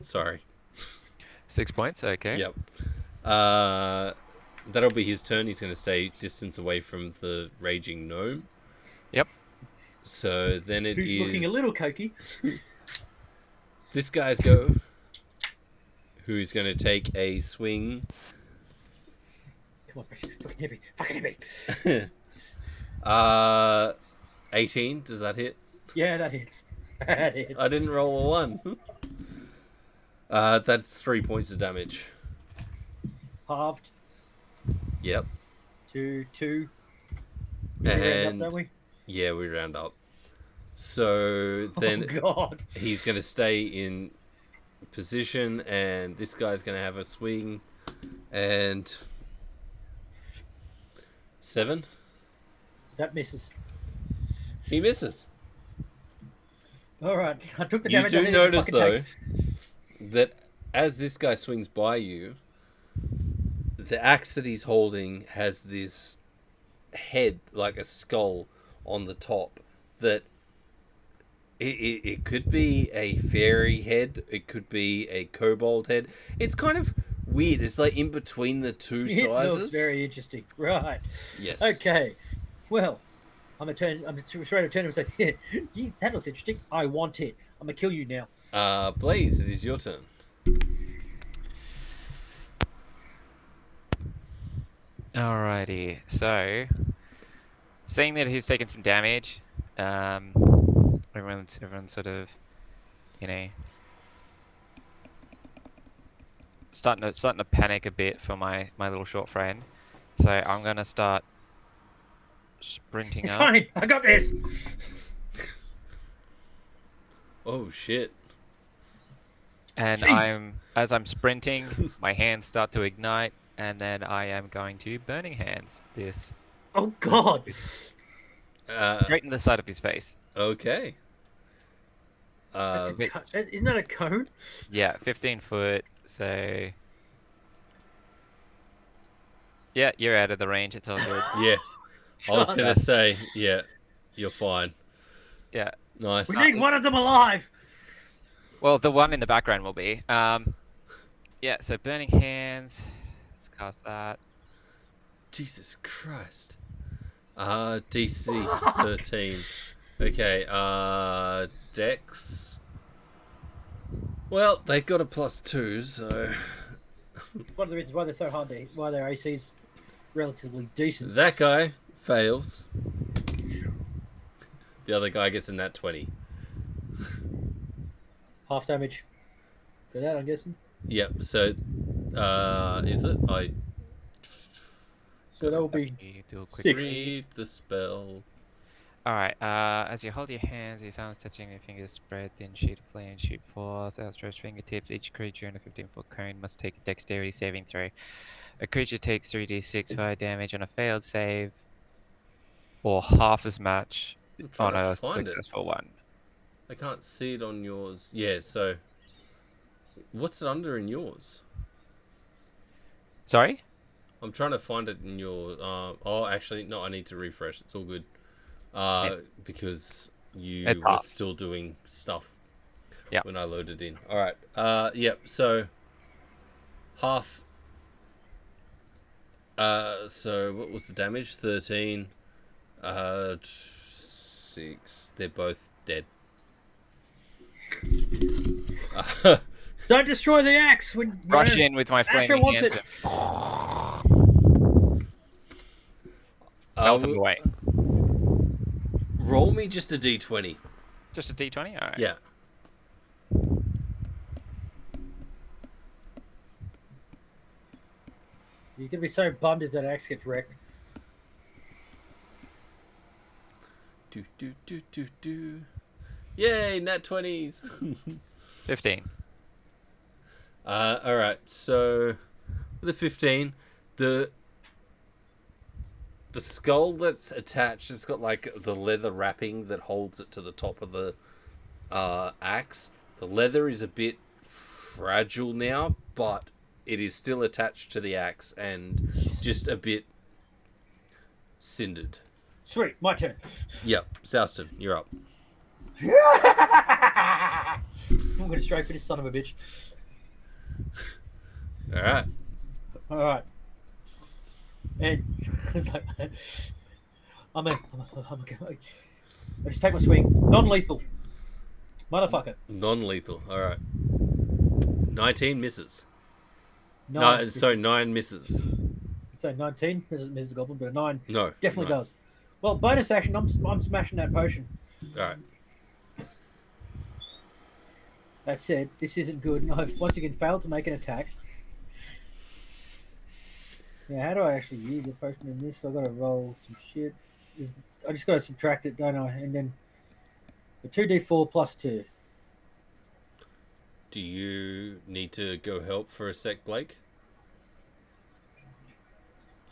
Sorry. 6 points. Okay. Yep. That'll be his turn. He's going to stay distance away from the raging gnome. Yep. So then it Who's is looking a little cokey. this guy's go, who's going to take a swing. Come on, fucking hit me. Fucking hit me. 18. Does that hit? Yeah, that hits. That hits. I didn't roll a 1. That's 3 points of damage. Halved Yep. to 2. And Round up, don't we? yeah, we round up. So then Oh God. he's going to stay in position, and this guy's going to have a swing, and 7. That misses. He misses. All right, I took the You damage. I do didn't notice fucking though take. that as this guy swings by you, the axe that he's holding has this head, like a skull, on the top. That it could be a fairy head, it could be a kobold head. It's kind of weird. It's like in between the two It looks sizes. very interesting. Right. Yes. Okay. Well, I'm ready to turn and say, yeah, that looks interesting. I want it. I'm gonna kill you now. Blaze, it is your turn. Alrighty. So, seeing that he's taken some damage, everyone's sort of, you know, starting to panic a bit for my little short friend. So I'm gonna start sprinting It's up. fine. I got this. Oh shit. And Jeez. as I'm sprinting, my hands start to ignite, and then I am going to burning hands this Oh God. straight in the side of his face. Okay. That's isn't that a cone? Yeah, 15 foot. So yeah, you're out of the range. It's all good. Yeah. I was Shut gonna up. say, yeah, you're fine. Yeah. Nice. We need one of them alive. Well, the one in the background will be. Yeah. So burning hands. Let's cast that. Jesus Christ. DC 13. Okay, Dex. Well, they got a +2, so One of the reasons why they're so hard to hit, why their AC's relatively decent. that guy fails. The other guy gets a nat 20. Half damage for that, I'm guessing. Yep, so, is it? I So that will be You do a quick 6. read the spell. Alright, as you hold your hands, your thumbs touching your fingers spread, then shoot a flame, shoot forth, outstretched fingertips. Each creature in a 15-foot cone must take a dexterity saving throw. A creature takes 3d6 fire damage on a failed save, or half as much I'm trying on to a find it. successful one. I can't see it on yours. Yeah, so what's it under in yours? Sorry? I'm trying to find it in your. Oh, actually, no. I need to refresh. It's all good. Because you It's were half. still doing stuff. Yeah. When I loaded in. All right. Yep. So half. So what was the damage? 13. 6. They're both dead. Don't destroy the axe when Rush in with my Asher flaming wants hands it. and melt them will- away. Roll me just a d20. Just a d20? Alright. Yeah. You're gonna be so bummed if that axe gets wrecked. Do. Yay, nat 20s. 15. Alright, so with the 15, the skull that's attached, it's got like the leather wrapping that holds it to the top of the axe. The leather is a bit fragile now, but it is still attached to the axe and just a bit cindered. Sweet, my turn. Yep, Souston, you're up. I'm gonna straight for this son of a bitch. Alright. Alright. And I just take my swing. Non-lethal. Motherfucker. Non-lethal, alright. 19 misses. Nine. 9 misses. So 19 misses the goblin, but a 9 No. definitely no. does. Well, bonus action, I'm smashing that potion. Alright. That said, this isn't good. I've once again failed to make an attack. Yeah, how do I actually use a potion in this? I've got to roll some shit. I just got to subtract it, don't I? And then the 2d4 plus 2. Do you need to go help for a sec, Blake?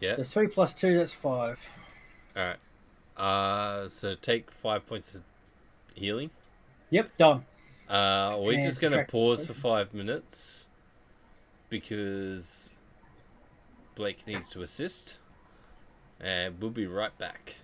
Yeah. So 3 plus 2, that's 5. Alright. So take 5 points of healing. Yep, done. We're And just going to subtract pause for potion. 5 minutes because Blake needs to assist. And we'll be right back.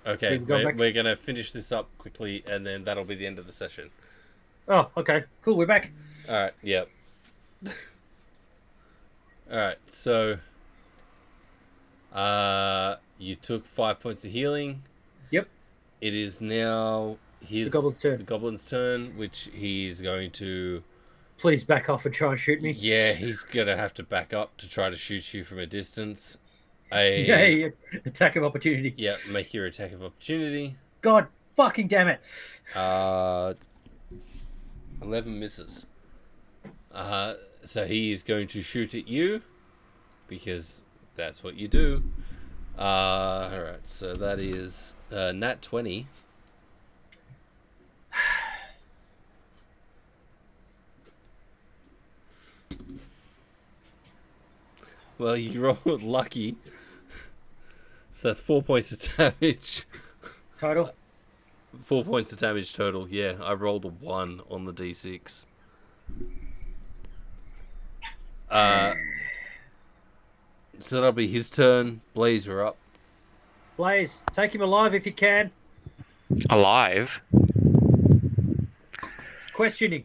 Okay, we're going to finish this up quickly, and then that'll be the end of the session. Oh, okay. Cool, we're back. Alright, yep. Alright, so... you took 5 points of healing. Yep. It is now The goblin's turn. the goblin's turn, which he's going to... Please back off and try and shoot me. Yeah, he's going to have to back up to try to shoot you from a distance. Yay, attack of opportunity. Yeah, make your attack of opportunity. God fucking damn it. 11 misses. So he is going to shoot at you, because that's what you do. Alright, so that is nat 20. Well, you rolled lucky. So that's 4 points of damage. Total? 4 points of damage total, yeah. I rolled a 1 on the d6. So that'll be his turn. Blaze, you're up. Blaze, take him alive if you can. Alive? Questioning.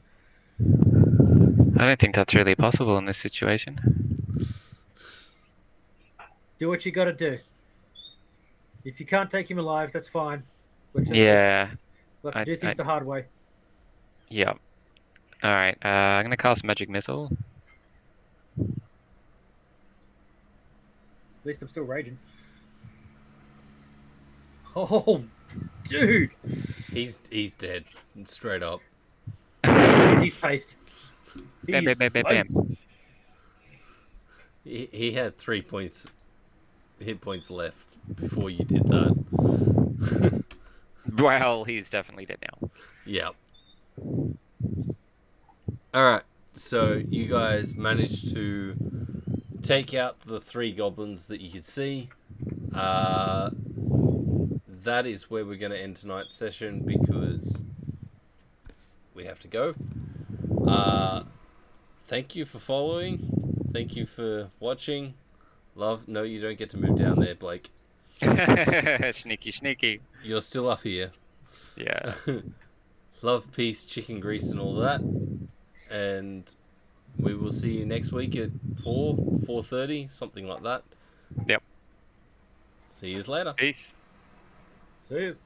I don't think that's really possible in this situation. Do what you got to do. If you can't take him alive, that's fine. Yeah. We'll have to do things the hard way. Yep. Alright, I'm gonna cast Magic Missile. At least I'm still raging. Oh, dude. He's dead. Straight up. He's paced. Bam, bam, bam, bam, bam. He had 3 points hit points left before you did that. Well, he's definitely dead now. Yep. Alright, so you guys managed to take out the 3 goblins that you could see. That is where we're going to end tonight's session because we have to go. Thank you for following. Thank you for watching. Love. No, you don't get to move down there, Blake. Sneaky, sneaky. You're still up here. Yeah. Love, peace, chicken grease, and all that. And we will see you next week at 4:30, something like that. Yep. See you later. Peace. See you.